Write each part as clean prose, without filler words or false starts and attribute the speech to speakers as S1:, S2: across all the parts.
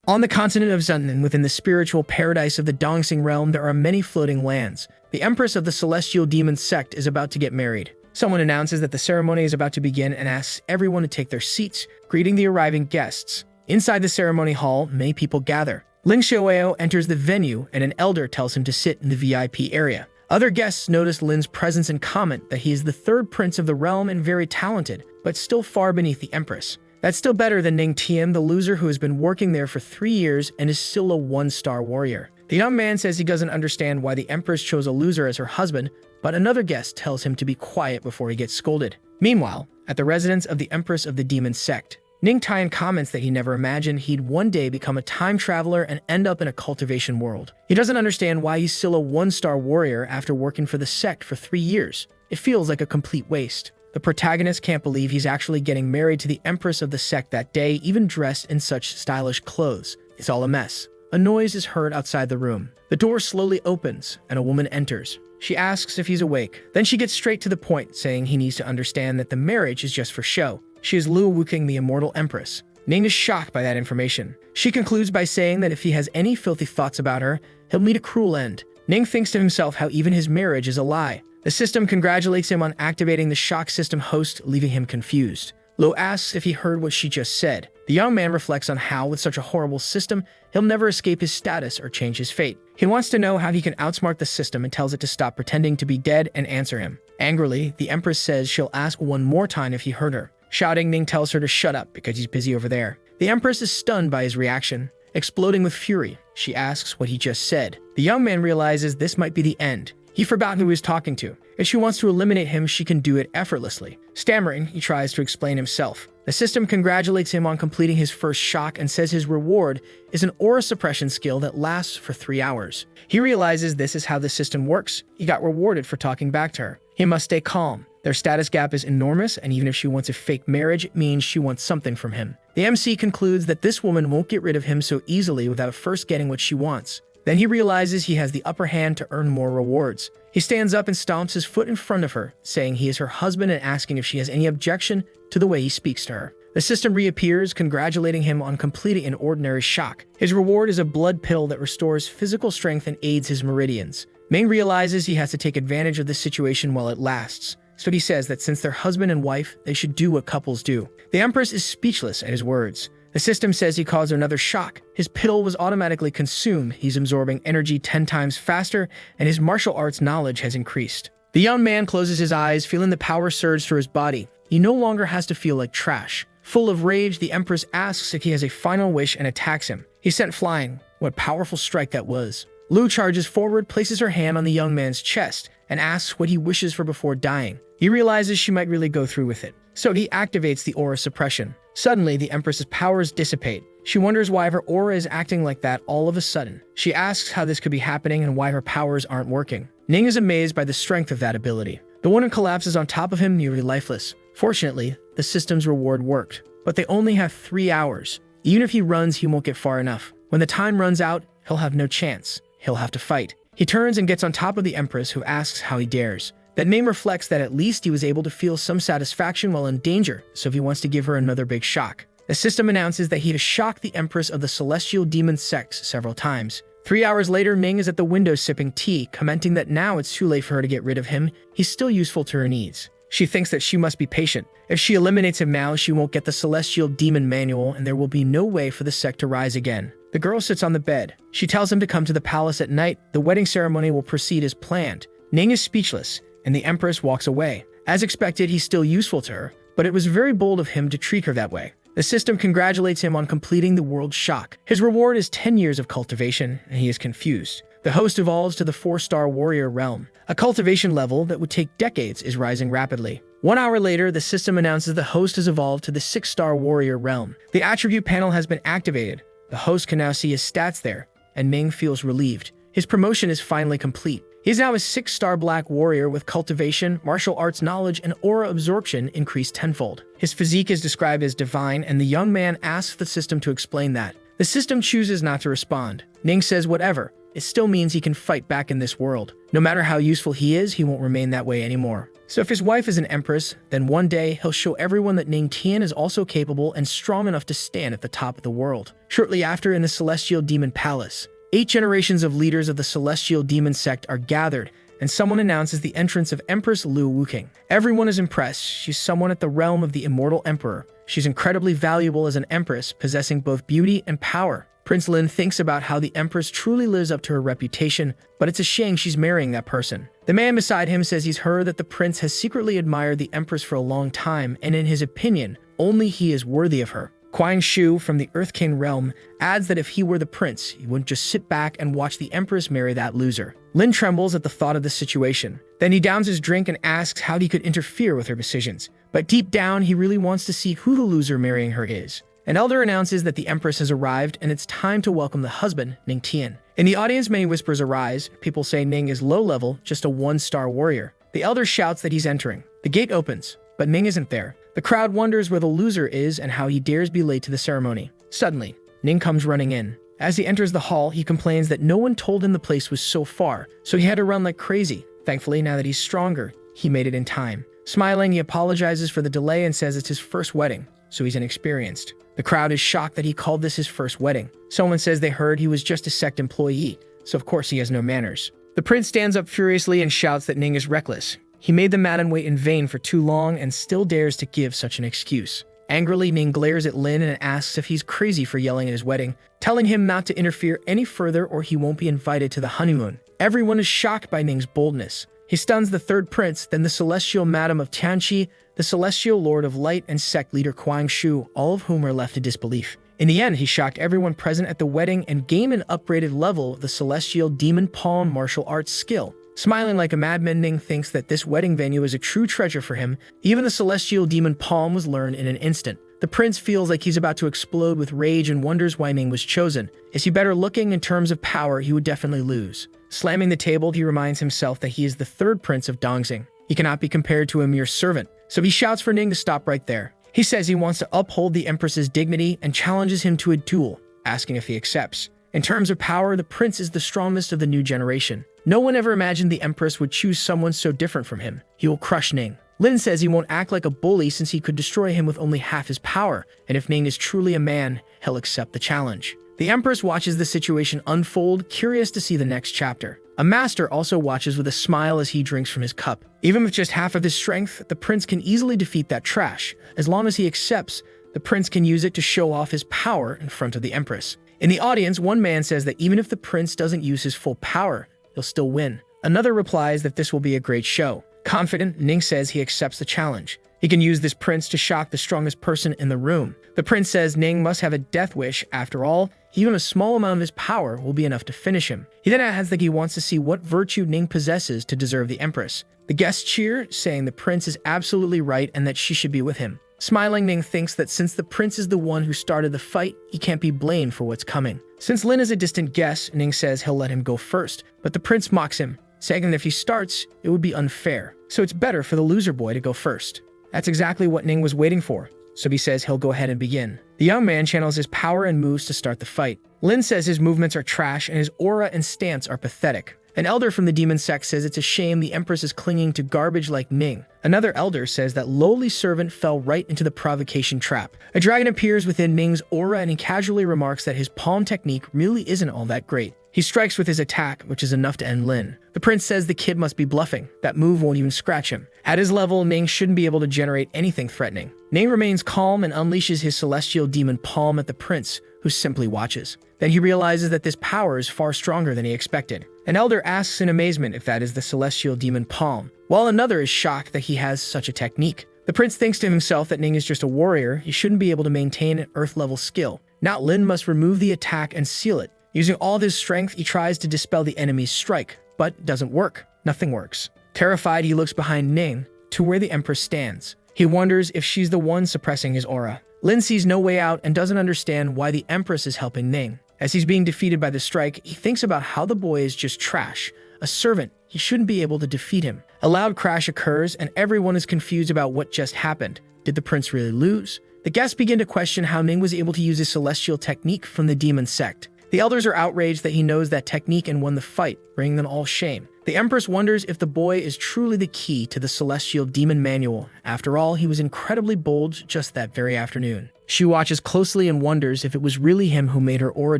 S1: On the continent of Zunnan, within the spiritual paradise of the Dongsing realm, there are many floating lands. The Empress of the Celestial Demon Sect is about to get married. Someone announces that the ceremony is about to begin and asks everyone to take their seats, greeting the arriving guests. Inside the ceremony hall, many people gather. Ling Xiaoyao enters the venue and an elder tells him to sit in the VIP area. Other guests notice Lin's presence and comment that he is the third prince of the realm and very talented, but still far beneath the Empress. That's still better than Ning Tian, the loser who has been working there for 3 years and is still a 1-star warrior. The young man says he doesn't understand why the Empress chose a loser as her husband, but another guest tells him to be quiet before he gets scolded. Meanwhile, at the residence of the Empress of the Demon Sect, Ning Tian comments that he never imagined he'd one day become a time traveler and end up in a cultivation world. He doesn't understand why he's still a 1-star warrior after working for the sect for 3 years. It feels like a complete waste. The protagonist can't believe he's actually getting married to the Empress of the sect that day, even dressed in such stylish clothes. It's all a mess. A noise is heard outside the room. The door slowly opens, and a woman enters. She asks if he's awake. Then she gets straight to the point, saying he needs to understand that the marriage is just for show. She is Luo Wuking, the immortal Empress. Ning is shocked by that information. She concludes by saying that if he has any filthy thoughts about her, he'll meet a cruel end. Ning thinks to himself how even his marriage is a lie. The system congratulates him on activating the shock system host, leaving him confused. Luo asks if he heard what she just said. The young man reflects on how, with such a horrible system, he'll never escape his status or change his fate. He wants to know how he can outsmart the system and tells it to stop pretending to be dead and answer him. Angrily, the Empress says she'll ask one more time if he heard her. Shouting, Ning tells her to shut up because he's busy over there. The Empress is stunned by his reaction. Exploding with fury, she asks what he just said. The young man realizes this might be the end. He forgot who he was talking to. If she wants to eliminate him, she can do it effortlessly. Stammering, he tries to explain himself. The system congratulates him on completing his first shock and says his reward is an aura suppression skill that lasts for 3 hours. He realizes this is how the system works. He got rewarded for talking back to her. He must stay calm. Their status gap is enormous, and even if she wants a fake marriage, it means she wants something from him. The MC concludes that this woman won't get rid of him so easily without first getting what she wants. Then he realizes he has the upper hand to earn more rewards. He stands up and stomps his foot in front of her, saying he is her husband and asking if she has any objection to the way he speaks to her. The system reappears, congratulating him on completing an ordinary shock. His reward is a blood pill that restores physical strength and aids his meridians. Ming realizes he has to take advantage of this situation while it lasts, so he says that since they're husband and wife, they should do what couples do. The Empress is speechless at his words. The system says he caused another shock. His pill was automatically consumed. He's absorbing energy 10 times faster, and his martial arts knowledge has increased. The young man closes his eyes, feeling the power surge through his body. He no longer has to feel like trash. Full of rage, the Empress asks if he has a final wish and attacks him. He's sent flying. What a powerful strike that was. Lu charges forward, places her hand on the young man's chest, and asks what he wishes for before dying. He realizes she might really go through with it, so he activates the aura suppression. Suddenly, the Empress's powers dissipate. She wonders why her aura is acting like that all of a sudden. She asks how this could be happening and why her powers aren't working. Ning is amazed by the strength of that ability. The woman collapses on top of him, nearly lifeless. Fortunately, the system's reward worked, but they only have 3 hours. Even if he runs, he won't get far enough. When the time runs out, he'll have no chance. He'll have to fight. He turns and gets on top of the Empress, who asks how he dares. That name reflects that at least he was able to feel some satisfaction while in danger, so he wants to give her another big shock. The system announces that he has shocked the Empress of the Celestial Demon Sect several times. 3 hours later, Ming is at the window sipping tea, commenting that now it's too late for her to get rid of him. He's still useful to her needs. She thinks that she must be patient. If she eliminates him now, she won't get the Celestial Demon Manual, and there will be no way for the sect to rise again. The girl sits on the bed. She tells him to come to the palace at night. The wedding ceremony will proceed as planned. Ning is speechless, and the Empress walks away. As expected, he's still useful to her, but it was very bold of him to treat her that way. The system congratulates him on completing the world shock. His reward is 10 years of cultivation, and he is confused. The host evolves to the 4-star warrior realm. A cultivation level that would take decades is rising rapidly. 1 hour later, the system announces the host has evolved to the 6-star warrior realm. The attribute panel has been activated. The host can now see his stats there, and Ming feels relieved. His promotion is finally complete. He's now a 6-star black warrior with cultivation, martial arts knowledge, and aura absorption increased tenfold. His physique is described as divine, and the young man asks the system to explain that. The system chooses not to respond. Ning says whatever. It still means he can fight back in this world. No matter how useful he is, he won't remain that way anymore. So if his wife is an empress, then one day he'll show everyone that Ning Tian is also capable and strong enough to stand at the top of the world. Shortly after, in the Celestial Demon Palace, 8 generations of leaders of the Celestial Demon sect are gathered, and someone announces the entrance of Empress Liu Wuking. Everyone is impressed. She's someone at the realm of the immortal emperor. She's incredibly valuable as an empress, possessing both beauty and power. Prince Lin thinks about how the empress truly lives up to her reputation, but it's a shame she's marrying that person. The man beside him says he's heard that the prince has secretly admired the empress for a long time, and in his opinion, only he is worthy of her. Quang Shu from the Earth King realm adds that if he were the prince, he wouldn't just sit back and watch the empress marry that loser. Lin trembles at the thought of the situation. Then he downs his drink and asks how he could interfere with her decisions. But deep down, he really wants to see who the loser marrying her is. An elder announces that the empress has arrived and it's time to welcome the husband, Ning Tian. In the audience, many whispers arise. People say Ning is low level, just a 1-star warrior. The elder shouts that he's entering. The gate opens, but Ning isn't there. The crowd wonders where the loser is and how he dares be late to the ceremony. Suddenly, Ning comes running in. As he enters the hall, he complains that no one told him the place was so far, so he had to run like crazy. Thankfully, now that he's stronger, he made it in time. Smiling, he apologizes for the delay and says it's his first wedding, so he's inexperienced. The crowd is shocked that he called this his first wedding. Someone says they heard he was just a sect employee, so of course he has no manners. The prince stands up furiously and shouts that Ning is reckless. He made the madam wait in vain for too long and still dares to give such an excuse. Angrily, Ning glares at Lin and asks if he's crazy for yelling at his wedding, telling him not to interfere any further or he won't be invited to the honeymoon. Everyone is shocked by Ning's boldness. He stuns the third prince, then the celestial madam of Tianqi, the celestial lord of light, and sect leader Quang Shu, all of whom are left in disbelief. In the end, he shocked everyone present at the wedding and gained an upgraded level of the celestial demon palm martial arts skill. Smiling like a madman, Ning thinks that this wedding venue is a true treasure for him. Even the celestial demon palm was learned in an instant. The prince feels like he's about to explode with rage and wonders why Ning was chosen. Is he better looking? In terms of power, he would definitely lose. Slamming the table, he reminds himself that he is the third prince of Dongxing. He cannot be compared to a mere servant, so he shouts for Ning to stop right there. He says he wants to uphold the empress's dignity and challenges him to a duel, asking if he accepts. In terms of power, the prince is the strongest of the new generation. No one ever imagined the empress would choose someone so different from him. He will crush Ning. Lin says he won't act like a bully since he could destroy him with only half his power, and if Ning is truly a man, he'll accept the challenge. The empress watches the situation unfold, curious to see the next chapter. A master also watches with a smile as he drinks from his cup. Even with just half of his strength, the prince can easily defeat that trash. As long as he accepts, the prince can use it to show off his power in front of the empress. In the audience, one man says that even if the prince doesn't use his full power, he'll still win. Another replies that this will be a great show. Confident, Ning says he accepts the challenge. He can use this prince to shock the strongest person in the room. The prince says Ning must have a death wish. After all, even a small amount of his power will be enough to finish him. He then adds that he wants to see what virtue Ning possesses to deserve the empress. The guests cheer, saying the prince is absolutely right and that she should be with him. Smiling, Ning thinks that since the prince is the one who started the fight, he can't be blamed for what's coming. Since Lin is a distant guest, Ning says he'll let him go first, but the prince mocks him, saying that if he starts, it would be unfair. So it's better for the loser boy to go first. That's exactly what Ning was waiting for, so he says he'll go ahead and begin. The young man channels his power and moves to start the fight. Lin says his movements are trash and his aura and stance are pathetic. An elder from the demon sect says it's a shame the empress is clinging to garbage like Ning. Another elder says that lowly servant fell right into the provocation trap. A dragon appears within Ning's aura and he casually remarks that his palm technique really isn't all that great. He strikes with his attack, which is enough to end Lin. The prince says the kid must be bluffing. That move won't even scratch him. At his level, Ning shouldn't be able to generate anything threatening. Ning remains calm and unleashes his celestial demon palm at the prince, who simply watches. Then he realizes that this power is far stronger than he expected. An elder asks in amazement if that is the celestial demon palm, while another is shocked that he has such a technique. The prince thinks to himself that Ning is just a warrior. He shouldn't be able to maintain an earth-level skill. Now Lin must remove the attack and seal it. Using all of his strength, he tries to dispel the enemy's strike, but doesn't work. Nothing works. Terrified, he looks behind Ning to where the empress stands. He wonders if she's the one suppressing his aura. Lin sees no way out and doesn't understand why the empress is helping Ning. As he's being defeated by the strike, he thinks about how the boy is just trash. A servant, he shouldn't be able to defeat him. A loud crash occurs and everyone is confused about what just happened. Did the prince really lose? The guests begin to question how Ning was able to use his celestial technique from the demon sect. The elders are outraged that he knows that technique and won the fight, bringing them all shame. The Empress wonders if the boy is truly the key to the celestial demon manual. After all, he was incredibly bold just that very afternoon. She watches closely and wonders if it was really him who made her aura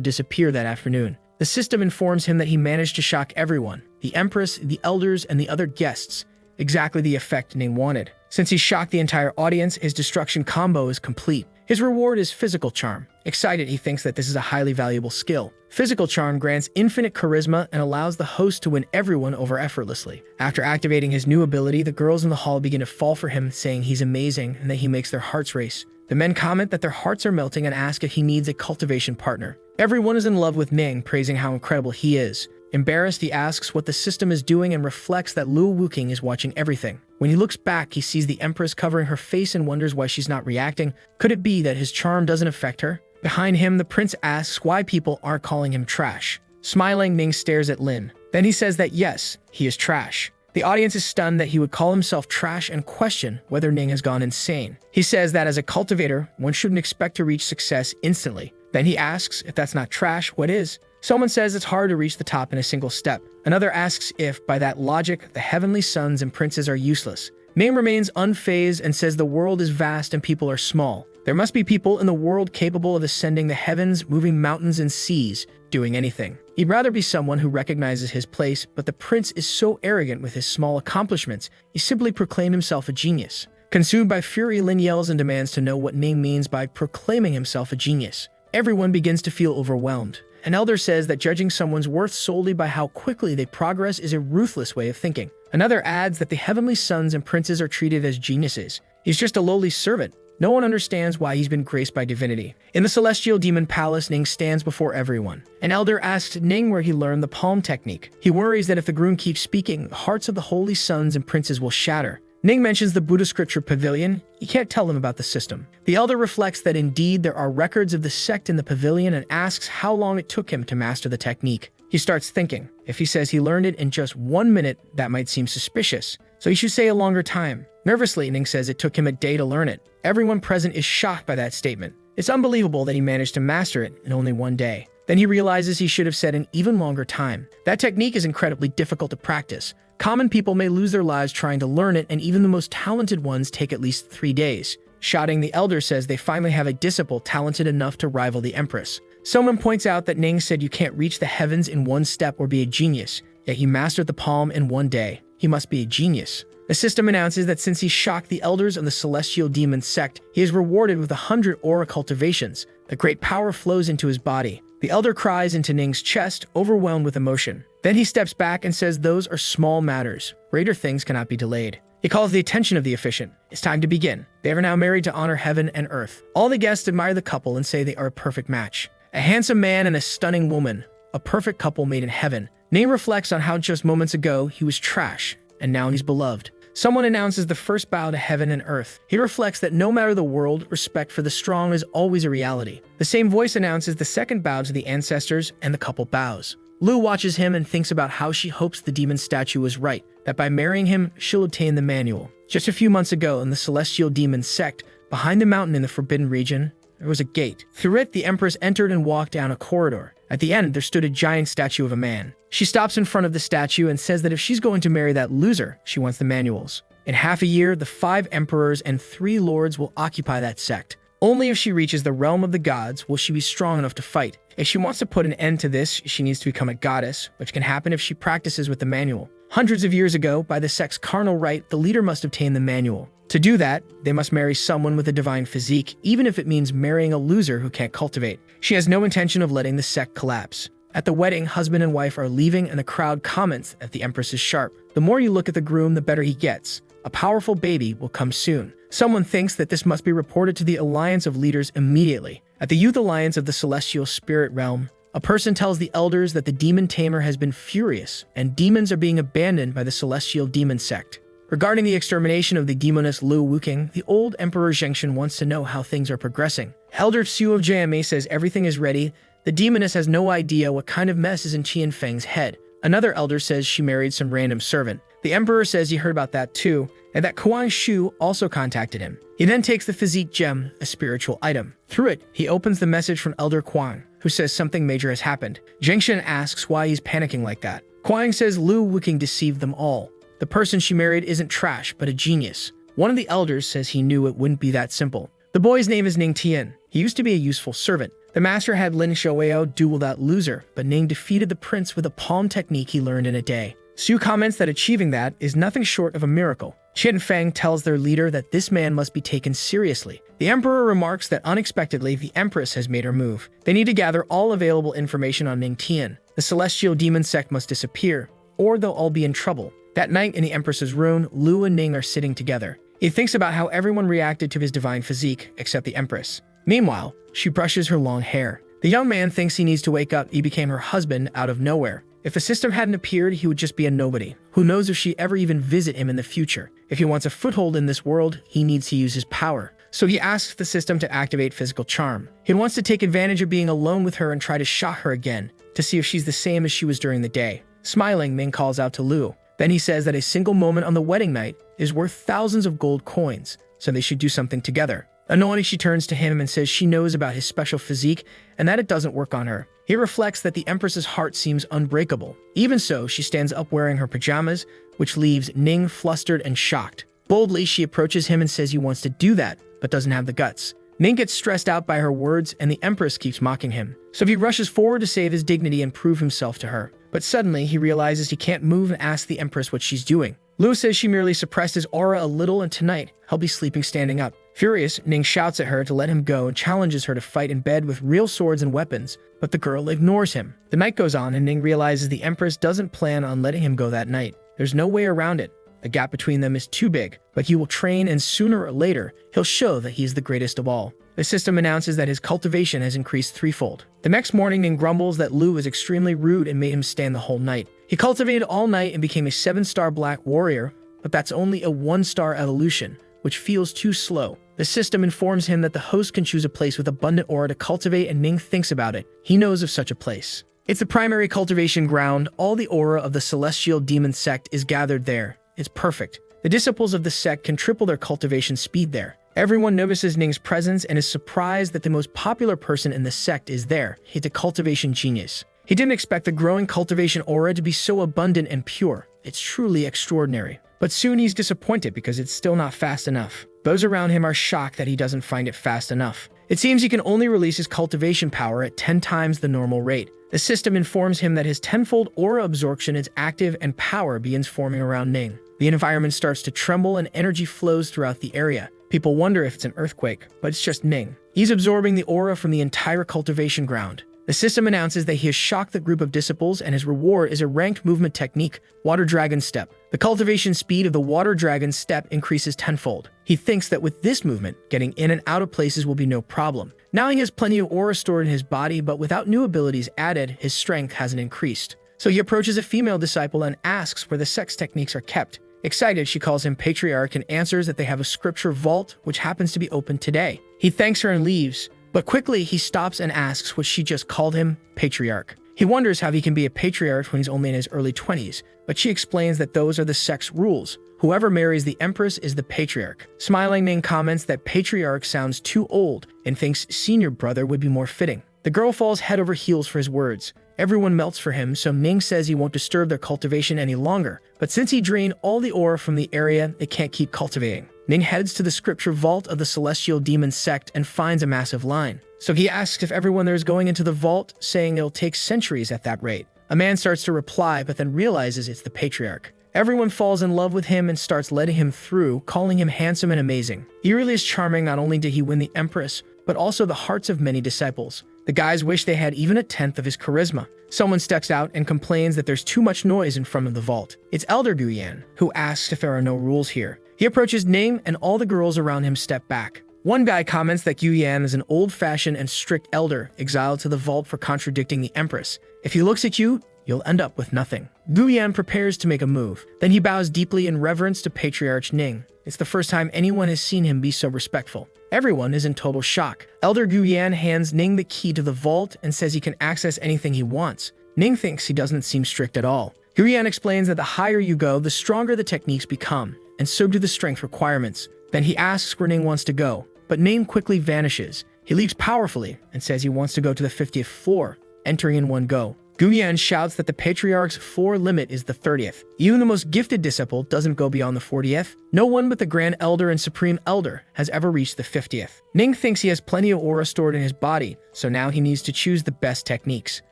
S1: disappear that afternoon. The system informs him that he managed to shock everyone, the Empress, the elders, and the other guests, exactly the effect Ning wanted. Since he shocked the entire audience, his destruction combo is complete. His reward is physical charm. Excited, he thinks that this is a highly valuable skill. Physical charm grants infinite charisma and allows the host to win everyone over effortlessly. After activating his new ability, the girls in the hall begin to fall for him, saying he's amazing and that he makes their hearts race. The men comment that their hearts are melting and ask if he needs a cultivation partner. Everyone is in love with Ning, praising how incredible he is. Embarrassed, he asks what the system is doing and reflects that Luo Wuking is watching everything. When he looks back, he sees the Empress covering her face and wonders why she's not reacting. Could it be that his charm doesn't affect her? Behind him, the prince asks why people aren't calling him trash. Smiling, Ning stares at Lin. Then he says that yes, he is trash. The audience is stunned that he would call himself trash and question whether Ning has gone insane. He says that as a cultivator, one shouldn't expect to reach success instantly. Then he asks if that's not trash, what is? Someone says it's hard to reach the top in a single step. Another asks if, by that logic, the heavenly sons and princes are useless. Ning remains unfazed and says the world is vast and people are small. There must be people in the world capable of ascending the heavens, moving mountains and seas, doing anything. He'd rather be someone who recognizes his place, but the prince is so arrogant with his small accomplishments, he simply proclaimed himself a genius. Consumed by fury, Lin yells and demands to know what Ning means by proclaiming himself a genius. Everyone begins to feel overwhelmed. An elder says that judging someone's worth solely by how quickly they progress is a ruthless way of thinking. Another adds that the heavenly sons and princes are treated as geniuses. He's just a lowly servant. No one understands why he's been graced by divinity. In the celestial demon palace, Ning stands before everyone. An elder asks Ning where he learned the palm technique. He worries that if the groom keeps speaking, the hearts of the holy sons and princes will shatter. Ning mentions the Buddha scripture pavilion. He can't tell them about the system. The elder reflects that indeed there are records of the sect in the pavilion and asks how long it took him to master the technique. He starts thinking. If he says he learned it in just 1 minute, that might seem suspicious. So he should say a longer time. Nervously, Ning says it took him a day to learn it. Everyone present is shocked by that statement. It's unbelievable that he managed to master it in only 1 day. Then he realizes he should have said an even longer time. That technique is incredibly difficult to practice. Common people may lose their lives trying to learn it, and even the most talented ones take at least 3 days. Shouting, the elder says they finally have a disciple talented enough to rival the Empress. Someone points out that Ning said you can't reach the heavens in 1 step or be a genius, yet he mastered the palm in 1 day. He must be a genius. The system announces that since he shocked the elders of the celestial demon sect, he is rewarded with 100 aura cultivations. The great power flows into his body. The elder cries into Ning's chest, overwhelmed with emotion. Then he steps back and says those are small matters. Greater things cannot be delayed. He calls the attention of the officiant. It's time to begin. They are now married to honor heaven and earth. All the guests admire the couple and say they are a perfect match. A handsome man and a stunning woman. A perfect couple made in heaven. Ning reflects on how just moments ago he was trash, and now he's beloved. Someone announces the first bow to heaven and earth. He reflects that no matter the world, respect for the strong is always a reality. The same voice announces the second bow to the ancestors, and the couple bows. Lu watches him and thinks about how she hopes the demon statue was right, that by marrying him, she'll obtain the manual. Just a few months ago, in the celestial demon sect, behind the mountain in the forbidden region, there was a gate. Through it, the Empress entered and walked down a corridor. At the end, there stood a giant statue of a man. She stops in front of the statue and says that if she's going to marry that loser, she wants the manuals. In half a year, the 5 emperors and 3 lords will occupy that sect. Only if she reaches the realm of the gods will she be strong enough to fight. If she wants to put an end to this, she needs to become a goddess, which can happen if she practices with the manual. Hundreds of years ago, by the sect's carnal right, the leader must obtain the manual. To do that, they must marry someone with a divine physique, even if it means marrying a loser who can't cultivate. She has no intention of letting the sect collapse. At the wedding, husband and wife are leaving and the crowd comments that the Empress is sharp. The more you look at the groom, the better he gets. A powerful baby will come soon. Someone thinks that this must be reported to the Alliance of Leaders immediately. At the Youth Alliance of the Celestial Spirit Realm, a person tells the elders that the demon tamer has been furious and demons are being abandoned by the Celestial Demon Sect. Regarding the extermination of the demoness Luo Wuking, the old Emperor Zhengshan wants to know how things are progressing. Elder Su of JMA says everything is ready. The demoness has no idea what kind of mess is in Qian Feng's head. Another elder says she married some random servant. The Emperor says he heard about that too, and that Kuan Shu also contacted him. He then takes the physique gem, a spiritual item. Through it, he opens the message from Elder Kuan. who says something major has happened. Jingshan asks why he's panicking like that. Kuang says Lu Wuking deceived them all. The person she married isn't trash, but a genius. One of the elders says he knew it wouldn't be that simple. The boy's name is Ning Tian. He used to be a useful servant. The master had Lin Shouweo duel that loser, but Ning defeated the prince with a palm technique he learned in a day. Su comments that achieving that is nothing short of a miracle. Qian Feng tells their leader that this man must be taken seriously. The emperor remarks that unexpectedly the empress has made her move. They need to gather all available information on Ning Tian. The celestial demon sect must disappear, or they'll all be in trouble. That night in the empress's room, Lu and Ning are sitting together. He thinks about how everyone reacted to his divine physique, except the empress. Meanwhile, she brushes her long hair. The young man thinks he needs to wake up. He became her husband out of nowhere. If the system hadn't appeared, he would just be a nobody. Who knows if she ever even visit him in the future. If he wants a foothold in this world, he needs to use his power. So he asks the system to activate physical charm. He wants to take advantage of being alone with her and try to shock her again, to see if she's the same as she was during the day. Smiling, Ming calls out to Lu. Then he says that a single moment on the wedding night is worth thousands of gold coins, so they should do something together. Annoyed, she turns to him and says she knows about his special physique and that it doesn't work on her. He reflects that the Empress's heart seems unbreakable. Even so, she stands up wearing her pajamas, which leaves Ning flustered and shocked. Boldly, she approaches him and says he wants to do that, but doesn't have the guts. Ning gets stressed out by her words and the Empress keeps mocking him. So he rushes forward to save his dignity and prove himself to her. But suddenly, he realizes he can't move and asks the Empress what she's doing. Lu says she merely suppressed his aura a little and tonight, he'll be sleeping standing up. Furious, Ning shouts at her to let him go and challenges her to fight in bed with real swords and weapons, but the girl ignores him. The night goes on and Ning realizes the Empress doesn't plan on letting him go that night. There's no way around it. The gap between them is too big, but he will train and sooner or later, he'll show that he's the greatest of all. The system announces that his cultivation has increased threefold. The next morning, Ning grumbles that Lu is extremely rude and made him stand the whole night. He cultivated all night and became a 7-star black warrior, but that's only a 1-star evolution, which feels too slow. The system informs him that the host can choose a place with abundant aura to cultivate and Ning thinks about it. He knows of such a place. It's the primary cultivation ground. All the aura of the celestial demon sect is gathered there. It's perfect. The disciples of the sect can triple their cultivation speed there. Everyone notices Ning's presence and is surprised that the most popular person in the sect is there. He's a cultivation genius. He didn't expect the growing cultivation aura to be so abundant and pure. It's truly extraordinary. But soon he's disappointed because it's still not fast enough. Those around him are shocked that he doesn't find it fast enough. It seems he can only release his cultivation power at 10 times the normal rate. The system informs him that his tenfold aura absorption is active and power begins forming around Ning. The environment starts to tremble and energy flows throughout the area. People wonder if it's an earthquake, but it's just Ning. He's absorbing the aura from the entire cultivation ground. The system announces that he has shocked the group of disciples and his reward is a ranked movement technique, Water Dragon Step. The cultivation speed of the Water Dragon Step increases tenfold. He thinks that with this movement, getting in and out of places will be no problem. Now he has plenty of aura stored in his body, but without new abilities added, his strength hasn't increased. So he approaches a female disciple and asks where the sex techniques are kept. Excited, she calls him Patriarch and answers that they have a scripture vault, which happens to be open today. He thanks her and leaves, but quickly he stops and asks what she just called him, Patriarch. He wonders how he can be a patriarch when he's only in his early 20s, but she explains that those are the sect's rules. Whoever marries the Empress is the Patriarch. Smiling, Ning comments that Patriarch sounds too old and thinks senior brother would be more fitting. The girl falls head over heels for his words. Everyone melts for him, so Ning says he won't disturb their cultivation any longer. But since he drained all the aura from the area, it can't keep cultivating. Ning heads to the scripture vault of the celestial demon sect and finds a massive line. So he asks if everyone there is going into the vault, saying it'll take centuries at that rate. A man starts to reply, but then realizes it's the Patriarch. Everyone falls in love with him and starts letting him through, calling him handsome and amazing. He really is charming. Not only did he win the Empress, but also the hearts of many disciples. The guys wish they had even a tenth of his charisma. Someone steps out and complains that there's too much noise in front of the vault. It's Elder Guyan, who asks if there are no rules here. He approaches Ning and all the girls around him step back. One guy comments that Guyan is an old-fashioned and strict elder exiled to the vault for contradicting the Empress. If he looks at you, you'll end up with nothing. Guyan prepares to make a move. Then he bows deeply in reverence to Patriarch Ning. It's the first time anyone has seen him be so respectful. Everyone is in total shock. Elder Guyan hands Ning the key to the vault and says he can access anything he wants. Ning thinks he doesn't seem strict at all. Guyan explains that the higher you go, the stronger the techniques become, and so do the strength requirements. Then he asks where Ning wants to go, but Ning quickly vanishes. He leaps powerfully and says he wants to go to the 50th floor, entering in one go. Guyan shouts that the Patriarch's floor limit is the 30th. Even the most gifted disciple doesn't go beyond the 40th. No one but the Grand Elder and Supreme Elder has ever reached the 50th. Ning thinks he has plenty of aura stored in his body, so now he needs to choose the best techniques.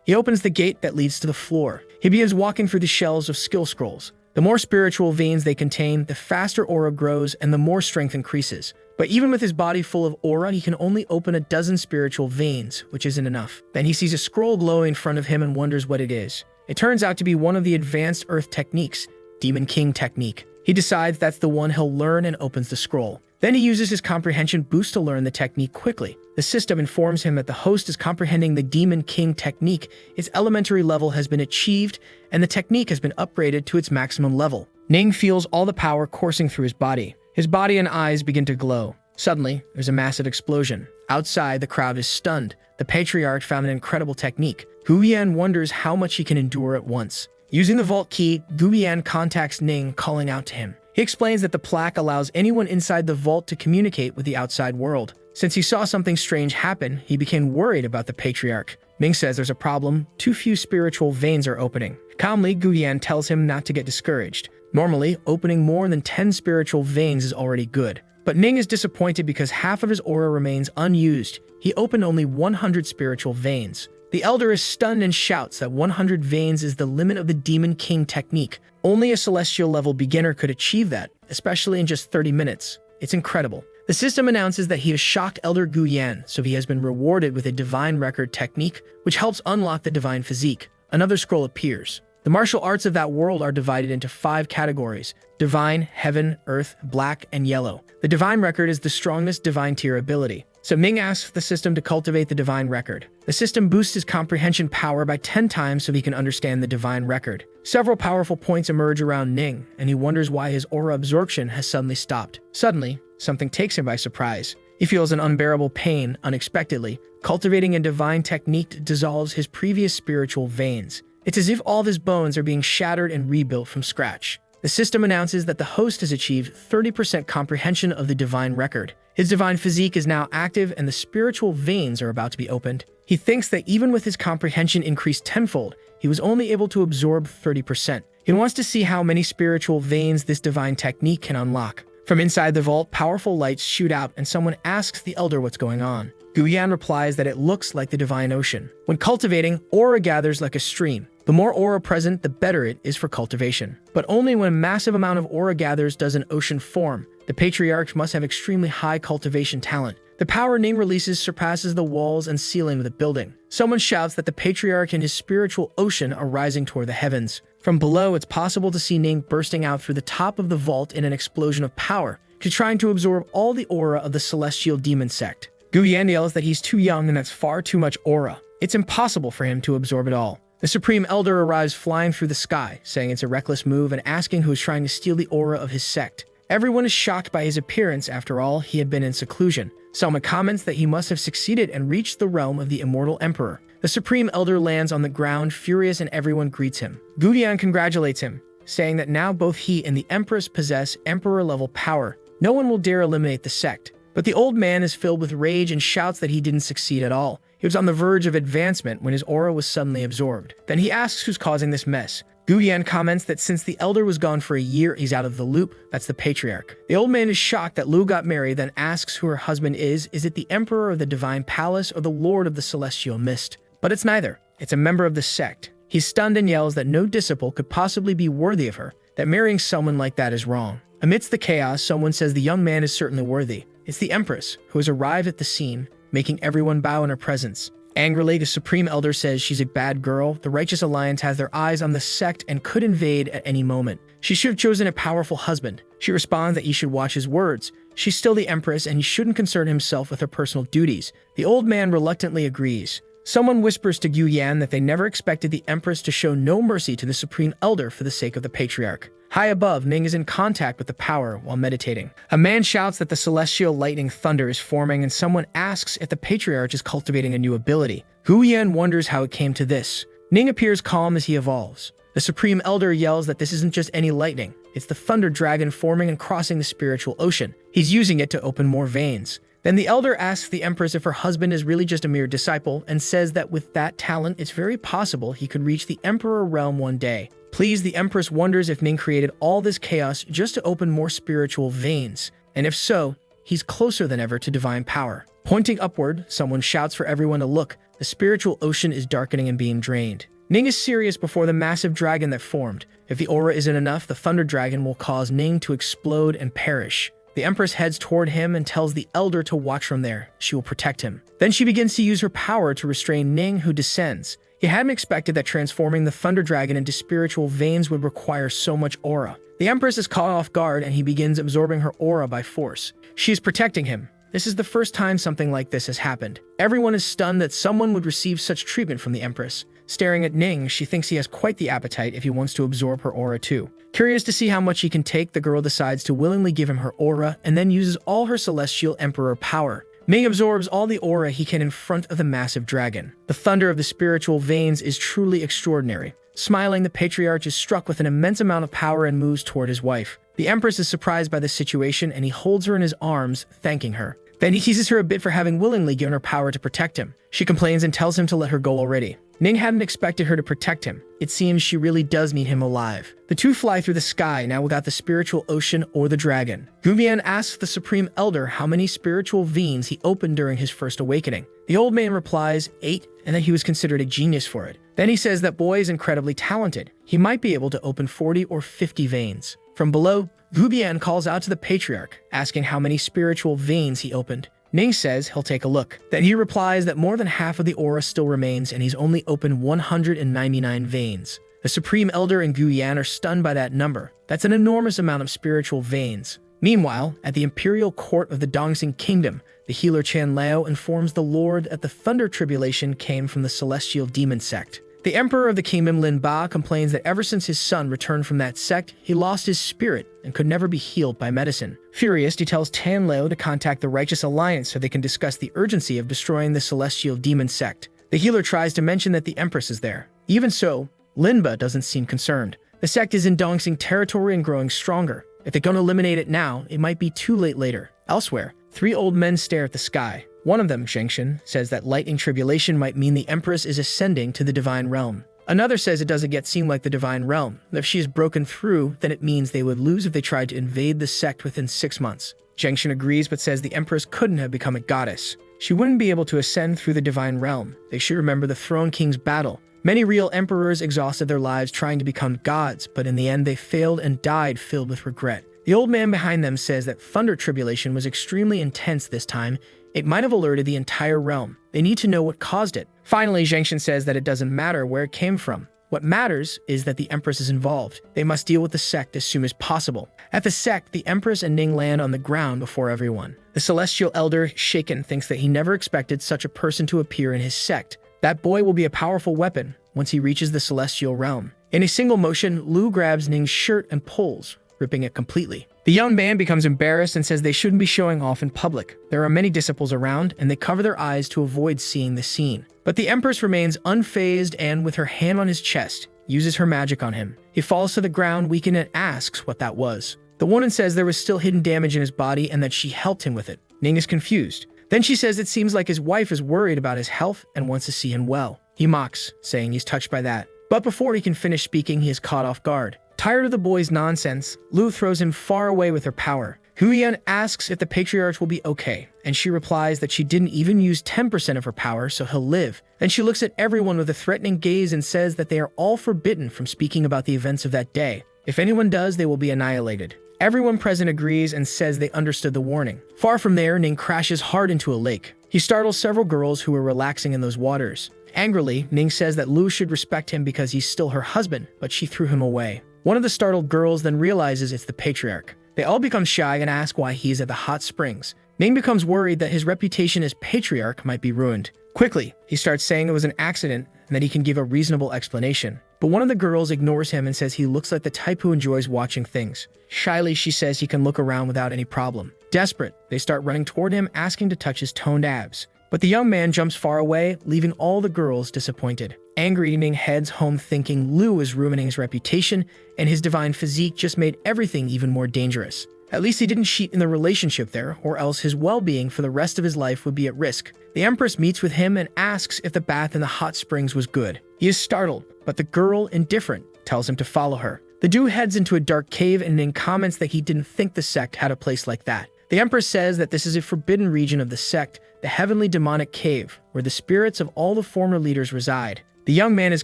S1: He opens the gate that leads to the floor. He begins walking through the shelves of skill scrolls. The more spiritual veins they contain, the faster aura grows and the more strength increases. But even with his body full of aura, he can only open a dozen spiritual veins, which isn't enough. Then he sees a scroll glowing in front of him and wonders what it is. It turns out to be one of the advanced Earth techniques, Demon King technique. He decides that's the one he'll learn and opens the scroll. Then he uses his comprehension boost to learn the technique quickly. The system informs him that the host is comprehending the Demon King technique, its elementary level has been achieved, and the technique has been upgraded to its maximum level. Ning feels all the power coursing through his body. His body and eyes begin to glow. Suddenly, there's a massive explosion. Outside, the crowd is stunned. The Patriarch found an incredible technique. Guyan wonders how much he can endure at once. Using the vault key, Guyan contacts Ning, calling out to him. He explains that the plaque allows anyone inside the vault to communicate with the outside world. Since he saw something strange happen, he became worried about the Patriarch. Ning says there's a problem. Too few spiritual veins are opening. Calmly, Guyan tells him not to get discouraged. Normally, opening more than 10 spiritual veins is already good. But Ning is disappointed because half of his aura remains unused. He opened only 100 spiritual veins. The Elder is stunned and shouts that 100 veins is the limit of the Demon King technique. Only a celestial-level beginner could achieve that, especially in just 30 minutes. It's incredible. The system announces that he has shocked Elder Guyan, so he has been rewarded with a Divine Record technique, which helps unlock the Divine Physique. Another scroll appears. The martial arts of that world are divided into 5 categories: Divine, Heaven, Earth, Black, and Yellow. The Divine Record is the strongest Divine tier ability. So Ning asks the system to cultivate the Divine Record. The system boosts his comprehension power by 10 times so he can understand the Divine Record. Several powerful points emerge around Ning, and he wonders why his aura absorption has suddenly stopped. Suddenly, something takes him by surprise. He feels an unbearable pain unexpectedly. Cultivating a divine technique dissolves his previous spiritual veins. It's as if all of his bones are being shattered and rebuilt from scratch. The system announces that the host has achieved 30% comprehension of the Divine Record. His Divine Physique is now active and the spiritual veins are about to be opened. He thinks that even with his comprehension increased tenfold, he was only able to absorb 30%. He wants to see how many spiritual veins this divine technique can unlock. From inside the vault, powerful lights shoot out and someone asks the Elder what's going on. Guyan replies that it looks like the Divine Ocean. When cultivating, aura gathers like a stream. The more aura present, the better it is for cultivation. But only when a massive amount of aura gathers does an ocean form. The Patriarch must have extremely high cultivation talent. The power Ning releases surpasses the walls and ceiling of the building. Someone shouts that the Patriarch and his spiritual ocean are rising toward the heavens. From below, it's possible to see Ning bursting out through the top of the vault in an explosion of power, trying to absorb all the aura of the celestial demon sect. Guyan yells that he's too young and that's far too much aura. It's impossible for him to absorb it all. The Supreme Elder arrives flying through the sky, saying it's a reckless move and asking who is trying to steal the aura of his sect. Everyone is shocked by his appearance. After all, he had been in seclusion. Someone comments that he must have succeeded and reached the realm of the immortal emperor. The Supreme Elder lands on the ground, furious, and everyone greets him. Guyan congratulates him, saying that now both he and the Empress possess emperor-level power. No one will dare eliminate the sect. But the old man is filled with rage and shouts that he didn't succeed at all. He was on the verge of advancement when his aura was suddenly absorbed. Then he asks who's causing this mess. Guyan comments that since the Elder was gone for a year, he's out of the loop. That's the Patriarch. The old man is shocked that Lu got married, then asks who her husband is. Is it the Emperor of the Divine Palace or the Lord of the Celestial Mist? But it's neither. It's a member of the sect. He's stunned and yells that no disciple could possibly be worthy of her, that marrying someone like that is wrong. Amidst the chaos, someone says the young man is certainly worthy. It's the Empress, who has arrived at the scene, making everyone bow in her presence. Angrily, the Supreme Elder says she's a bad girl. The Righteous Alliance has their eyes on the sect and could invade at any moment. She should have chosen a powerful husband. She responds that he should watch his words. She's still the Empress and he shouldn't concern himself with her personal duties. The old man reluctantly agrees. Someone whispers to Guyan that they never expected the Empress to show no mercy to the Supreme Elder for the sake of the Patriarch. High above, Ning is in contact with the power while meditating. A man shouts that the celestial lightning thunder is forming and someone asks if the Patriarch is cultivating a new ability. Guyan wonders how it came to this. Ning appears calm as he evolves. The Supreme Elder yells that this isn't just any lightning. It's the Thunder Dragon forming and crossing the spiritual ocean. He's using it to open more veins. Then the elder asks the Empress if her husband is really just a mere disciple and says that with that talent, it's very possible he could reach the Emperor realm one day. Pleased, the Empress wonders if Ning created all this chaos just to open more spiritual veins, and if so, he's closer than ever to divine power. Pointing upward, someone shouts for everyone to look. The spiritual ocean is darkening and being drained. Ning is serious before the massive dragon that formed. If the aura isn't enough, the thunder dragon will cause Ning to explode and perish. The Empress heads toward him and tells the elder to watch from there. She will protect him. Then she begins to use her power to restrain Ning, who descends. He hadn't expected that transforming the thunder dragon into spiritual veins would require so much aura. The Empress is caught off guard and he begins absorbing her aura by force. She is protecting him. This is the first time something like this has happened. Everyone is stunned that someone would receive such treatment from the Empress. Staring at Ning, she thinks he has quite the appetite if he wants to absorb her aura too. Curious to see how much he can take, the girl decides to willingly give him her aura and then uses all her celestial emperor power. Ning absorbs all the aura he can in front of the massive dragon. The thunder of the spiritual veins is truly extraordinary. Smiling, the patriarch is struck with an immense amount of power and moves toward his wife. The Empress is surprised by the situation and he holds her in his arms, thanking her. Then he teases her a bit for having willingly given her power to protect him. She complains and tells him to let her go already. Ning hadn't expected her to protect him. It seems she really does need him alive. The two fly through the sky, now without the spiritual ocean or the dragon. Gumian asks the Supreme Elder how many spiritual veins he opened during his first awakening. The old man replies 8, and that he was considered a genius for it. Then he says that boy is incredibly talented. He might be able to open 40 or 50 veins. From below, Gubian calls out to the patriarch, asking how many spiritual veins he opened. Ning says he'll take a look. Then he replies that more than half of the aura still remains and he's only opened 199 veins. The Supreme Elder and Guyan are stunned by that number. That's an enormous amount of spiritual veins. Meanwhile, at the imperial court of the Dongxing Kingdom, the healer Chan Lao informs the Lord that the Thunder Tribulation came from the celestial demon sect. The Emperor of the Kingdom, Lin Ba, complains that ever since his son returned from that sect, he lost his spirit and could never be healed by medicine. Furious, he tells Tan Lao to contact the Righteous Alliance so they can discuss the urgency of destroying the celestial demon sect. The healer tries to mention that the Empress is there. Even so, Lin Ba doesn't seem concerned. The sect is in Dongxing territory and growing stronger. If they're going to eliminate it now, it might be too late later. Elsewhere, 3 old men stare at the sky. One of them, Shengshen, says that lightning tribulation might mean the Empress is ascending to the divine realm. Another says it doesn't yet seem like the divine realm. If she is broken through, then it means they would lose if they tried to invade the sect within 6 months. Shengshen agrees but says the Empress couldn't have become a goddess. She wouldn't be able to ascend through the divine realm. They should remember the Throne King's battle. Many real emperors exhausted their lives trying to become gods, but in the end they failed and died filled with regret. The old man behind them says that Thunder Tribulation was extremely intense this time. It might have alerted the entire realm. They need to know what caused it. Finally, Shengshen says that it doesn't matter where it came from. What matters is that the Empress is involved. They must deal with the sect as soon as possible. At the sect, the Empress and Ning land on the ground before everyone. The Celestial Elder, shaken, thinks that he never expected such a person to appear in his sect. That boy will be a powerful weapon once he reaches the Celestial Realm. In a single motion, Lu grabs Ning's shirt and pulls, ripping it completely. The young man becomes embarrassed and says they shouldn't be showing off in public. There are many disciples around, and they cover their eyes to avoid seeing the scene. But the Empress remains unfazed and, with her hand on his chest, uses her magic on him. He falls to the ground, weakened, and asks what that was. The woman says there was still hidden damage in his body and that she helped him with it. Ning is confused. Then she says it seems like his wife is worried about his health and wants to see him well. He mocks, saying he's touched by that. But before he can finish speaking, he is caught off guard. Tired of the boy's nonsense, Lu throws him far away with her power. Huyan asks if the patriarch will be okay, and she replies that she didn't even use 10% of her power, so he'll live. Then she looks at everyone with a threatening gaze and says that they are all forbidden from speaking about the events of that day. If anyone does, they will be annihilated. Everyone present agrees and says they understood the warning. Far from there, Ning crashes hard into a lake. He startles several girls who were relaxing in those waters. Angrily, Ning says that Lu should respect him because he's still her husband, but she threw him away. One of the startled girls then realizes it's the patriarch. They all become shy and ask why he's at the hot springs. Ning becomes worried that his reputation as patriarch might be ruined. Quickly, he starts saying it was an accident and that he can give a reasonable explanation. But one of the girls ignores him and says he looks like the type who enjoys watching things. Shyly, she says he can look around without any problem. Desperate, they start running toward him, asking to touch his toned abs. But the young man jumps far away, leaving all the girls disappointed. Angry, Ning heads home thinking Lu is ruining his reputation, and his divine physique just made everything even more dangerous. At least he didn't cheat in the relationship there, or else his well-being for the rest of his life would be at risk. The Empress meets with him and asks if the bath in the hot springs was good. He is startled, but the girl, indifferent, tells him to follow her. The dude heads into a dark cave and Ning comments that he didn't think the sect had a place like that. The Empress says that this is a forbidden region of the sect, the heavenly demonic cave, where the spirits of all the former leaders reside. The young man is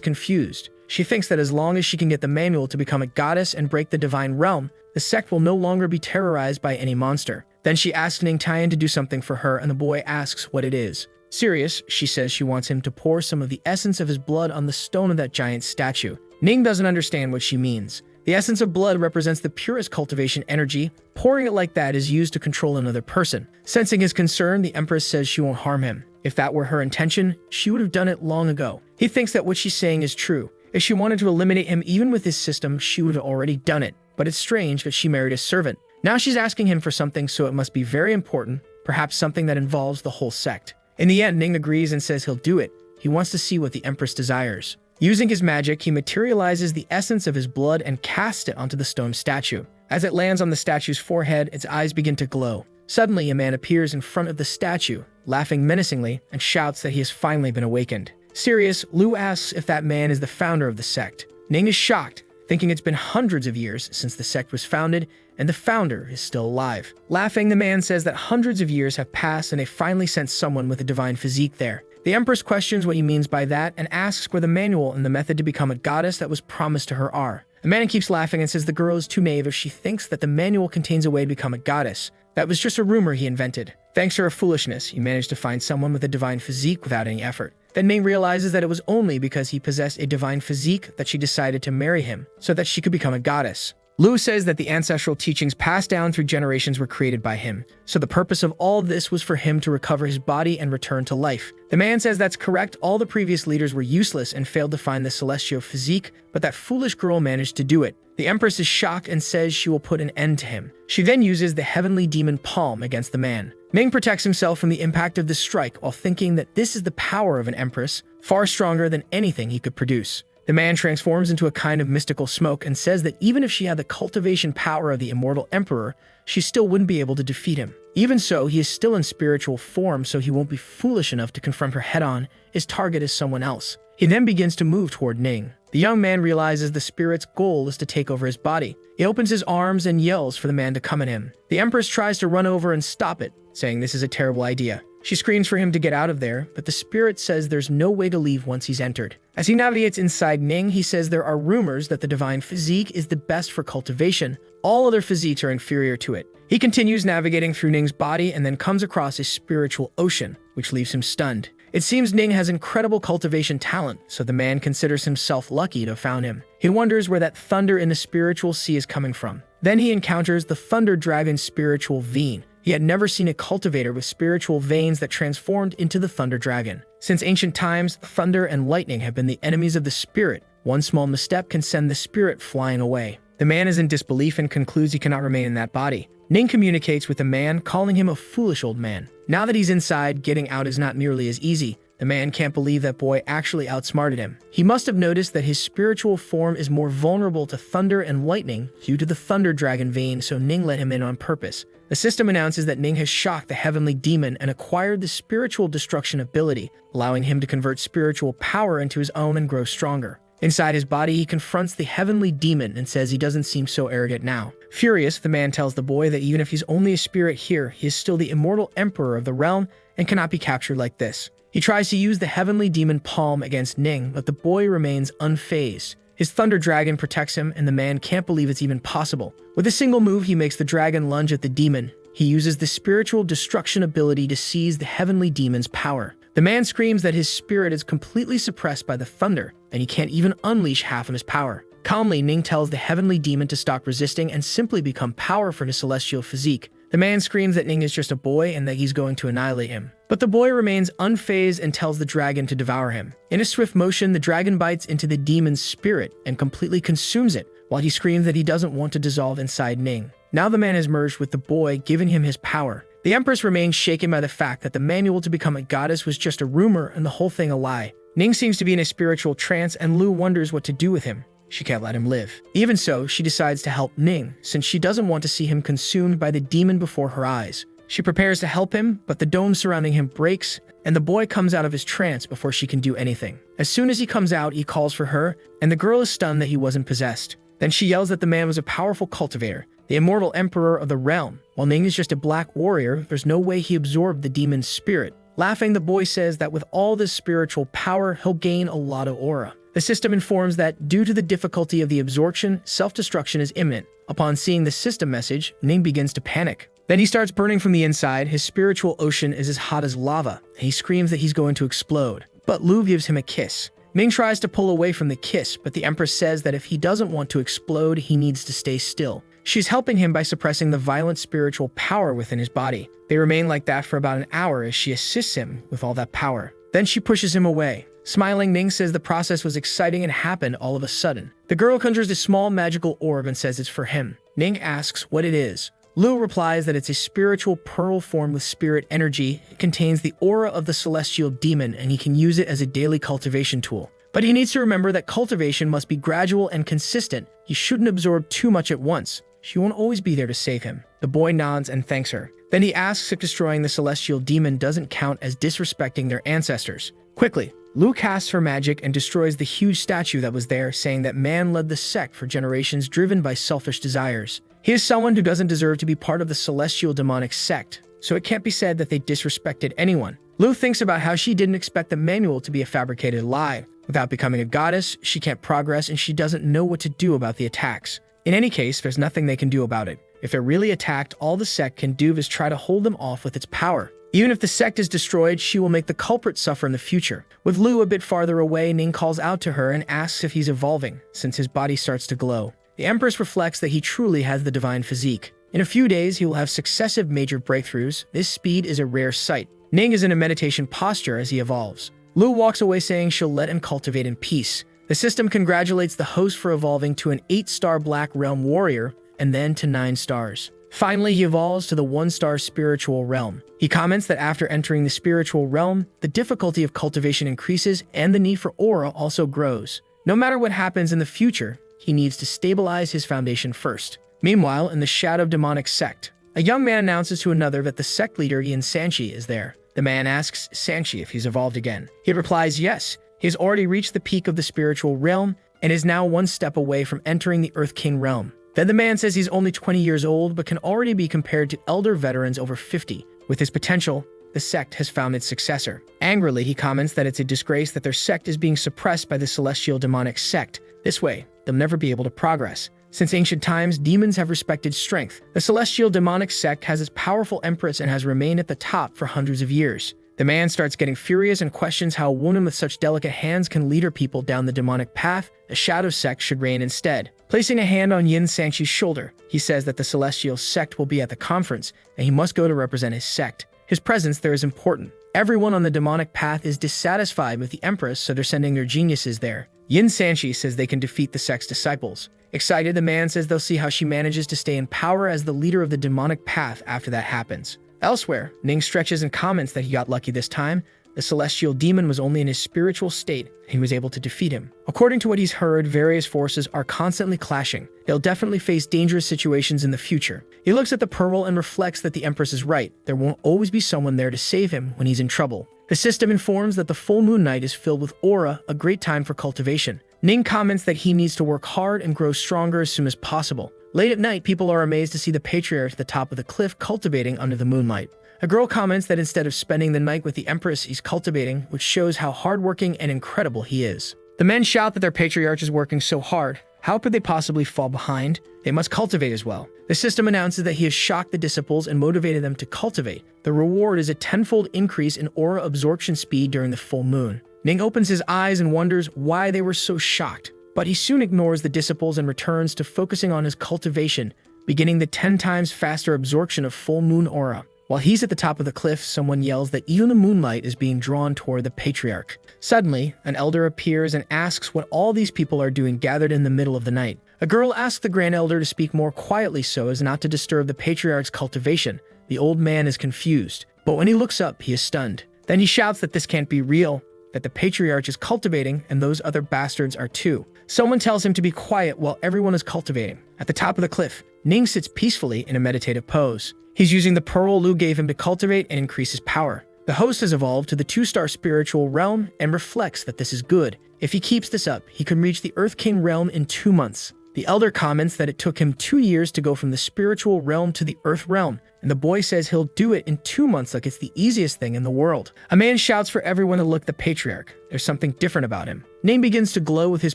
S1: confused. She thinks that as long as she can get the manual to become a goddess and break the divine realm, the sect will no longer be terrorized by any monster. Then she asks Ning Tian to do something for her and the boy asks what it is. Serious, she says she wants him to pour some of the essence of his blood on the stone of that giant statue. Ning doesn't understand what she means. The essence of blood represents the purest cultivation energy. Pouring it like that is used to control another person. Sensing his concern, the Empress says she won't harm him. If that were her intention, she would have done it long ago. He thinks that what she's saying is true. If she wanted to eliminate him even with his system, she would have already done it. But it's strange that she married a servant. Now she's asking him for something, so it must be very important, perhaps something that involves the whole sect. In the end, Ning agrees and says he'll do it. He wants to see what the Empress desires. Using his magic, he materializes the essence of his blood and casts it onto the stone statue. As it lands on the statue's forehead, its eyes begin to glow. Suddenly, a man appears in front of the statue, laughing menacingly, and shouts that he has finally been awakened. Serious, Lu asks if that man is the founder of the sect. Ning is shocked, thinking it's been hundreds of years since the sect was founded, and the founder is still alive. Laughing, the man says that hundreds of years have passed and they finally sent someone with a divine physique there. The Empress questions what he means by that and asks where the manual and the method to become a goddess that was promised to her are. The man keeps laughing and says the girl is too naive if she thinks that the manual contains a way to become a goddess. That was just a rumor he invented. Thanks to her foolishness, he managed to find someone with a divine physique without any effort. Then Ning realizes that it was only because he possessed a divine physique that she decided to marry him, so that she could become a goddess. Lu says that the ancestral teachings passed down through generations were created by him, so the purpose of all this was for him to recover his body and return to life. The man says that's correct, all the previous leaders were useless and failed to find the celestial physique, but that foolish girl managed to do it. The Empress is shocked and says she will put an end to him. She then uses the heavenly demon palm against the man. Ning protects himself from the impact of the strike while thinking that this is the power of an Empress, far stronger than anything he could produce. The man transforms into a kind of mystical smoke and says that even if she had the cultivation power of the immortal emperor, she still wouldn't be able to defeat him. Even so, he is still in spiritual form, so he won't be foolish enough to confront her head-on. His target is someone else. He then begins to move toward Ning. The young man realizes the spirit's goal is to take over his body. He opens his arms and yells for the man to come at him. The Empress tries to run over and stop it, saying this is a terrible idea. She screams for him to get out of there, but the spirit says there's no way to leave once he's entered. As he navigates inside Ning, he says there are rumors that the divine physique is the best for cultivation. All other physiques are inferior to it. He continues navigating through Ning's body and then comes across a spiritual ocean, which leaves him stunned. It seems Ning has incredible cultivation talent, so the man considers himself lucky to have found him. He wonders where that thunder in the spiritual sea is coming from. Then he encounters the Thunder Dragon's spiritual vein. He had never seen a cultivator with spiritual veins that transformed into the Thunder Dragon. Since ancient times, thunder and lightning have been the enemies of the spirit. One small misstep can send the spirit flying away. The man is in disbelief and concludes he cannot remain in that body. Ning communicates with the man, calling him a foolish old man. Now that he's inside, getting out is not nearly as easy. The man can't believe that boy actually outsmarted him. He must have noticed that his spiritual form is more vulnerable to thunder and lightning due to the Thunder Dragon vein, so Ning let him in on purpose. The system announces that Ning has shocked the heavenly demon and acquired the spiritual destruction ability, allowing him to convert spiritual power into his own and grow stronger. Inside his body, he confronts the heavenly demon and says he doesn't seem so arrogant now. Furious, the man tells the boy that even if he's only a spirit here, he is still the immortal emperor of the realm and cannot be captured like this. He tries to use the heavenly demon palm against Ning, but the boy remains unfazed. His Thunder Dragon protects him, and the man can't believe it's even possible. With a single move, he makes the dragon lunge at the demon. He uses the spiritual destruction ability to seize the heavenly demon's power. The man screams that his spirit is completely suppressed by the thunder, and he can't even unleash half of his power. Calmly, Ning tells the heavenly demon to stop resisting and simply become power for his celestial physique. The man screams that Ning is just a boy and that he's going to annihilate him. But the boy remains unfazed and tells the dragon to devour him. In a swift motion, the dragon bites into the demon's spirit and completely consumes it, while he screams that he doesn't want to dissolve inside Ning. Now the man has merged with the boy, giving him his power. The Empress remains shaken by the fact that the manual to become a goddess was just a rumor and the whole thing a lie. Ning seems to be in a spiritual trance and Lu wonders what to do with him. she can't let him live. Even so, she decides to help Ning, since she doesn't want to see him consumed by the demon before her eyes. She prepares to help him, but the dome surrounding him breaks, and the boy comes out of his trance before she can do anything. As soon as he comes out, he calls for her, and the girl is stunned that he wasn't possessed. Then she yells that the man was a powerful cultivator, the immortal emperor of the realm. While Ning is just a black warrior, there's no way he absorbed the demon's spirit. Laughing, the boy says that with all this spiritual power, he'll gain a lot of aura. The system informs that due to the difficulty of the absorption, self-destruction is imminent. Upon seeing the system message, Ning begins to panic. Then he starts burning from the inside. His spiritual ocean is as hot as lava, and he screams that he's going to explode. But Lu gives him a kiss. Ning tries to pull away from the kiss, but the Empress says that if he doesn't want to explode, he needs to stay still. She's helping him by suppressing the violent spiritual power within his body. They remain like that for about an hour as she assists him with all that power. Then she pushes him away. Smiling, Ning says the process was exciting and happened all of a sudden. The girl conjures a small magical orb and says it's for him. Ning asks what it is. Lu replies that it's a spiritual pearl formed with spirit energy. It contains the aura of the celestial demon, and he can use it as a daily cultivation tool. But he needs to remember that cultivation must be gradual and consistent. He shouldn't absorb too much at once. She won't always be there to save him. The boy nods and thanks her. Then he asks if destroying the celestial demon doesn't count as disrespecting their ancestors. Quickly, Lu casts her magic and destroys the huge statue that was there, saying that man led the sect for generations driven by selfish desires. He is someone who doesn't deserve to be part of the celestial demonic sect, so it can't be said that they disrespected anyone. Lu thinks about how she didn't expect the manual to be a fabricated lie. Without becoming a goddess, she can't progress and she doesn't know what to do about the attacks. In any case, there's nothing they can do about it. If they're really attacked, all the sect can do is try to hold them off with its power. Even if the sect is destroyed, she will make the culprit suffer in the future. With Lu a bit farther away, Ning calls out to her and asks if he's evolving, since his body starts to glow. The Empress reflects that he truly has the divine physique. In a few days, he will have successive major breakthroughs. This speed is a rare sight. Ning is in a meditation posture as he evolves. Lu walks away saying she'll let him cultivate in peace. The system congratulates the host for evolving to an 8-star Black Realm warrior, and then to 9 stars. Finally, he evolves to the 1-star spiritual realm. He comments that after entering the spiritual realm, the difficulty of cultivation increases and the need for aura also grows. No matter what happens in the future, he needs to stabilize his foundation first. Meanwhile, in the Shadow Demonic sect, a young man announces to another that the sect leader Yin Sanchi is there. The man asks Sanchi if he's evolved again. He replies yes, he has already reached the peak of the spiritual realm and is now 1 step away from entering the Earth King realm. Then the man says he's only 20 years old but can already be compared to elder veterans over 50. With his potential, the sect has found its successor. Angrily, he comments that it's a disgrace that their sect is being suppressed by the celestial demonic sect. This way, they'll never be able to progress. Since ancient times, demons have respected strength. The celestial demonic sect has its powerful empress and has remained at the top for hundreds of years. The man starts getting furious and questions how a woman with such delicate hands can lead her people down the demonic path. A shadow sect should reign instead. Placing a hand on Yin Sanchi's shoulder, he says that the celestial sect will be at the conference, and he must go to represent his sect. His presence there is important. Everyone on the demonic path is dissatisfied with the Empress, so they're sending their geniuses there. Yin Sanchi says they can defeat the sect's disciples. Excited, the man says they'll see how she manages to stay in power as the leader of the demonic path after that happens. Elsewhere, Ning stretches and comments that he got lucky this time. The celestial demon was only in his spiritual state, and he was able to defeat him. According to what he's heard, various forces are constantly clashing. They'll definitely face dangerous situations in the future. He looks at the pearl and reflects that the Empress is right. There won't always be someone there to save him when he's in trouble. The system informs that the full moon night is filled with aura, a great time for cultivation. Ning comments that he needs to work hard and grow stronger as soon as possible. Late at night, people are amazed to see the patriarch at the top of the cliff cultivating under the moonlight. A girl comments that instead of spending the night with the Empress, he's cultivating, which shows how hardworking and incredible he is. The men shout that their patriarch is working so hard. How could they possibly fall behind? They must cultivate as well. The system announces that he has shocked the disciples and motivated them to cultivate. The reward is a 10-fold increase in aura absorption speed during the full moon. Ning opens his eyes and wonders why they were so shocked. But he soon ignores the disciples and returns to focusing on his cultivation, beginning the 10 times faster absorption of full moon aura. While he's at the top of the cliff, someone yells that even the moonlight is being drawn toward the patriarch. Suddenly, an elder appears and asks what all these people are doing gathered in the middle of the night. A girl asks the grand elder to speak more quietly so as not to disturb the patriarch's cultivation. The old man is confused, but when he looks up, he is stunned. Then he shouts that this can't be real. that the patriarch is cultivating and those other bastards are too. Someone tells him to be quiet while everyone is cultivating. At the top of the cliff, Ning sits peacefully in a meditative pose. He's using the pearl Lu gave him to cultivate and increase his power. The host has evolved to the 2-star spiritual realm and reflects that this is good. If he keeps this up, he can reach the Earth King realm in 2 months. The elder comments that it took him 2 years to go from the spiritual realm to the Earth realm, and the boy says he'll do it in 2 months like it's the easiest thing in the world. A man shouts for everyone to look at the patriarch. There's something different about him. Ning begins to glow with his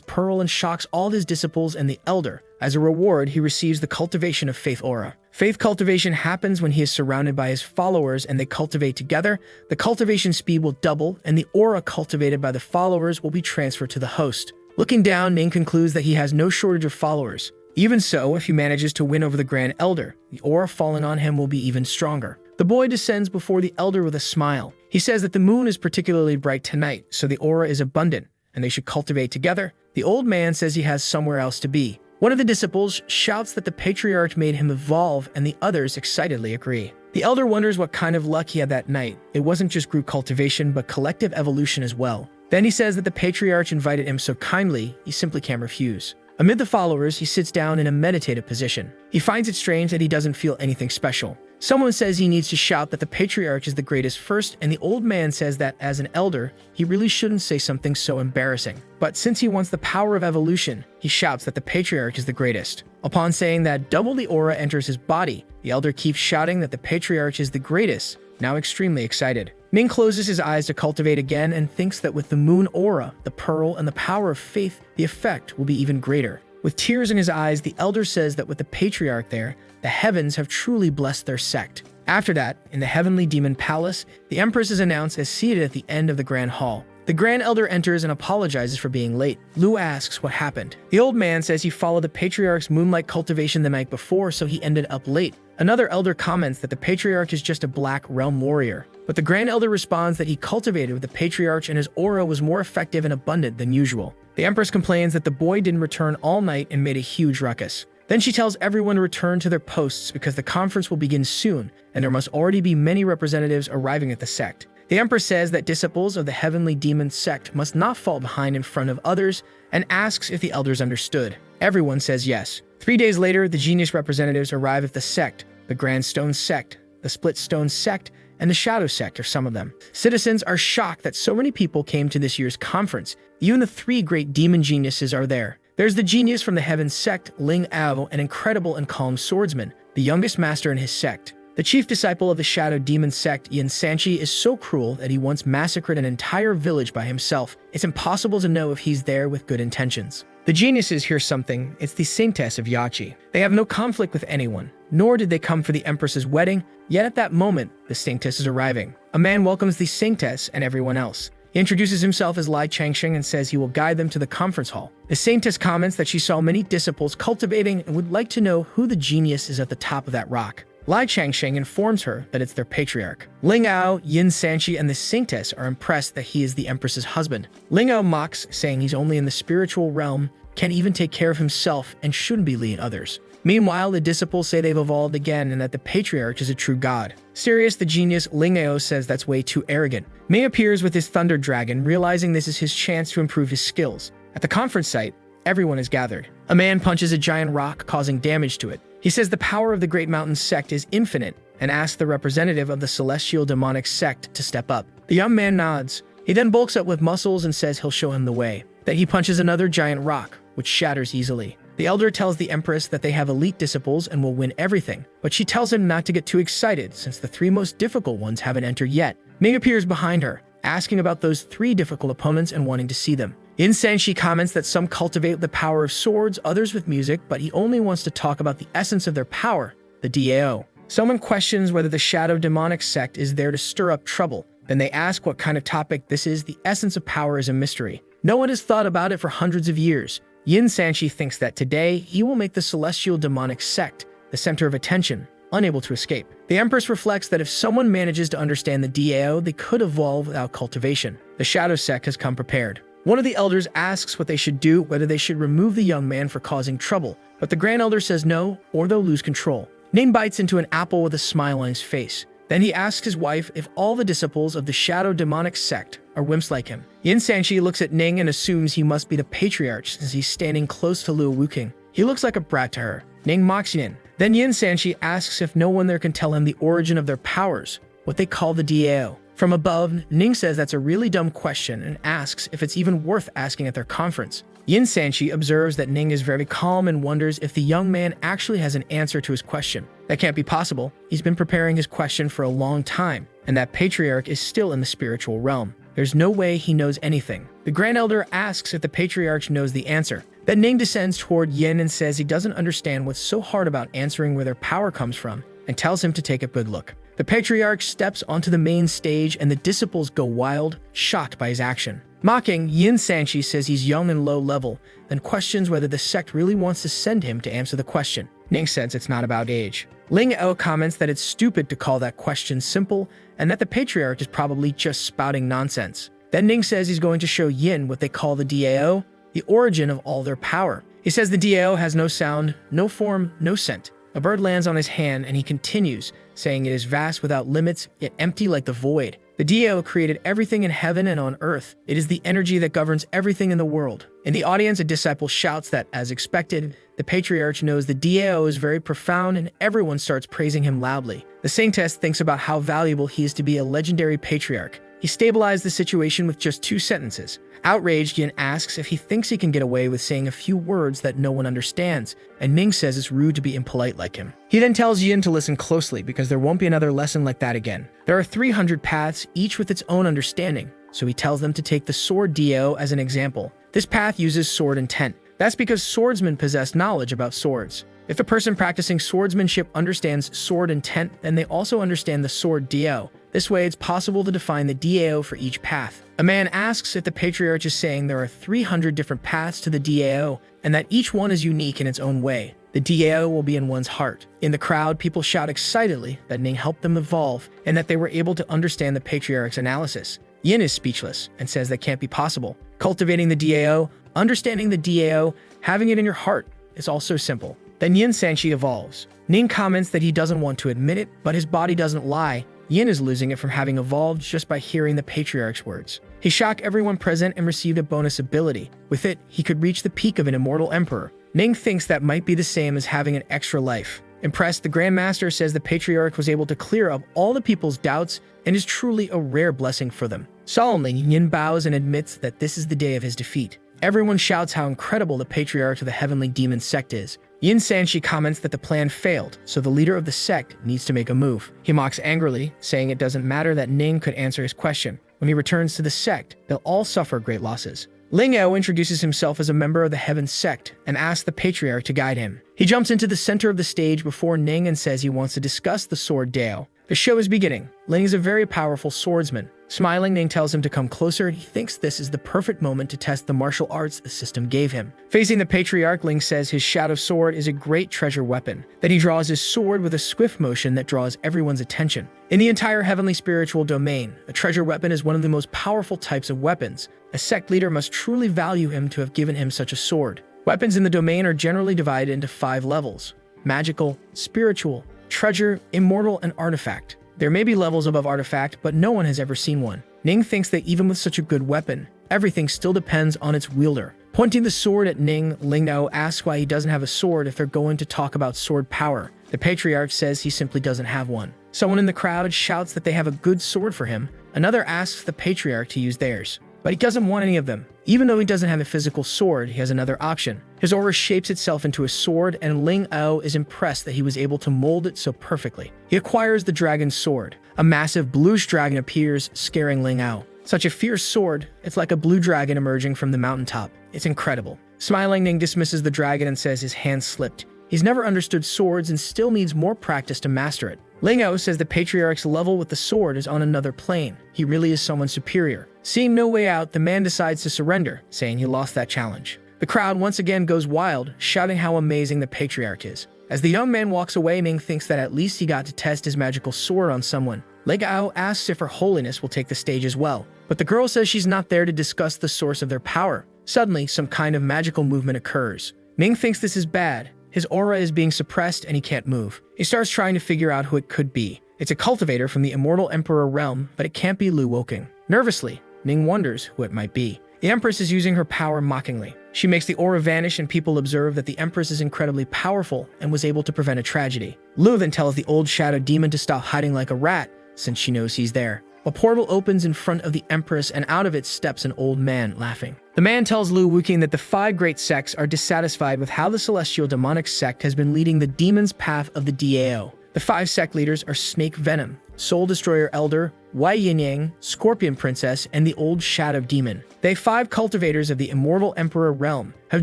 S1: pearl and shocks all his disciples and the elder. As a reward, he receives the cultivation of faith aura. Faith cultivation happens when he is surrounded by his followers and they cultivate together. The cultivation speed will double, and the aura cultivated by the followers will be transferred to the host. Looking down, Ning concludes that he has no shortage of followers. Even so, if he manages to win over the Grand Elder, the aura falling on him will be even stronger. The boy descends before the elder with a smile. He says that the moon is particularly bright tonight, so the aura is abundant, and they should cultivate together. The old man says he has somewhere else to be. One of the disciples shouts that the patriarch made him evolve, and the others excitedly agree. The elder wonders what kind of luck he had that night. It wasn't just group cultivation, but collective evolution as well. Then he says that the patriarch invited him so kindly, he simply can't refuse. Amid the followers, he sits down in a meditative position. He finds it strange that he doesn't feel anything special. Someone says he needs to shout that the patriarch is the greatest first, and the old man says that as an elder, he really shouldn't say something so embarrassing. But since he wants the power of evolution, he shouts that the patriarch is the greatest. Upon saying that, double the aura enters his body. The elder keeps shouting that the patriarch is the greatest, now extremely excited. Ning closes his eyes to cultivate again and thinks that with the moon aura, the pearl, and the power of faith, the effect will be even greater. With tears in his eyes, the elder says that with the patriarch there, the heavens have truly blessed their sect. After that, in the heavenly demon palace, the Empress is announced as seated at the end of the grand hall. The Grand Elder enters and apologizes for being late. Lu asks what happened. The old man says he followed the patriarch's moonlight cultivation the night before, so he ended up late. Another elder comments that the patriarch is just a black realm warrior. But the Grand Elder responds that he cultivated with the patriarch and his aura was more effective and abundant than usual. The Empress complains that the boy didn't return all night and made a huge ruckus. Then she tells everyone to return to their posts because the conference will begin soon, and there must already be many representatives arriving at the sect. The Empress says that disciples of the heavenly demon sect must not fall behind in front of others and asks if the elders understood. Everyone says yes. 3 days later, the genius representatives arrive at the sect. The Grand Stone Sect, the Split Stone Sect, and the Shadow Sect are some of them. Citizens are shocked that so many people came to this year's conference. Even the 3 great demon geniuses are there. There's the genius from the Heaven Sect, Ling Ao, an incredible and calm swordsman, the youngest master in his sect. The chief disciple of the Shadow Demon Sect, Yin Sanchi, is so cruel that he once massacred an entire village by himself. It's impossible to know if he's there with good intentions. The geniuses hear something. It's the Saintess of Yachi. They have no conflict with anyone, nor did they come for the Empress's wedding, yet at that moment, the Saintess is arriving. A man welcomes the Saintess and everyone else. He introduces himself as Lai Changsheng and says he will guide them to the conference hall. The Saintess comments that she saw many disciples cultivating and would like to know who the genius is at the top of that rock. Lai Changsheng informs her that it's their patriarch. Ling Ao, Yin Sanchi, and the Saintess are impressed that he is the Empress's husband. Ling Ao mocks, saying he's only in the spiritual realm, can't even take care of himself, and shouldn't be leading others. Meanwhile, the disciples say they've evolved again and that the patriarch is a true god. Serious, the genius Ling Ao says that's way too arrogant. Mei appears with his thunder dragon, realizing this is his chance to improve his skills. At the conference site, everyone is gathered. A man punches a giant rock, causing damage to it. He says the power of the Great Mountain Sect is infinite and asks the representative of the Celestial Demonic Sect to step up. The young man nods. He then bulks up with muscles and says he'll show him the way. Then he punches another giant rock, which shatters easily. The elder tells the Empress that they have elite disciples and will win everything, but she tells him not to get too excited since the 3 most difficult ones haven't entered yet. Ming appears behind her, asking about those 3 difficult opponents and wanting to see them. Yin Sanchi comments that some cultivate the power of swords, others with music, but he only wants to talk about the essence of their power, the DAO. Someone questions whether the Shadow Demonic Sect is there to stir up trouble. Then they ask what kind of topic this is. The essence of power is a mystery. No one has thought about it for hundreds of years. Yin Sanchi thinks that today he will make the Celestial Demonic Sect the center of attention, unable to escape. The Empress reflects that if someone manages to understand the DAO, they could evolve without cultivation. The Shadow Sect has come prepared. One of the elders asks what they should do, whether they should remove the young man for causing trouble, but the Grand Elder says no, or they'll lose control. Ning bites into an apple with a smile on his face. Then he asks his wife if all the disciples of the shadow demonic sect are wimps like him. Yin Sanshi looks at Ning and assumes he must be the patriarch since he's standing close to Liu Wuking. He looks like a brat to her. Ning mocks Yin. Then Yin Sanshi asks if no one there can tell him the origin of their powers, what they call the DAO. From above, Ning says that's a really dumb question and asks if it's even worth asking at their conference. Yin Sanshi observes that Ning is very calm and wonders if the young man actually has an answer to his question. That can't be possible. He's been preparing his question for a long time, and that patriarch is still in the spiritual realm. There's no way he knows anything. The Grand Elder asks if the patriarch knows the answer. Then Ning descends toward Yin and says he doesn't understand what's so hard about answering where their power comes from, and tells him to take a good look. The patriarch steps onto the main stage and the disciples go wild, shocked by his action. Mocking, Yin Sanshi says he's young and low level, then questions whether the sect really wants to send him to answer the question. Ning says it's not about age. Ling O comments that it's stupid to call that question simple, and that the patriarch is probably just spouting nonsense. Then Ning says he's going to show Yin what they call the DAO, the origin of all their power. He says the DAO has no sound, no form, no scent. A bird lands on his hand and he continues, saying it is vast without limits, yet empty like the void. The DAO created everything in heaven and on earth. It is the energy that governs everything in the world. In the audience, a disciple shouts that, as expected, the patriarch knows the DAO is very profound and everyone starts praising him loudly. The Saintess thinks about how valuable he is to be a legendary patriarch. He stabilized the situation with just 2 sentences. Outraged, Yin asks if he thinks he can get away with saying a few words that no one understands, and Ming says it's rude to be impolite like him. He then tells Yin to listen closely because there won't be another lesson like that again. There are 300 paths, each with its own understanding, so he tells them to take the sword DAO as an example. This path uses sword intent. That's because swordsmen possess knowledge about swords. If a person practicing swordsmanship understands sword intent, then they also understand the sword DAO. This way, it's possible to define the DAO for each path. A man asks if the patriarch is saying there are 300 different paths to the DAO, and that each one is unique in its own way. The DAO will be in one's heart. In the crowd, people shout excitedly that Ning helped them evolve, and that they were able to understand the patriarch's analysis. Yin is speechless, and says that can't be possible. Cultivating the DAO, understanding the DAO, having it in your heart, is all so simple. Then Yin Sanshi evolves. Ning comments that he doesn't want to admit it, but his body doesn't lie. Yin is losing it from having evolved just by hearing the patriarch's words. He shocked everyone present and received a bonus ability. With it, he could reach the peak of an immortal emperor. Ning thinks that might be the same as having an extra life. Impressed, the Grandmaster says the patriarch was able to clear up all the people's doubts and is truly a rare blessing for them. Solemnly, Yin bows and admits that this is the day of his defeat. Everyone shouts how incredible the patriarch of the heavenly demon sect is. Yin Sanshi comments that the plan failed, so the leader of the sect needs to make a move. He mocks angrily, saying it doesn't matter that Ning could answer his question. When he returns to the sect, they'll all suffer great losses. Ling Eo introduces himself as a member of the Heaven sect and asks the patriarch to guide him. He jumps into the center of the stage before Ning and says he wants to discuss the sword DAO. The show is beginning. Ling is a very powerful swordsman. Smiling, Ning tells him to come closer, and he thinks this is the perfect moment to test the martial arts the system gave him. Facing the patriarch, Ling says his shadow sword is a great treasure weapon, that he draws his sword with a swift motion that draws everyone's attention. In the entire heavenly spiritual domain, a treasure weapon is one of the most powerful types of weapons. A sect leader must truly value him to have given him such a sword. Weapons in the domain are generally divided into 5 levels: magical, spiritual, treasure, immortal, and artifact. There may be levels above artifact, but no one has ever seen one. Ning thinks that even with such a good weapon, everything still depends on its wielder. Pointing the sword at Ning, Ling Nao asks why he doesn't have a sword if they're going to talk about sword power. The patriarch says he simply doesn't have one. Someone in the crowd shouts that they have a good sword for him. Another asks the patriarch to use theirs, but he doesn't want any of them. Even though he doesn't have a physical sword, he has another option. His aura shapes itself into a sword, and Ling Ao is impressed that he was able to mold it so perfectly. He acquires the dragon's sword. A massive bluish dragon appears, scaring Ling Ao. Such a fierce sword, it's like a blue dragon emerging from the mountaintop. It's incredible. Smiling, Ning dismisses the dragon and says his hand slipped. He's never understood swords and still needs more practice to master it. Ling Ao says the patriarch's level with the sword is on another plane. He really is someone superior. Seeing no way out, the man decides to surrender, saying he lost that challenge. The crowd once again goes wild, shouting how amazing the patriarch is. As the young man walks away, Ming thinks that at least he got to test his magical sword on someone. Ling Ao asks if Her Holiness will take the stage as well, but the girl says she's not there to discuss the source of their power. Suddenly, some kind of magical movement occurs. Ming thinks this is bad. His aura is being suppressed and he can't move. He starts trying to figure out who it could be. It's a cultivator from the immortal Emperor realm, but it can't be Lu Woking. Nervously, Ning wonders who it might be. The Empress is using her power mockingly. She makes the aura vanish and people observe that the Empress is incredibly powerful and was able to prevent a tragedy. Lu then tells the old shadow demon to stop hiding like a rat, since she knows he's there. A portal opens in front of the Empress and out of it steps an old man, laughing. The man tells Lu Wuking that the 5 great sects are dissatisfied with how the celestial demonic sect has been leading the demon's path of the DAO. The 5 sect leaders are Snake Venom, Soul Destroyer Elder, Wai Yin Yang, Scorpion Princess, and the Old Shadow Demon. They 5 cultivators of the immortal Emperor realm have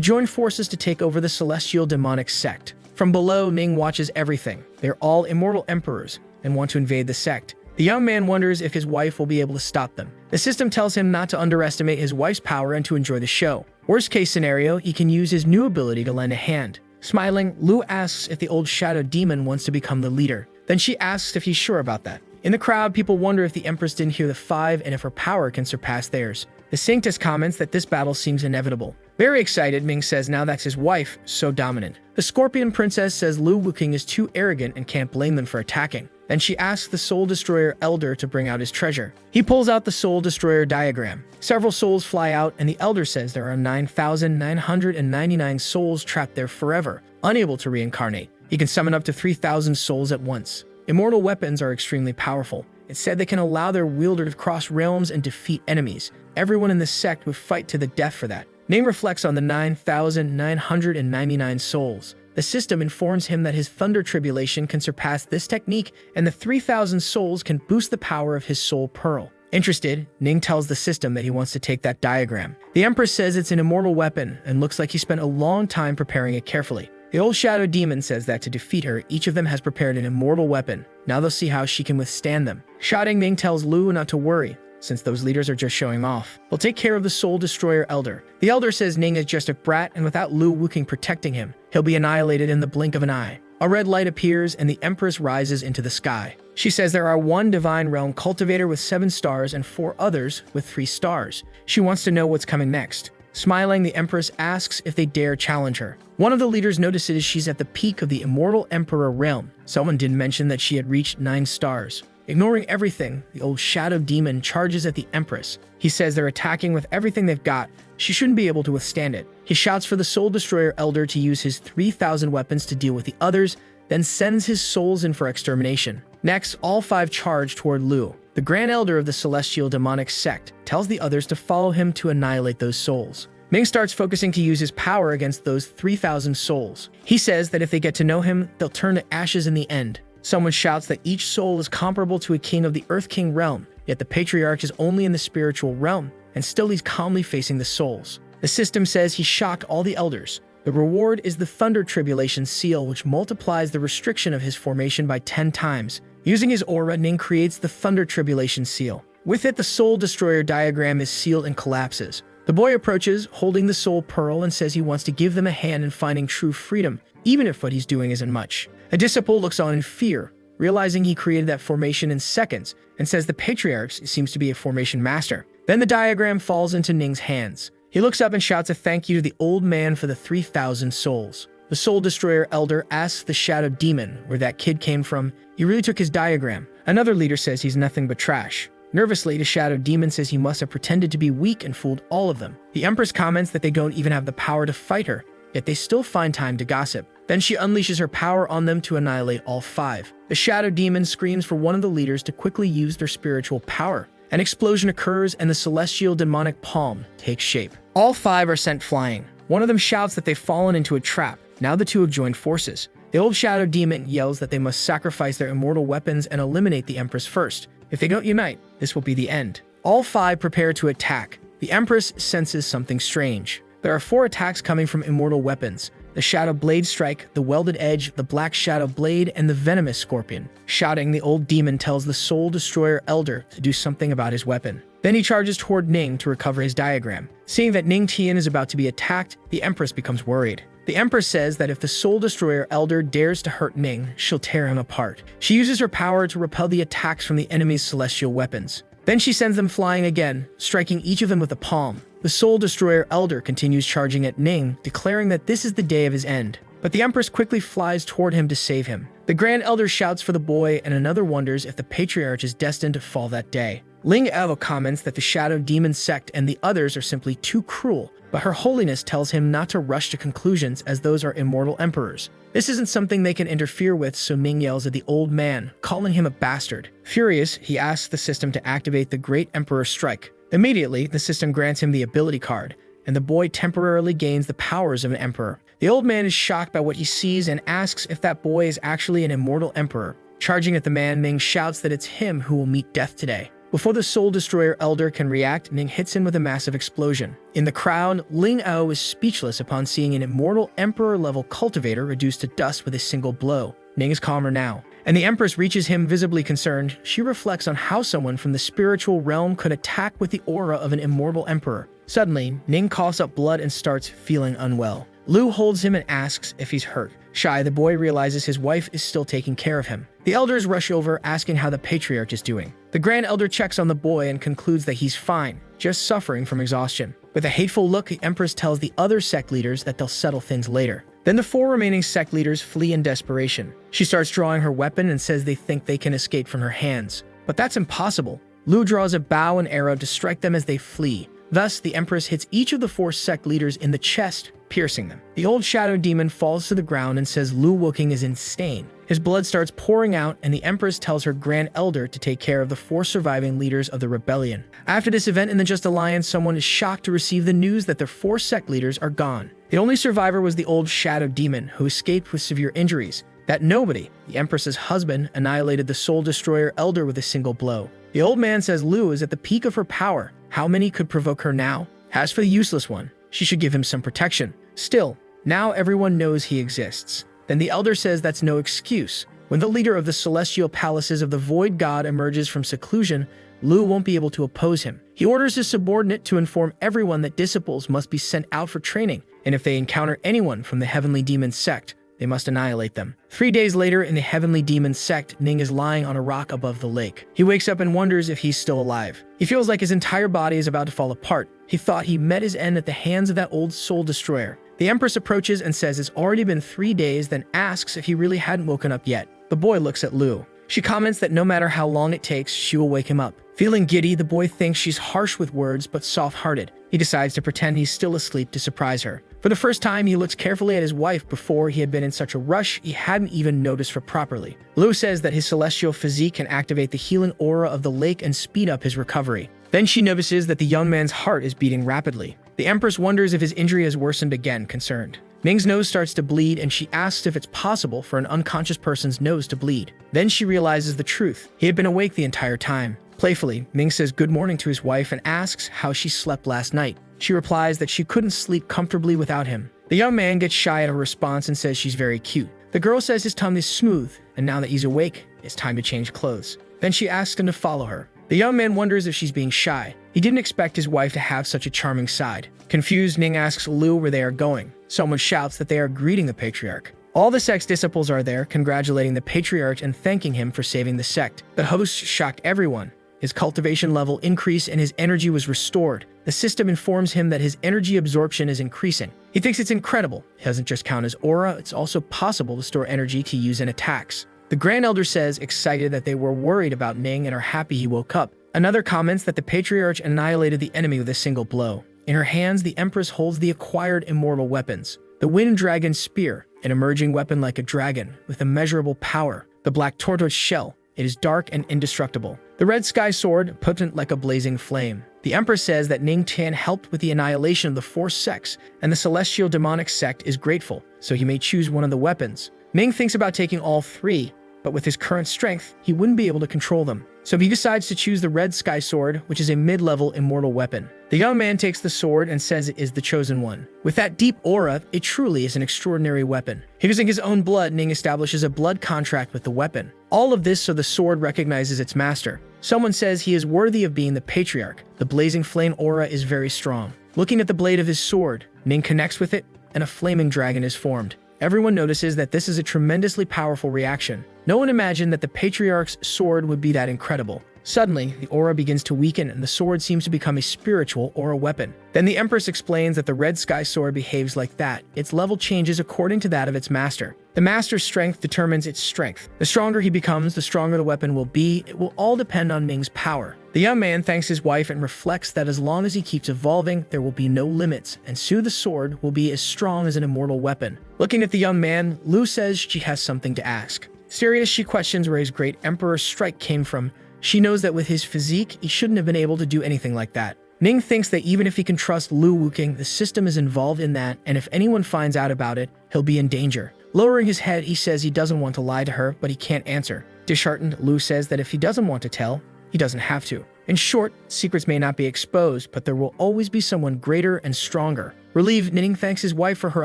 S1: joined forces to take over the celestial demonic sect. From below, Ning watches everything. They're all immortal emperors and want to invade the sect. The young man wonders if his wife will be able to stop them. The system tells him not to underestimate his wife's power and to enjoy the show. Worst case scenario, he can use his new ability to lend a hand. Smiling, Lu asks if the old shadow demon wants to become the leader. Then she asks if he's sure about that. In the crowd, people wonder if the Empress didn't hear the 5 and if her power can surpass theirs. The Sanctus comments that this battle seems inevitable. Very excited, Ming says now that's his wife, so dominant. The Scorpion Princess says Lu Wuking is too arrogant and can't blame them for attacking. Then she asks the Soul Destroyer Elder to bring out his treasure. He pulls out the Soul Destroyer diagram. Several souls fly out, and the Elder says there are 9,999 souls trapped there forever, unable to reincarnate. He can summon up to 3,000 souls at once. Immortal weapons are extremely powerful. It's said they can allow their wielder to cross realms and defeat enemies. Everyone in the sect would fight to the death for that. Ning reflects on the 9,999 souls. The system informs him that his Thunder Tribulation can surpass this technique, and the 3,000 souls can boost the power of his Soul Pearl. Interested, Ning tells the system that he wants to take that diagram. The Empress says it's an immortal weapon, and looks like he spent a long time preparing it carefully. The old shadow demon says that to defeat her, each of them has prepared an immortal weapon. Now they'll see how she can withstand them. Shouting, Ning tells Lu not to worry, since those leaders are just showing off. We'll take care of the Soul Destroyer Elder. The Elder says Ning is just a brat, and without Lu Wuking protecting him, he'll be annihilated in the blink of an eye. A red light appears, and the Empress rises into the sky. She says there are 1 Divine Realm Cultivator with 7 stars and 4 others with 3 stars. She wants to know what's coming next. Smiling, the Empress asks if they dare challenge her. One of the leaders notices she's at the peak of the immortal Emperor realm. Someone did mention that she had reached 9 stars. Ignoring everything, the old shadow demon charges at the Empress. He says they're attacking with everything they've got. She shouldn't be able to withstand it. He shouts for the Soul Destroyer Elder to use his 3,000 weapons to deal with the others, then sends his souls in for extermination. Next, all 5 charge toward Lu. The Grand Elder of the Celestial Demonic Sect tells the others to follow him to annihilate those souls. Ming starts focusing to use his power against those 3,000 souls. He says that if they get to know him, they'll turn to ashes in the end. Someone shouts that each soul is comparable to a king of the Earth King realm, yet the Patriarch is only in the spiritual realm, and still he's calmly facing the souls. The system says he shocked all the elders. The reward is the Thunder Tribulation Seal, which multiplies the restriction of his formation by 10 times. Using his aura, Ning creates the Thunder Tribulation Seal. With it, the Soul Destroyer diagram is sealed and collapses. The boy approaches, holding the Soul Pearl, and says he wants to give them a hand in finding true freedom, even if what he's doing isn't much. A disciple looks on in fear, realizing he created that formation in seconds, and says the Patriarch seems to be a formation master. Then the diagram falls into Ning's hands. He looks up and shouts a thank you to the old man for the 3,000 souls. The Soul Destroyer Elder asks the Shadow Demon where that kid came from. He really took his diagram. Another leader says he's nothing but trash. Nervously, the Shadow Demon says he must have pretended to be weak and fooled all of them. The Empress comments that they don't even have the power to fight her, yet they still find time to gossip. Then she unleashes her power on them to annihilate all 5. The Shadow Demon screams for one of the leaders to quickly use their spiritual power. An explosion occurs and the celestial demonic palm takes shape. All 5 are sent flying. One of them shouts that they've fallen into a trap. Now the 2 have joined forces. The old Shadow Demon yells that they must sacrifice their immortal weapons and eliminate the Empress first. If they don't unite, this will be the end. All 5 prepare to attack. The Empress senses something strange. There are 4 attacks coming from immortal weapons. The Shadow Blade Strike, the Welded Edge, the Black Shadow Blade, and the Venomous Scorpion. Shouting, the old demon tells the Soul Destroyer Elder to do something about his weapon. Then he charges toward Ning to recover his diagram. Seeing that Ning Tian is about to be attacked, the Empress becomes worried. The Empress says that if the Soul Destroyer Elder dares to hurt Ning, she'll tear him apart. She uses her power to repel the attacks from the enemy's celestial weapons. Then she sends them flying again, striking each of them with a palm. The Soul Destroyer Elder continues charging at Ning, declaring that this is the day of his end. but the Empress quickly flies toward him to save him. The Grand Elder shouts for the boy, and another wonders if the Patriarch is destined to fall that day. Ling Evo comments that the Shadow Demon sect and the others are simply too cruel, but Her Holiness tells him not to rush to conclusions as those are immortal emperors. This isn't something they can interfere with, so Ming yells at the old man, calling him a bastard. Furious, he asks the system to activate the Great Emperor Strike. Immediately, the system grants him the ability card, and the boy temporarily gains the powers of an emperor. The old man is shocked by what he sees and asks if that boy is actually an immortal emperor. Charging at the man, Ming shouts that it's him who will meet death today. Before the Soul Destroyer Elder can react, Ming hits him with a massive explosion. In the crowd, Ling Ao is speechless upon seeing an immortal emperor-level cultivator reduced to dust with a single blow. Ning is calmer now, and the Empress reaches him visibly concerned. She reflects on how someone from the spiritual realm could attack with the aura of an immortal emperor. Suddenly, Ning coughs up blood and starts feeling unwell. Lu holds him and asks if he's hurt. Shy, the boy realizes his wife is still taking care of him. The elders rush over, asking how the Patriarch is doing. The Grand Elder checks on the boy and concludes that he's fine, just suffering from exhaustion. With a hateful look, the Empress tells the other sect leaders that they'll settle things later. Then the 4 remaining sect leaders flee in desperation. She starts drawing her weapon and says they think they can escape from her hands. But that's impossible. Lu draws a bow and arrow to strike them as they flee. Thus, the Empress hits each of the 4 sect leaders in the chest, piercing them. The old shadow demon falls to the ground and says Lu Wuking is insane. His blood starts pouring out, and the Empress tells her Grand Elder to take care of the 4 surviving leaders of the rebellion. After this event in the Just Alliance, someone is shocked to receive the news that their 4 sect leaders are gone. The only survivor was the old shadow demon, who escaped with severe injuries. That nobody, the Empress's husband, annihilated the Soul Destroyer Elder with a single blow. The old man says Lu is at the peak of her power. How many could provoke her now? As for the useless one, she should give him some protection. Still, now everyone knows he exists. Then the elder says that's no excuse. When the leader of the celestial palaces of the Void God emerges from seclusion, Lu won't be able to oppose him. He orders his subordinate to inform everyone that disciples must be sent out for training, and if they encounter anyone from the Heavenly Demon sect, they must annihilate them. 3 days later, in the Heavenly Demon sect, Ning is lying on a rock above the lake. He wakes up and wonders if he's still alive. He feels like his entire body is about to fall apart. He thought he met his end at the hands of that old Soul Destroyer. The Empress approaches and says it's already been 3 days, then asks if he really hadn't woken up yet. The boy looks at Lu. She comments that no matter how long it takes, she will wake him up. Feeling giddy, the boy thinks she's harsh with words but soft-hearted. He decides to pretend he's still asleep to surprise her. For the first time, he looks carefully at his wife. Before, he had been in such a rush, he hadn't even noticed her properly. Lu says that his celestial physique can activate the healing aura of the lake and speed up his recovery. Then she notices that the young man's heart is beating rapidly. The Empress wonders if his injury has worsened again, concerned. Ming's nose starts to bleed, and she asks if it's possible for an unconscious person's nose to bleed. Then she realizes the truth. He had been awake the entire time. Playfully, Ming says good morning to his wife and asks how she slept last night. She replies that she couldn't sleep comfortably without him. The young man gets shy at her response and says she's very cute. The girl says his tongue is smooth, and now that he's awake, it's time to change clothes. Then she asks him to follow her. The young man wonders if she's being shy. He didn't expect his wife to have such a charming side. Confused, Ning asks Lu where they are going. Someone shouts that they are greeting the Patriarch. All the sect's disciples are there, congratulating the Patriarch and thanking him for saving the sect. The host shocked everyone. His cultivation level increased and his energy was restored. The system informs him that his energy absorption is increasing. He thinks it's incredible. It doesn't just count as aura, it's also possible to store energy to use in attacks. The Grand Elder says, excited that they were worried about Ning and are happy he woke up. Another comments that the Patriarch annihilated the enemy with a single blow. In her hands, the Empress holds the acquired immortal weapons. The Wind Dragon Spear, an emerging weapon like a dragon, with immeasurable power. The Black Tortoise Shell, it is dark and indestructible. The Red Sky Sword, potent like a blazing flame. The Empress says that Ning Tan helped with the annihilation of the 4 sects, and the Celestial Demonic Sect is grateful, so he may choose one of the weapons. Ming thinks about taking all 3, but with his current strength, he wouldn't be able to control them. So he decides to choose the Red Sky Sword, which is a mid-level immortal weapon. The young man takes the sword and says it is the chosen one. With that deep aura, it truly is an extraordinary weapon. Using his own blood, Ning establishes a blood contract with the weapon. All of this so the sword recognizes its master. Someone says he is worthy of being the Patriarch. The blazing flame aura is very strong. Looking at the blade of his sword, Ning connects with it, and a flaming dragon is formed. Everyone notices that this is a tremendously powerful reaction. No one imagined that the Patriarch's sword would be that incredible. Suddenly, the aura begins to weaken and the sword seems to become a spiritual aura weapon. Then the Empress explains that the red sky sword behaves like that. Its level changes according to that of its master. The master's strength determines its strength. The stronger he becomes, the stronger the weapon will be. It will all depend on Ning's power. The young man thanks his wife and reflects that as long as he keeps evolving, there will be no limits, and soon the sword will be as strong as an immortal weapon. Looking at the young man, Lu says she has something to ask. Serious, she questions where his great emperor's strike came from. She knows that with his physique, he shouldn't have been able to do anything like that. Ning thinks that even if he can trust Lu Wuking, the system is involved in that, and if anyone finds out about it, he'll be in danger. Lowering his head, he says he doesn't want to lie to her, but he can't answer. Disheartened, Lu says that if he doesn't want to tell, he doesn't have to. In short, secrets may not be exposed, but there will always be someone greater and stronger. Relieved, Ning thanks his wife for her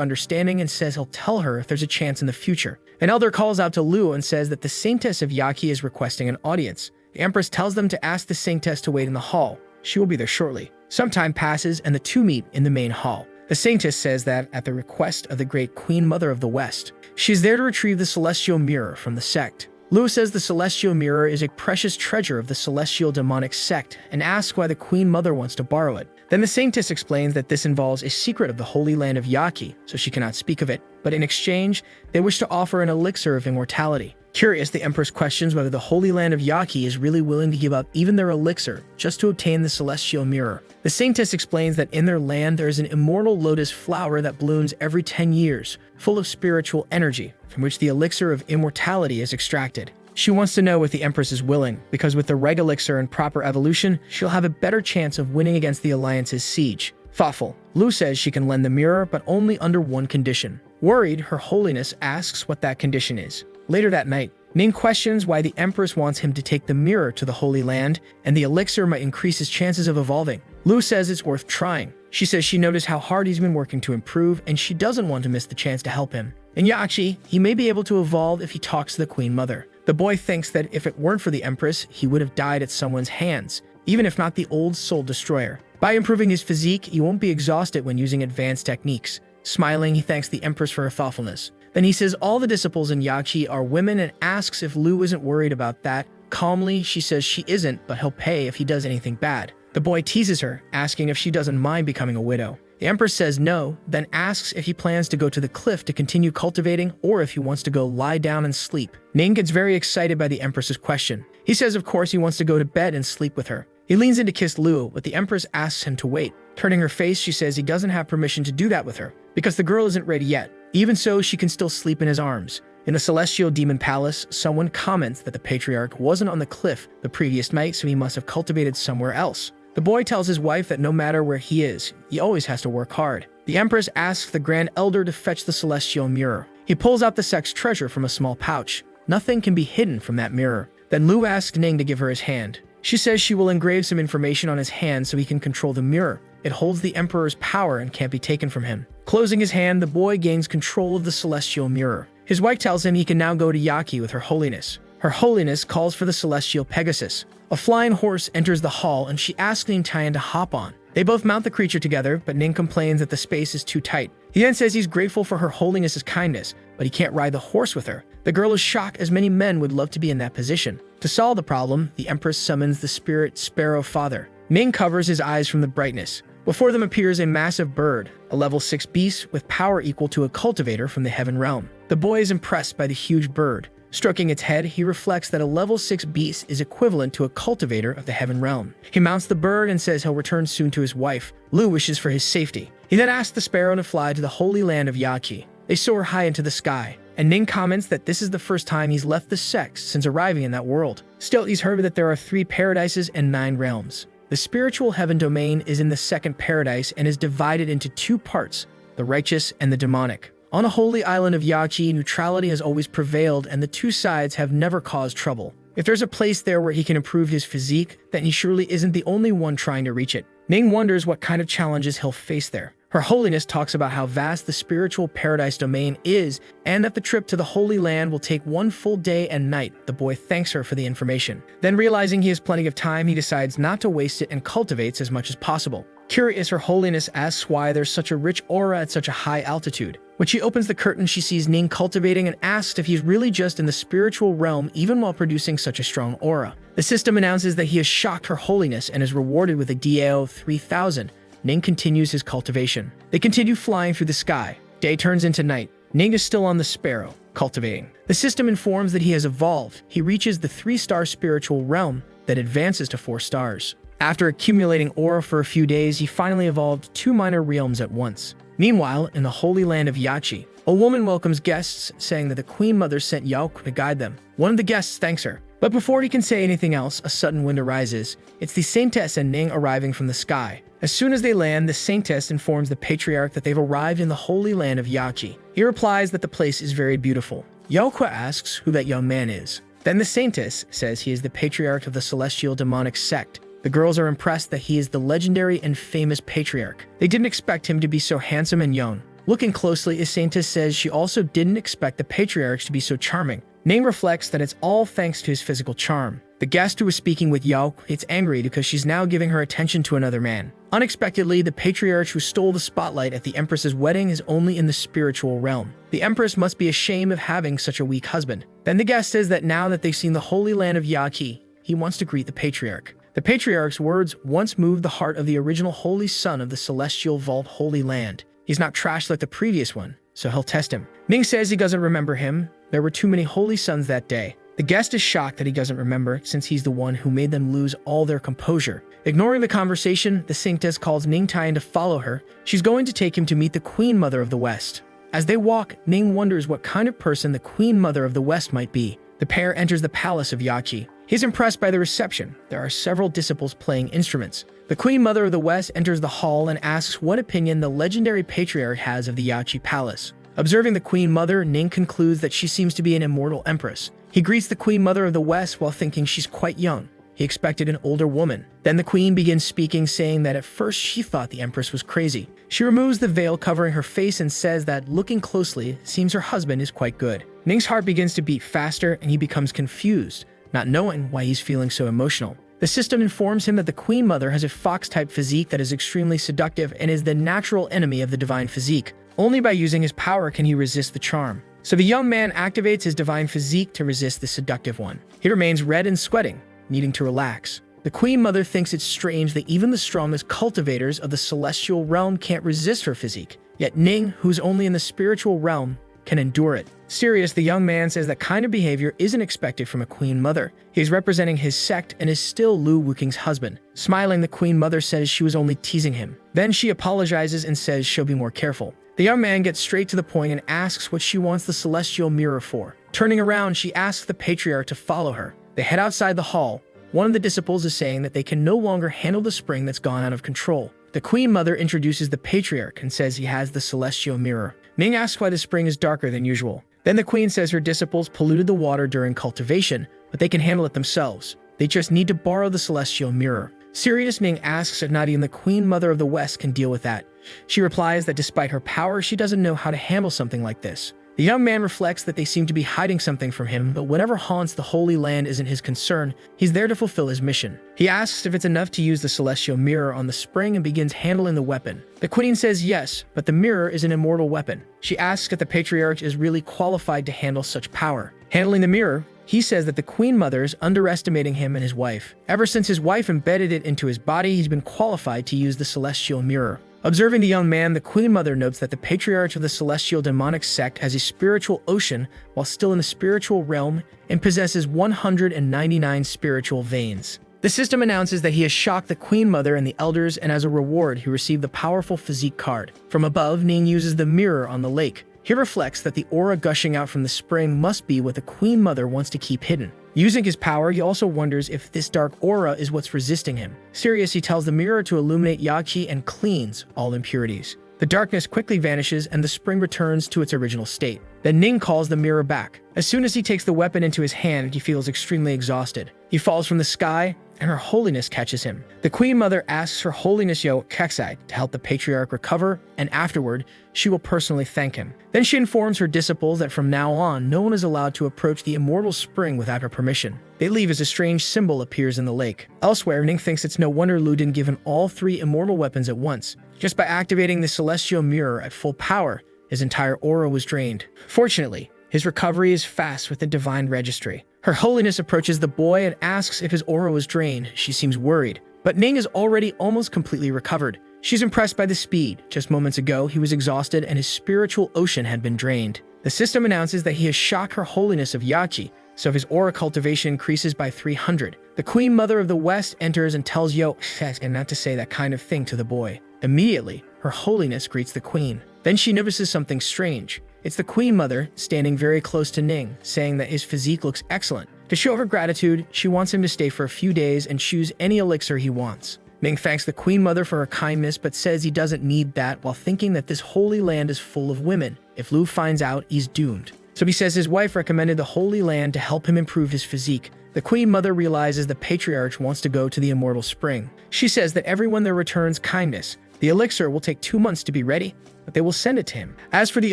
S1: understanding and says he'll tell her if there's a chance in the future. An elder calls out to Lu and says that the Saintess of Yaki is requesting an audience. The Empress tells them to ask the Saintess to wait in the hall. She will be there shortly. Some time passes and the two meet in the main hall. The Saintess says that, at the request of the great Queen Mother of the West, she is there to retrieve the Celestial Mirror from the sect. Lu says the Celestial Mirror is a precious treasure of the Celestial Demonic sect and asks why the Queen Mother wants to borrow it. Then the Saintess explains that this involves a secret of the Holy Land of Yaki, so she cannot speak of it, but in exchange, they wish to offer an elixir of immortality. Curious, the Empress questions whether the Holy Land of Yaki is really willing to give up even their elixir just to obtain the Celestial Mirror. The Saintess explains that in their land there is an immortal lotus flower that blooms every 10 years, full of spiritual energy, from which the elixir of immortality is extracted. She wants to know if the Empress is willing, because with the Reg Elixir and proper evolution, she'll have a better chance of winning against the Alliance's siege. Thoughtful, Lu says she can lend the mirror, but only under one condition. Worried, Her Holiness asks what that condition is. Later that night, Ning questions why the Empress wants him to take the mirror to the Holy Land, and the elixir might increase his chances of evolving. Lu says it's worth trying. She says she noticed how hard he's been working to improve, and she doesn't want to miss the chance to help him. In Yachi, he may be able to evolve if he talks to the Queen Mother. The boy thinks that if it weren't for the Empress, he would have died at someone's hands, even if not the old Soul Destroyer. By improving his physique, he won't be exhausted when using advanced techniques. Smiling, he thanks the Empress for her thoughtfulness. Then he says all the disciples in Yachi are women and asks if Lu isn't worried about that. Calmly, she says she isn't, but he'll pay if he does anything bad. The boy teases her, asking if she doesn't mind becoming a widow. The Empress says no, then asks if he plans to go to the cliff to continue cultivating or if he wants to go lie down and sleep. Ning gets very excited by the Empress's question. He says of course he wants to go to bed and sleep with her. He leans in to kiss Lu, but the Empress asks him to wait. Turning her face, she says he doesn't have permission to do that with her, because the girl isn't ready yet. Even so, she can still sleep in his arms. In the Celestial Demon Palace, someone comments that the Patriarch wasn't on the cliff the previous night, so he must have cultivated somewhere else. The boy tells his wife that no matter where he is, he always has to work hard. The Empress asks the Grand Elder to fetch the Celestial Mirror. He pulls out the sect's treasure from a small pouch. Nothing can be hidden from that mirror. Then Lu asks Ning to give her his hand. She says she will engrave some information on his hand so he can control the mirror. It holds the Emperor's power and can't be taken from him. Closing his hand, the boy gains control of the Celestial Mirror. His wife tells him he can now go to Yaki with Her Holiness. Her Holiness calls for the Celestial Pegasus. A flying horse enters the hall and she asks Ning Tian to hop on. They both mount the creature together, but Ning complains that the space is too tight. He then says he's grateful for Her Holiness's kindness, but he can't ride the horse with her. The girl is shocked as many men would love to be in that position. To solve the problem, the Empress summons the spirit Sparrow Father. Ning covers his eyes from the brightness. Before them appears a massive bird, a level 6 beast with power equal to a cultivator from the Heaven Realm. The boy is impressed by the huge bird. Stroking its head, he reflects that a level 6 beast is equivalent to a cultivator of the Heaven Realm. He mounts the bird and says he'll return soon to his wife. Lu wishes for his safety. He then asks the sparrow to fly to the Holy Land of Yaki. They soar high into the sky, and Ning comments that this is the first time he's left the sect since arriving in that world. Still, he's heard that there are 3 paradises and 9 realms. The spiritual heaven domain is in the second paradise and is divided into 2 parts, the righteous and the demonic. On a holy island of Yachi, neutrality has always prevailed and the 2 sides have never caused trouble. If there's a place there where he can improve his physique, then he surely isn't the only one trying to reach it. Ning wonders what kind of challenges he'll face there. Her Holiness talks about how vast the spiritual paradise domain is and that the trip to the Holy Land will take 1 full day and night. The boy thanks her for the information. Then realizing he has plenty of time, he decides not to waste it and cultivates as much as possible. Curious, Her Holiness asks why there's such a rich aura at such a high altitude. When she opens the curtain, she sees Ning cultivating and asks if he's really just in the spiritual realm even while producing such a strong aura. The system announces that he has shocked Her Holiness and is rewarded with a DAO of 3,000. Ning continues his cultivation. They continue flying through the sky. Day turns into night. Ning is still on the sparrow, cultivating. The system informs that he has evolved. He reaches the 3-star spiritual realm that advances to 4 stars. After accumulating aura for a few days, he finally evolved 2 minor realms at once. Meanwhile, in the holy land of Yachi, a woman welcomes guests, saying that the Queen Mother sent Yahello to guide them. One of the guests thanks her. But before he can say anything else, a sudden wind arises. It's the Saintess and Ning arriving from the sky. As soon as they land, the Saintess informs the Patriarch that they've arrived in the holy land of Yachi. He replies that the place is very beautiful. Yahello asks who that young man is. Then the Saintess says he is the Patriarch of the celestial demonic sect. The girls are impressed that he is the legendary and famous Patriarch. They didn't expect him to be so handsome and young. Looking closely, Saintess says she also didn't expect the Patriarch to be so charming. Ning reflects that it's all thanks to his physical charm. The guest who was speaking with Yahello gets angry because she's now giving her attention to another man. Unexpectedly, the Patriarch who stole the spotlight at the Empress's wedding is only in the spiritual realm. The Empress must be ashamed of having such a weak husband. Then the guest says that now that they've seen the holy land of Yachi, he wants to greet the Patriarch. The Patriarch's words once moved the heart of the original holy son of the celestial vault holy land. He's not trashed like the previous one, so he'll test him. Ning says he doesn't remember him. There were too many holy sons that day. The guest is shocked that he doesn't remember, since he's the one who made them lose all their composure. Ignoring the conversation, the Saintess calls Ning Tai to follow her. She's going to take him to meet the Queen Mother of the West. As they walk, Ning wonders what kind of person the Queen Mother of the West might be. The pair enters the palace of Yachi. He's impressed by the reception. There are several disciples playing instruments. The Queen Mother of the West enters the hall and asks what opinion the legendary Patriarch has of the Yachi Palace. Observing the Queen Mother, Ning concludes that she seems to be an immortal empress. He greets the Queen Mother of the West while thinking she's quite young. He expected an older woman. Then the Queen begins speaking, saying that at first she thought the Empress was crazy. She removes the veil covering her face and says that, looking closely, it seems her husband is quite good. Ning's heart begins to beat faster and he becomes confused, not knowing why he's feeling so emotional. The system informs him that the Queen Mother has a fox-type physique that is extremely seductive and is the natural enemy of the divine physique. Only by using his power can he resist the charm. So the young man activates his divine physique to resist the seductive one. He remains red and sweating, needing to relax. The Queen Mother thinks it's strange that even the strongest cultivators of the celestial realm can't resist her physique. Yet Ning, who's only in the spiritual realm, can endure it. Serious, the young man says that kind of behavior isn't expected from a Queen Mother. He's representing his sect and is still Lu Wuking's husband. Smiling, the Queen Mother says she was only teasing him. Then she apologizes and says she'll be more careful. The young man gets straight to the point and asks what she wants the celestial mirror for. Turning around, she asks the Patriarch to follow her. They head outside the hall. One of the disciples is saying that they can no longer handle the spring that's gone out of control. The Queen Mother introduces the Patriarch and says he has the celestial mirror. Ning asks why the spring is darker than usual. Then the Queen says her disciples polluted the water during cultivation, but they can handle it themselves. They just need to borrow the celestial mirror. Serious, Ning asks if not even the Queen Mother of the West can deal with that. She replies that despite her power, she doesn't know how to handle something like this. The young man reflects that they seem to be hiding something from him, but whatever haunts the Holy Land isn't his concern. He's there to fulfill his mission. He asks if it's enough to use the celestial mirror on the spring and begins handling the weapon. The Queen says yes, but the mirror is an immortal weapon. She asks if the Patriarch is really qualified to handle such power. Handling the mirror, he says that the Queen Mother is underestimating him and his wife. Ever since his wife embedded it into his body, he's been qualified to use the celestial mirror. Observing the young man, the Queen Mother notes that the Patriarch of the celestial demonic sect has a spiritual ocean while still in the spiritual realm and possesses 199 spiritual veins. The system announces that he has shocked the Queen Mother and the elders, and as a reward, he received the powerful physique card. From above, Ning uses the mirror on the lake. He reflects that the aura gushing out from the spring must be what the Queen Mother wants to keep hidden. Using his power, he also wonders if this dark aura is what's resisting him. Serious, he tells the mirror to illuminate Yachi and cleans all impurities. The darkness quickly vanishes and the spring returns to its original state. Then Ning calls the mirror back. As soon as he takes the weapon into his hand, he feels extremely exhausted. He falls from the sky, and Her Holiness catches him. The Queen Mother asks Her Holiness Yahello to help the Patriarch recover, and afterward, she will personally thank him. Then she informs her disciples that from now on, no one is allowed to approach the immortal spring without her permission. They leave as a strange symbol appears in the lake. Elsewhere, Ning thinks it's no wonder Lu didn't give him all 3 immortal weapons at once. Just by activating the celestial mirror at full power, His entire aura was drained. Fortunately, his recovery is fast with the divine registry. Her Holiness approaches the boy and asks if his aura was drained. She seems worried, but Ning is already almost completely recovered. She's impressed by the speed. Just moments ago, he was exhausted and his spiritual ocean had been drained. The system announces that he has shocked Her Holiness of Yachi, so his aura cultivation increases by 300. The Queen Mother of the West enters and tells Yo, and not to say that kind of thing to the boy. Immediately, Her Holiness greets the Queen. Then she notices something strange. It's the Queen Mother standing very close to Ning, saying that his physique looks excellent. To show her gratitude, she wants him to stay for a few days and choose any elixir he wants. Ning thanks the Queen Mother for her kindness but says he doesn't need that while thinking that this holy land is full of women. If Lu finds out, he's doomed. So he says his wife recommended the Holy Land to help him improve his physique. The Queen Mother realizes the Patriarch wants to go to the Immortal Spring. She says that everyone there returns kindness. The elixir will take 2 months to be ready, but they will send it to him. As for the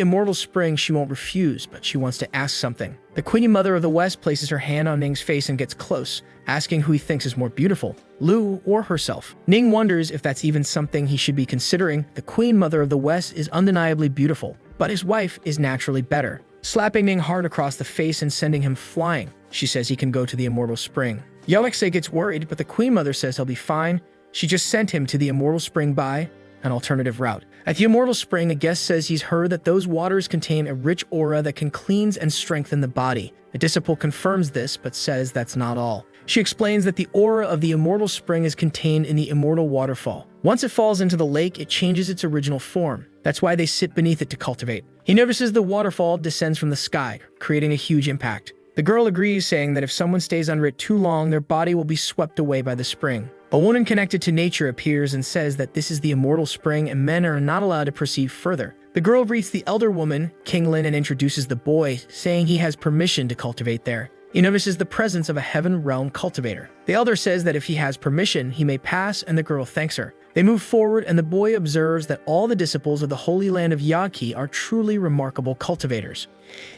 S1: Immortal Spring, she won't refuse, but she wants to ask something. The Queen Mother of the West places her hand on Ning's face and gets close, asking who he thinks is more beautiful, Lu or herself. Ning wonders if that's even something he should be considering. The Queen Mother of the West is undeniably beautiful, but his wife is naturally better. Slapping Ning hard across the face and sending him flying, she says he can go to the Immortal Spring. Yelexei gets worried, but the Queen Mother says he'll be fine. She just sent him to the Immortal Spring by an alternative route. At the Immortal Spring, a guest says he's heard that those waters contain a rich aura that can cleanse and strengthen the body. The disciple confirms this, but says that's not all. She explains that the aura of the Immortal Spring is contained in the Immortal Waterfall. Once it falls into the lake, it changes its original form. That's why they sit beneath it to cultivate. He notices the waterfall descends from the sky, creating a huge impact. The girl agrees, saying that if someone stays under it too long, their body will be swept away by the spring. A woman connected to nature appears and says that this is the Immortal Spring and men are not allowed to proceed further. The girl greets the elder woman, King Lin, and introduces the boy, saying he has permission to cultivate there. He notices the presence of a Heaven Realm cultivator. The elder says that if he has permission, he may pass, and the girl thanks her. They move forward, and the boy observes that all the disciples of the Holy Land of Yaki are truly remarkable cultivators.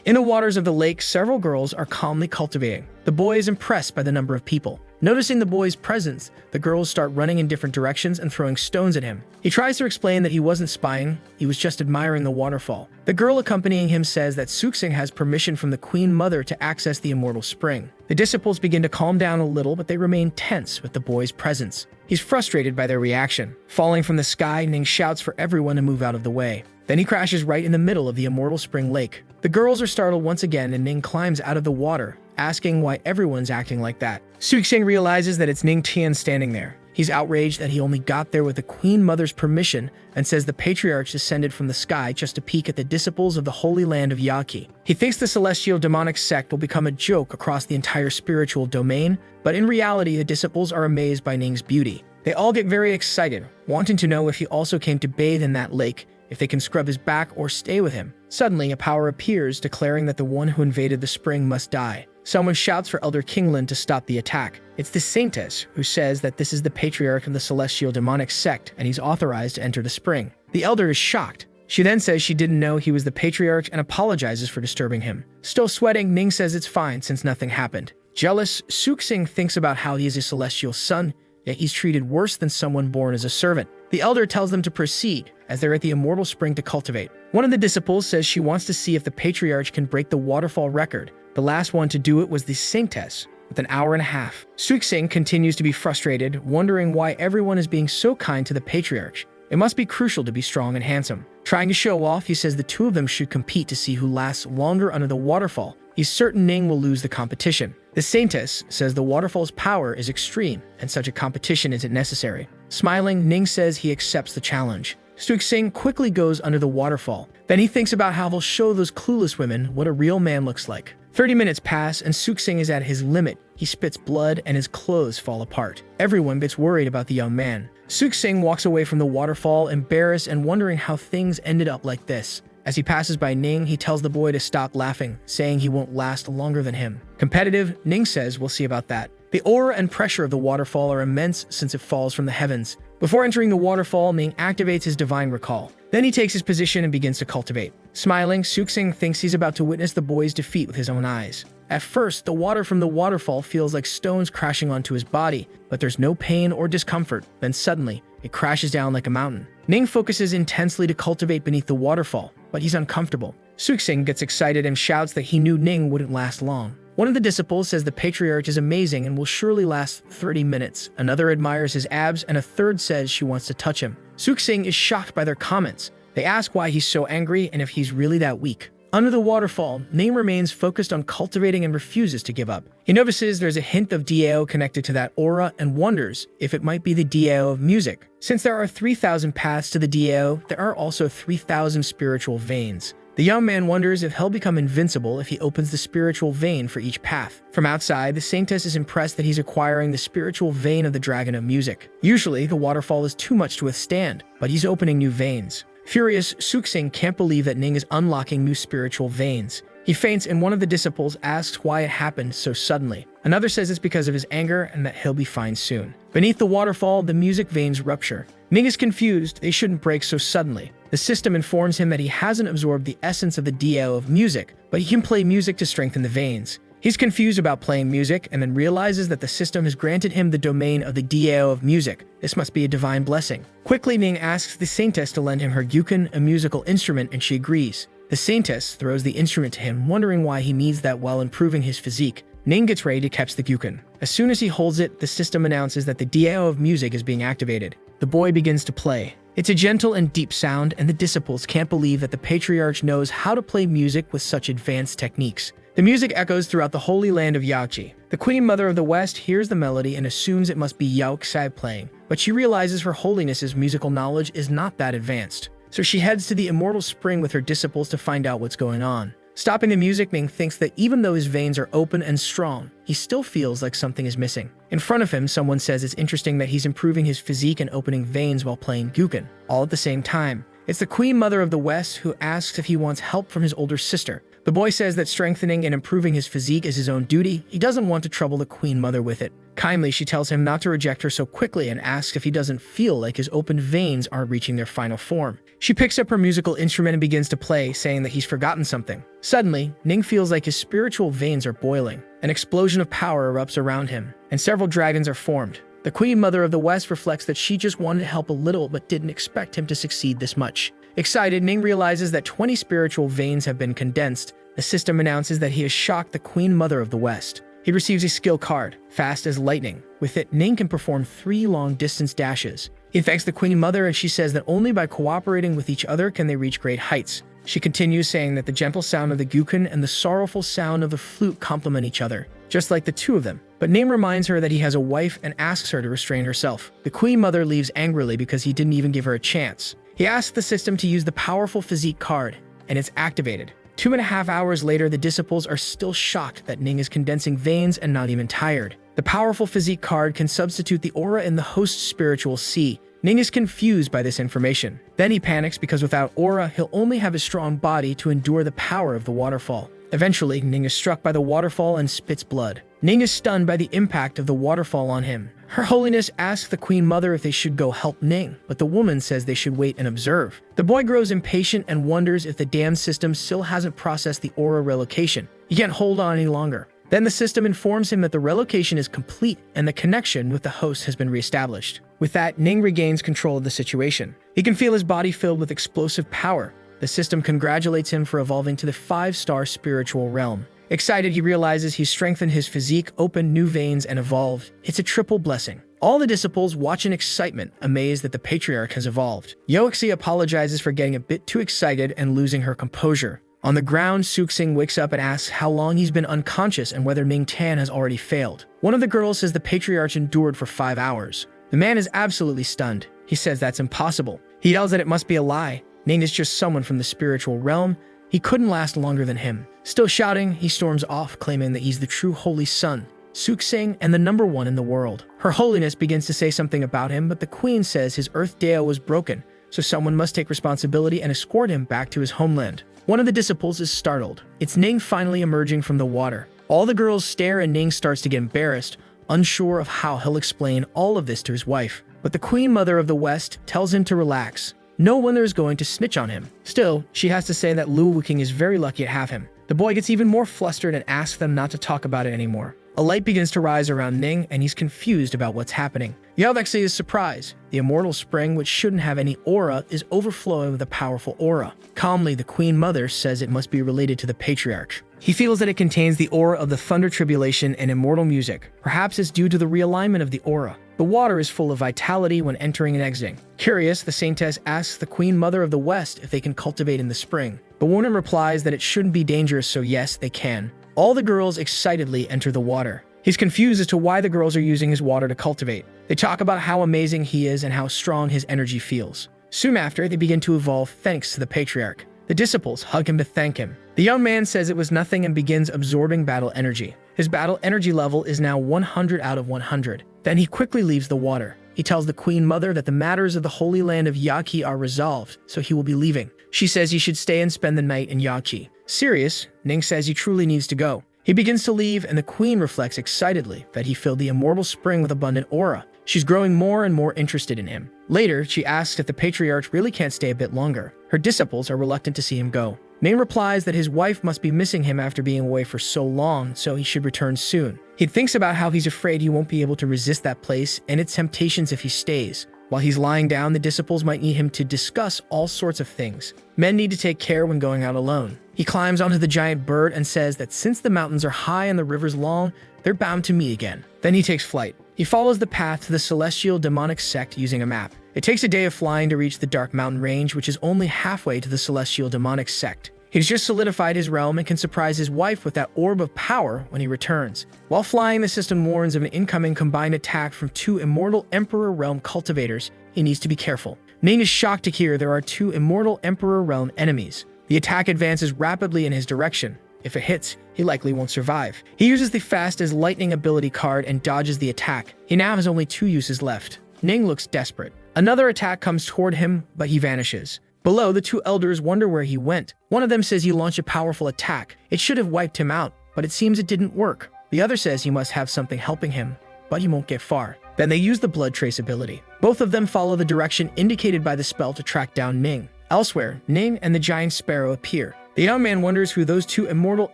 S1: In the waters of the lake, several girls are calmly cultivating. The boy is impressed by the number of people. Noticing the boy's presence, the girls start running in different directions and throwing stones at him. He tries to explain that he wasn't spying, he was just admiring the waterfall. The girl accompanying him says that Suxing has permission from the Queen Mother to access the Immortal Spring. The disciples begin to calm down a little, but they remain tense with the boy's presence. He's frustrated by their reaction. Falling from the sky, Ning shouts for everyone to move out of the way. Then he crashes right in the middle of the Immortal Spring Lake. The girls are startled once again, and Ning climbs out of the water, asking why everyone's acting like that. Suxing realizes that it's Ning Tian standing there. He's outraged that he only got there with the Queen Mother's permission and says the Patriarch descended from the sky just to peek at the disciples of the Holy Land of Yaki. He thinks the celestial demonic sect will become a joke across the entire spiritual domain, but in reality, the disciples are amazed by Ning's beauty. They all get very excited, wanting to know if he also came to bathe in that lake, if they can scrub his back or stay with him. Suddenly, a power appears, declaring that the one who invaded the spring must die. Someone shouts for Elder Kinglin to stop the attack. It's the Saintess, who says that this is the Patriarch of the Celestial Demonic Sect, and he's authorized to enter the spring. The Elder is shocked. She then says she didn't know he was the Patriarch and apologizes for disturbing him. Still sweating, Ning says it's fine since nothing happened. Jealous, Suxing thinks about how he is a celestial son, yet he's treated worse than someone born as a servant. The elder tells them to proceed, as they're at the Immortal Spring to cultivate. One of the disciples says she wants to see if the Patriarch can break the waterfall record. The last one to do it was the Saintess, with an hour and a half. Suxing continues to be frustrated, wondering why everyone is being so kind to the Patriarch. It must be crucial to be strong and handsome. Trying to show off, he says the two of them should compete to see who lasts longer under the waterfall. He's certain Ning will lose the competition. The Saintess says the waterfall's power is extreme, and such a competition isn't necessary. Smiling, Ning says he accepts the challenge. Suxing quickly goes under the waterfall. Then he thinks about how they'll show those clueless women what a real man looks like. 30 minutes pass, and Suxing is at his limit. He spits blood, and his clothes fall apart. Everyone gets worried about the young man. Suxing walks away from the waterfall, embarrassed and wondering how things ended up like this. As he passes by Ning, he tells the boy to stop laughing, saying he won't last longer than him. Competitive, Ning says we'll see about that. The aura and pressure of the waterfall are immense since it falls from the heavens. Before entering the waterfall, Ning activates his divine recall. Then he takes his position and begins to cultivate. Smiling, Suxing thinks he's about to witness the boy's defeat with his own eyes. At first, the water from the waterfall feels like stones crashing onto his body, but there's no pain or discomfort. Then suddenly, it crashes down like a mountain. Ning focuses intensely to cultivate beneath the waterfall. but he's uncomfortable. Suxing gets excited and shouts that he knew Ning wouldn't last long. One of the disciples says the patriarch is amazing and will surely last 30 minutes. Another admires his abs, and a third says she wants to touch him. Suxing is shocked by their comments. They ask why he's so angry and if he's really that weak. Under the waterfall, Ning remains focused on cultivating and refuses to give up. He notices there's a hint of DAO connected to that aura and wonders if it might be the DAO of music. Since there are 3,000 paths to the DAO, there are also 3,000 spiritual veins. The young man wonders if he'll become invincible if he opens the spiritual vein for each path. From outside, the saintess is impressed that he's acquiring the spiritual vein of the dragon of music. Usually, the waterfall is too much to withstand, but he's opening new veins. Furious, Suxing can't believe that Ning is unlocking new spiritual veins. He faints, and one of the disciples asks why it happened so suddenly. Another says it's because of his anger and that he'll be fine soon. Beneath the waterfall, the music veins rupture. Ning is confused. They shouldn't break so suddenly. The system informs him that he hasn't absorbed the essence of the DAO of music, but he can play music to strengthen the veins. He's confused about playing music and then realizes that the system has granted him the domain of the DAO of music. This must be a divine blessing. Quickly, Ning asks the saintess to lend him her gyukan, a musical instrument, and she agrees. The saintess throws the instrument to him, wondering why he needs that while improving his physique. Ning gets ready to catch the gyukan. As soon as he holds it, the system announces that the DAO of music is being activated. The boy begins to play. It's a gentle and deep sound, and the disciples can't believe that the patriarch knows how to play music with such advanced techniques. The music echoes throughout the holy land of Yaoqi. The Queen Mother of the West hears the melody and assumes it must be Yaoqi playing, but she realizes Her Holiness's musical knowledge is not that advanced. So she heads to the immortal spring with her disciples to find out what's going on. Stopping the music, Ning thinks that even though his veins are open and strong, he still feels like something is missing. In front of him, someone says it's interesting that he's improving his physique and opening veins while playing gyukan, all at the same time. It's the Queen Mother of the West who asks if he wants help from his older sister. The boy says that strengthening and improving his physique is his own duty. He doesn't want to trouble the Queen Mother with it. Kindly, she tells him not to reject her so quickly and asks if he doesn't feel like his open veins aren't reaching their final form. She picks up her musical instrument and begins to play, saying that he's forgotten something. Suddenly, Ning feels like his spiritual veins are boiling. An explosion of power erupts around him, and several dragons are formed. The Queen Mother of the West reflects that she just wanted to help a little but didn't expect him to succeed this much. Excited, Ning realizes that 20 spiritual veins have been condensed. The system announces that he has shocked the Queen Mother of the West. He receives a skill card, fast as lightning. With it, Ning can perform 3 long-distance dashes. He thanks the Queen Mother, and she says that only by cooperating with each other can they reach great heights. She continues saying that the gentle sound of the gyukan and the sorrowful sound of the flute complement each other, just like the two of them. But Ning reminds her that he has a wife and asks her to restrain herself. The Queen Mother leaves angrily because he didn't even give her a chance. He asks the system to use the powerful physique card, and it's activated. 2.5 hours later, the disciples are still shocked that Ning is condensing veins and not even tired. The powerful physique card can substitute the aura in the host's spiritual sea. Ning is confused by this information. Then he panics because without aura, he'll only have a strong body to endure the power of the waterfall. Eventually, Ning is struck by the waterfall and spits blood. Ning is stunned by the impact of the waterfall on him. Her Holiness asks the Queen Mother if they should go help Ning, but the woman says they should wait and observe. The boy grows impatient and wonders if the damn system still hasn't processed the aura relocation. He can't hold on any longer. Then the system informs him that the relocation is complete and the connection with the host has been reestablished. With that, Ning regains control of the situation. He can feel his body filled with explosive power. The system congratulates him for evolving to the 5-star spiritual realm. Excited, he realizes he's strengthened his physique, opened new veins, and evolved. It's a triple blessing. All the disciples watch in excitement, amazed that the patriarch has evolved. Yaoqi apologizes for getting a bit too excited and losing her composure. On the ground, Suxing wakes up and asks how long he's been unconscious and whether Ming Tan has already failed. One of the girls says the patriarch endured for 5 hours. The man is absolutely stunned. He says that's impossible. He yells that it must be a lie. Ning is just someone from the spiritual realm. He couldn't last longer than him. Still shouting, he storms off, claiming that he's the true holy son, Suxing, and the #1 in the world. Her Holiness begins to say something about him, but the queen says his Earth Deo was broken, so someone must take responsibility and escort him back to his homeland. One of the disciples is startled. It's Ning finally emerging from the water. All the girls stare and Ning starts to get embarrassed, unsure of how he'll explain all of this to his wife. But the Queen Mother of the West tells him to relax. No one there is going to snitch on him. Still, she has to say that Lu Wuking is very lucky to have him. The boy gets even more flustered and asks them not to talk about it anymore. A light begins to rise around Ning, and he's confused about what's happening. Yahello is surprised. The immortal spring, which shouldn't have any aura, is overflowing with a powerful aura. Calmly, the Queen Mother says it must be related to the Patriarch. He feels that it contains the aura of the Thunder Tribulation and immortal music. Perhaps it's due to the realignment of the aura. The water is full of vitality when entering and exiting. Curious, the Saintess asks the Queen Mother of the West if they can cultivate in the spring. The woman replies that it shouldn't be dangerous, so yes, they can. All the girls excitedly enter the water. He's confused as to why the girls are using his water to cultivate. They talk about how amazing he is and how strong his energy feels. Soon after, they begin to evolve thanks to the Patriarch. The disciples hug him to thank him. The young man says it was nothing and begins absorbing battle energy. His battle energy level is now 100 out of 100. Then he quickly leaves the water. He tells the Queen Mother that the matters of the Holy Land of Yaqi are resolved, so he will be leaving. She says he should stay and spend the night in Yaqi. Serious, Ning says he truly needs to go. He begins to leave, and the Queen reflects excitedly that he filled the immortal spring with abundant aura. She's growing more and more interested in him. Later, she asks if the Patriarch really can't stay a bit longer. Her disciples are reluctant to see him go. Ning replies that his wife must be missing him after being away for so long, so he should return soon. He thinks about how he's afraid he won't be able to resist that place and its temptations if he stays. While he's lying down, the disciples might need him to discuss all sorts of things. Men need to take care when going out alone. He climbs onto the giant bird and says that since the mountains are high and the rivers long, they're bound to meet again. Then he takes flight. He follows the path to the celestial demonic sect using a map. It takes a day of flying to reach the Dark Mountain Range, which is only halfway to the celestial demonic sect. He's just solidified his realm and can surprise his wife with that orb of power when he returns. While flying, the system warns of an incoming combined attack from 2 immortal Emperor Realm cultivators. He needs to be careful. Ning is shocked to hear there are 2 immortal Emperor Realm enemies. The attack advances rapidly in his direction. If it hits, he likely won't survive. He uses the Fast as Lightning ability card and dodges the attack. He now has only 2 uses left. Ning looks desperate. Another attack comes toward him, but he vanishes. Below, the 2 elders wonder where he went. One of them says he launched a powerful attack. It should have wiped him out, but it seems it didn't work. The other says he must have something helping him, but he won't get far. Then they use the blood trace ability. Both of them follow the direction indicated by the spell to track down Ning. Elsewhere, Ning and the giant sparrow appear. The young man wonders who those 2 immortal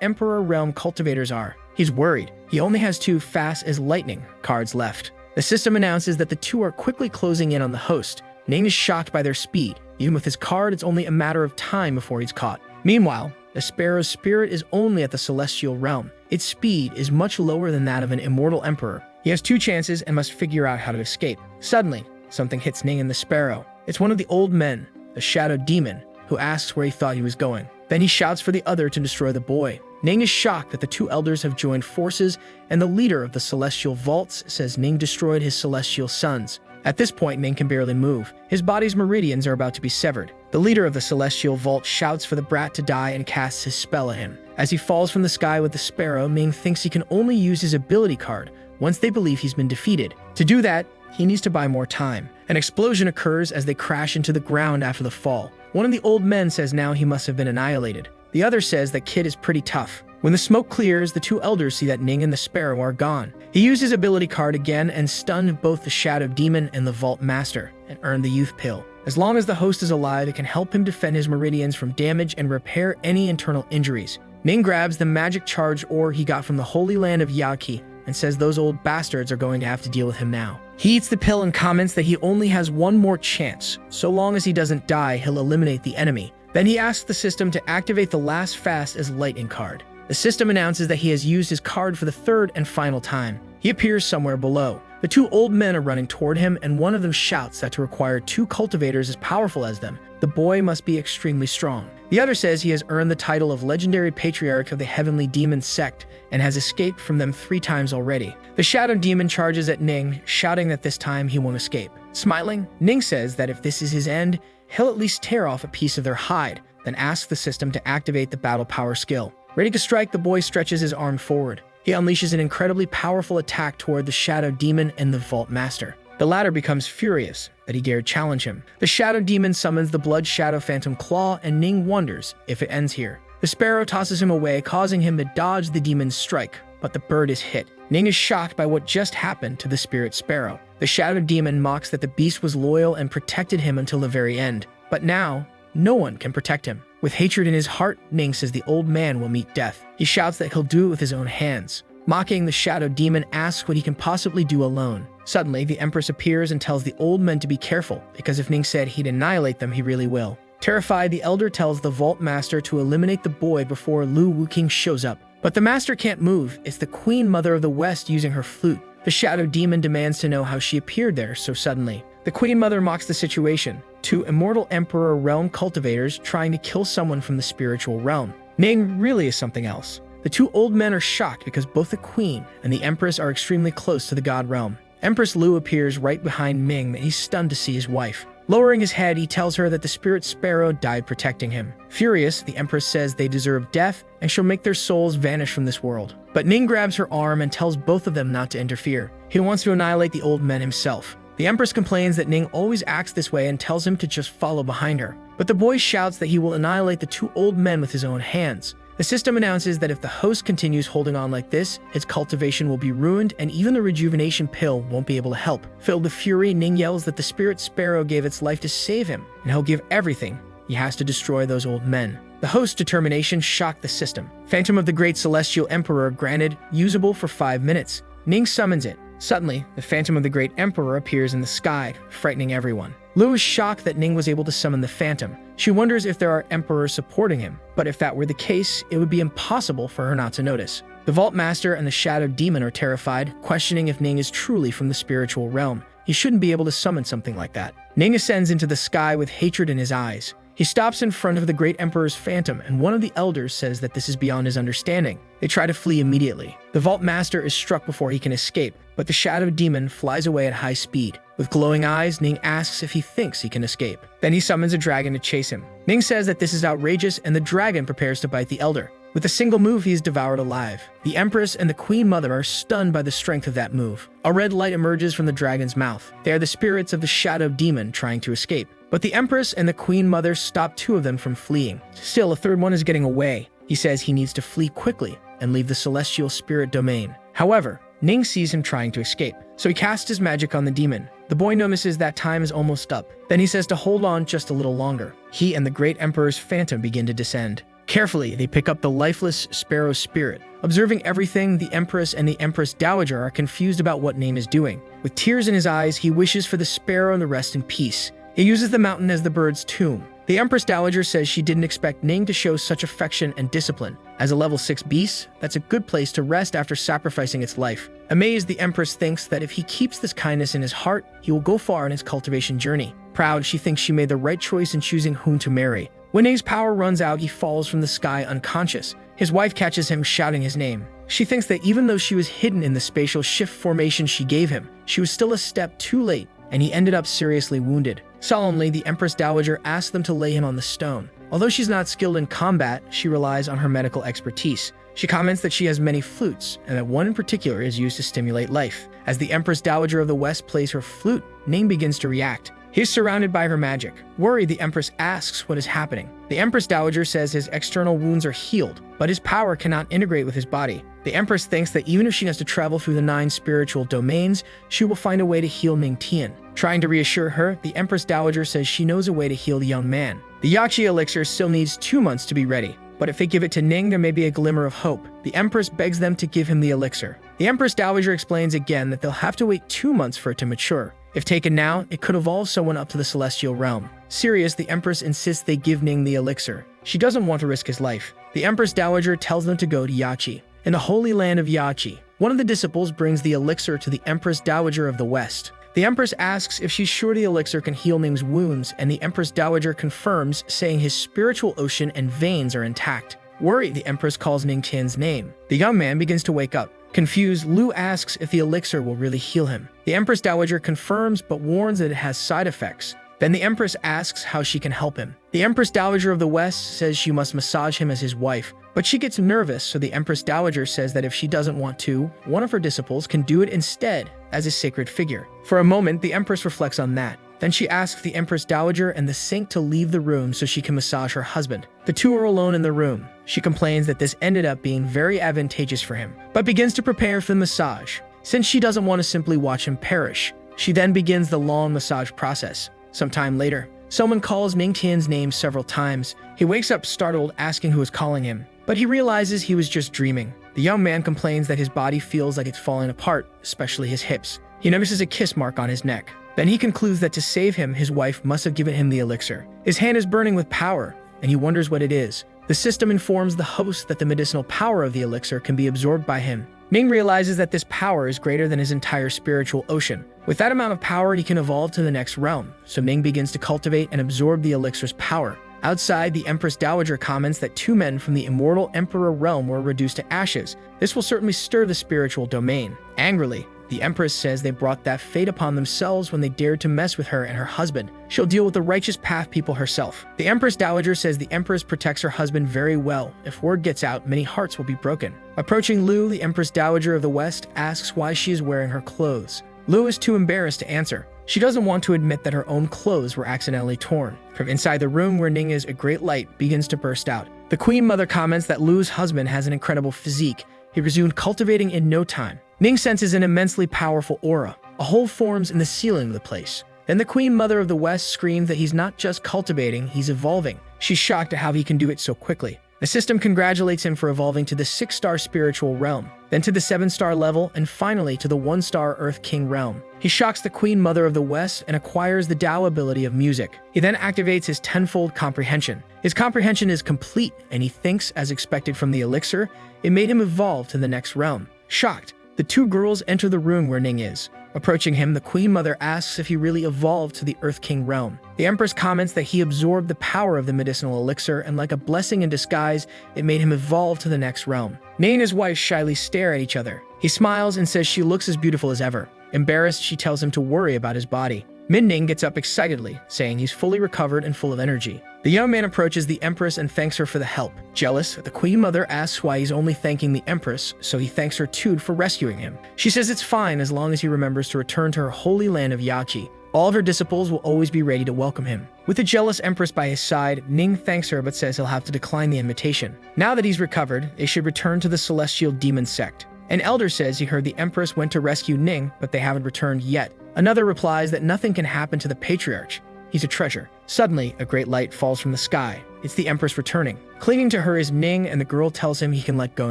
S1: Emperor Realm cultivators are. He's worried. He only has 2 Fast as Lightning cards left. The system announces that the 2 are quickly closing in on the host. Ning is shocked by their speed. Even with his card, it's only a matter of time before he's caught. Meanwhile, the sparrow's spirit is only at the celestial realm. Its speed is much lower than that of an immortal emperor. He has 2 chances and must figure out how to escape. Suddenly, something hits Ning and the sparrow. It's one of the old men, the shadow demon, who asks where he thought he was going. Then he shouts for the other to destroy the boy. Ning is shocked that the 2 elders have joined forces, and the leader of the celestial vaults says Ning destroyed his celestial sons. At this point, Ning can barely move. His body's meridians are about to be severed. The leader of the celestial vault shouts for the brat to die and casts his spell at him. As he falls from the sky with the sparrow, Ning thinks he can only use his ability card once they believe he's been defeated. To do that, he needs to buy more time. An explosion occurs as they crash into the ground after the fall. One of the old men says now he must have been annihilated. The other says that Kid is pretty tough. When the smoke clears, the 2 elders see that Ning and the sparrow are gone. He used his ability card again and stunned both the shadow demon and the vault master, and earned the youth pill. As long as the host is alive, it can help him defend his meridians from damage and repair any internal injuries. Ning grabs the magic charge ore he got from the Holy Land of Yaqi and says those old bastards are going to have to deal with him now. He eats the pill and comments that he only has 1 more chance. So long as he doesn't die, he'll eliminate the enemy. Then he asks the system to activate the last Fast as Lightning card. The system announces that he has used his card for the 3rd and final time. He appears somewhere below. The 2 old men are running toward him, and one of them shouts that to require 2 cultivators as powerful as them, the boy must be extremely strong. The other says he has earned the title of Legendary Patriarch of the Heavenly Demon Sect and has escaped from them 3 times already. The shadow demon charges at Ning, shouting that this time he won't escape. Smiling, Ning says that if this is his end, he'll at least tear off a piece of their hide, then asks the system to activate the battle power skill. Ready to strike, the boy stretches his arm forward. He unleashes an incredibly powerful attack toward the Shadow Demon and the Vault Master. The latter becomes furious that he dared challenge him. The Shadow Demon summons the Blood Shadow Phantom Claw, and Ning wonders if it ends here. The sparrow tosses him away, causing him to dodge the demon's strike, but the bird is hit. Ning is shocked by what just happened to the spirit sparrow. The Shadow Demon mocks that the beast was loyal and protected him until the very end. But now, no one can protect him. With hatred in his heart, Ning says the old man will meet death. He shouts that he'll do it with his own hands. Mocking, the shadow demon asks what he can possibly do alone. Suddenly, the Empress appears and tells the old men to be careful, because if Ning said he'd annihilate them, he really will. Terrified, the elder tells the vault master to eliminate the boy before Lu Wuking shows up. But the master can't move. It's the Queen Mother of the West using her flute. The shadow demon demands to know how she appeared there so suddenly. The Queen Mother mocks the situation. Two immortal Emperor realm cultivators trying to kill someone from the spiritual realm. Ning really is something else. The two old men are shocked because both the Queen and the Empress are extremely close to the God realm. Empress Lu appears right behind Ming and he's stunned to see his wife. Lowering his head, he tells her that the spirit sparrow died protecting him. Furious, the Empress says they deserve death and she'll make their souls vanish from this world. But Ning grabs her arm and tells both of them not to interfere. He wants to annihilate the old men himself. The Empress complains that Ning always acts this way and tells him to just follow behind her. But the boy shouts that he will annihilate the two old men with his own hands. The system announces that if the host continues holding on like this, its cultivation will be ruined and even the rejuvenation pill won't be able to help. Filled with fury, Ning yells that the spirit sparrow gave its life to save him, and he'll give everything. He has to destroy those old men. The host's determination shocked the system. Phantom of the Great Celestial Emperor granted, usable for 5 minutes. Ning summons it. Suddenly, the Phantom of the Great Emperor appears in the sky, frightening everyone. Lu is shocked that Ning was able to summon the Phantom. She wonders if there are emperors supporting him, but if that were the case, it would be impossible for her not to notice. The Vault Master and the Shadow Demon are terrified, questioning if Ning is truly from the spiritual realm. He shouldn't be able to summon something like that. Ning ascends into the sky with hatred in his eyes. He stops in front of the Great Emperor's Phantom, and one of the elders says that this is beyond his understanding. They try to flee immediately. The Vault Master is struck before he can escape, but the Shadow Demon flies away at high speed. With glowing eyes, Ning asks if he thinks he can escape. Then he summons a dragon to chase him. Ning says that this is outrageous, and the dragon prepares to bite the elder. With a single move, he is devoured alive. The Empress and the Queen Mother are stunned by the strength of that move. A red light emerges from the dragon's mouth. They are the spirits of the Shadow Demon trying to escape. But the Empress and the Queen Mother stop two of them from fleeing. Still, a third one is getting away. He says he needs to flee quickly and leave the celestial spirit domain. However, Ning sees him trying to escape, so he casts his magic on the demon. The boy notices that time is almost up. Then he says to hold on just a little longer. He and the Great Emperor's Phantom begin to descend. Carefully, they pick up the lifeless sparrow spirit. Observing everything, the Empress and the Empress Dowager are confused about what Ning is doing. With tears in his eyes, he wishes for the sparrow to rest in peace. He uses the mountain as the bird's tomb. The Empress Dowager says she didn't expect Ning to show such affection and discipline. As a level 6 beast, that's a good place to rest after sacrificing its life. Amazed, the Empress thinks that if he keeps this kindness in his heart, he will go far in his cultivation journey. Proud, she thinks she made the right choice in choosing whom to marry. When Ning's power runs out, he falls from the sky unconscious. His wife catches him shouting his name. She thinks that even though she was hidden in the spatial shift formation she gave him, she was still a step too late, and he ended up seriously wounded. Solemnly, the Empress Dowager asks them to lay him on the stone. Although she's not skilled in combat, she relies on her medical expertise. She comments that she has many flutes, and that one in particular is used to stimulate life. As the Empress Dowager of the West plays her flute, Ning begins to react. He is surrounded by her magic. Worried, the Empress asks what is happening. The Empress Dowager says his external wounds are healed, but his power cannot integrate with his body. The Empress thinks that even if she has to travel through the 9 spiritual domains, she will find a way to heal Ning Tian. Trying to reassure her, the Empress Dowager says she knows a way to heal the young man. The Yachi elixir still needs 2 months to be ready, but if they give it to Ning, there may be a glimmer of hope. The Empress begs them to give him the elixir. The Empress Dowager explains again that they'll have to wait 2 months for it to mature. If taken now, it could evolve someone up to the celestial realm. Serious, the Empress insists they give Ning the elixir. She doesn't want to risk his life. The Empress Dowager tells them to go to Yachi. In the holy land of Yachi, one of the disciples brings the elixir to the Empress Dowager of the West. The Empress asks if she's sure the elixir can heal Ning's wounds, and the Empress Dowager confirms, saying his spiritual ocean and veins are intact. Worried, the Empress calls Ning Tian's name. The young man begins to wake up. Confused, Lu asks if the elixir will really heal him. The Empress Dowager confirms but warns that it has side effects. Then the Empress asks how she can help him. The Empress Dowager of the West says she must massage him as his wife, but she gets nervous, so the Empress Dowager says that if she doesn't want to, one of her disciples can do it instead as a sacred figure. For a moment, the Empress reflects on that. Then she asks the Empress Dowager and the Saint to leave the room so she can massage her husband. The two are alone in the room. She complains that this ended up being very advantageous for him, but begins to prepare for the massage. Since she doesn't want to simply watch him perish, she then begins the long massage process. Sometime later, Someone calls Ning Tian's name several times. He wakes up startled, asking who is calling him, but he realizes he was just dreaming. The young man complains that his body feels like it's falling apart, especially his hips. He notices a kiss mark on his neck. Then he concludes that to save him, his wife must have given him the elixir. His hand is burning with power, and he wonders what it is. The system informs the host that the medicinal power of the elixir can be absorbed by him. Ning realizes that this power is greater than his entire spiritual ocean. With that amount of power, he can evolve to the next realm, so Ning begins to cultivate and absorb the elixir's power. Outside, the Empress Dowager comments that 2 men from the immortal Emperor realm were reduced to ashes. This will certainly stir the spiritual domain. Angrily, the Empress says they brought that fate upon themselves when they dared to mess with her and her husband. She'll deal with the righteous path people herself. The Empress Dowager says the Empress protects her husband very well. If word gets out, many hearts will be broken. Approaching Lu, the Empress Dowager of the West asks why she is wearing her clothes. Lu is too embarrassed to answer. She doesn't want to admit that her own clothes were accidentally torn. From inside the room where Ning is, a great light begins to burst out. The Queen Mother comments that Lu's husband has an incredible physique. He resumed cultivating in no time. Ning senses an immensely powerful aura. A hole forms in the ceiling of the place. Then the Queen Mother of the West screams that he's not just cultivating, he's evolving. She's shocked at how he can do it so quickly. The system congratulates him for evolving to the 6-star spiritual realm, then to the 7-star level, and finally to the 1-star Earth King realm. He shocks the Queen Mother of the West and acquires the Tao ability of music. He then activates his tenfold comprehension. His comprehension is complete, and he thinks, as expected from the elixir, it made him evolve to the next realm. Shocked, the 2 girls enter the room where Ning is. Approaching him, the Queen Mother asks if he really evolved to the Earth King realm. The Empress comments that he absorbed the power of the medicinal elixir, and like a blessing in disguise, it made him evolve to the next realm. Ning and his wife shyly stare at each other. He smiles and says she looks as beautiful as ever. Embarrassed, she tells him to worry about his body. Ning gets up excitedly, saying he's fully recovered and full of energy. The young man approaches the Empress and thanks her for the help. Jealous, the Queen Mother asks why he's only thanking the Empress, so he thanks her too for rescuing him. She says it's fine as long as he remembers to return to her holy land of Yachi. All of her disciples will always be ready to welcome him. With the jealous Empress by his side, Ning thanks her but says he'll have to decline the invitation. Now that he's recovered, they should return to the Celestial Demon Sect. An elder says he heard the Empress went to rescue Ning, but they haven't returned yet. Another replies that nothing can happen to the Patriarch. He's a treasure. Suddenly, a great light falls from the sky. It's the Empress returning. Clinging to her is Ning, and the girl tells him he can let go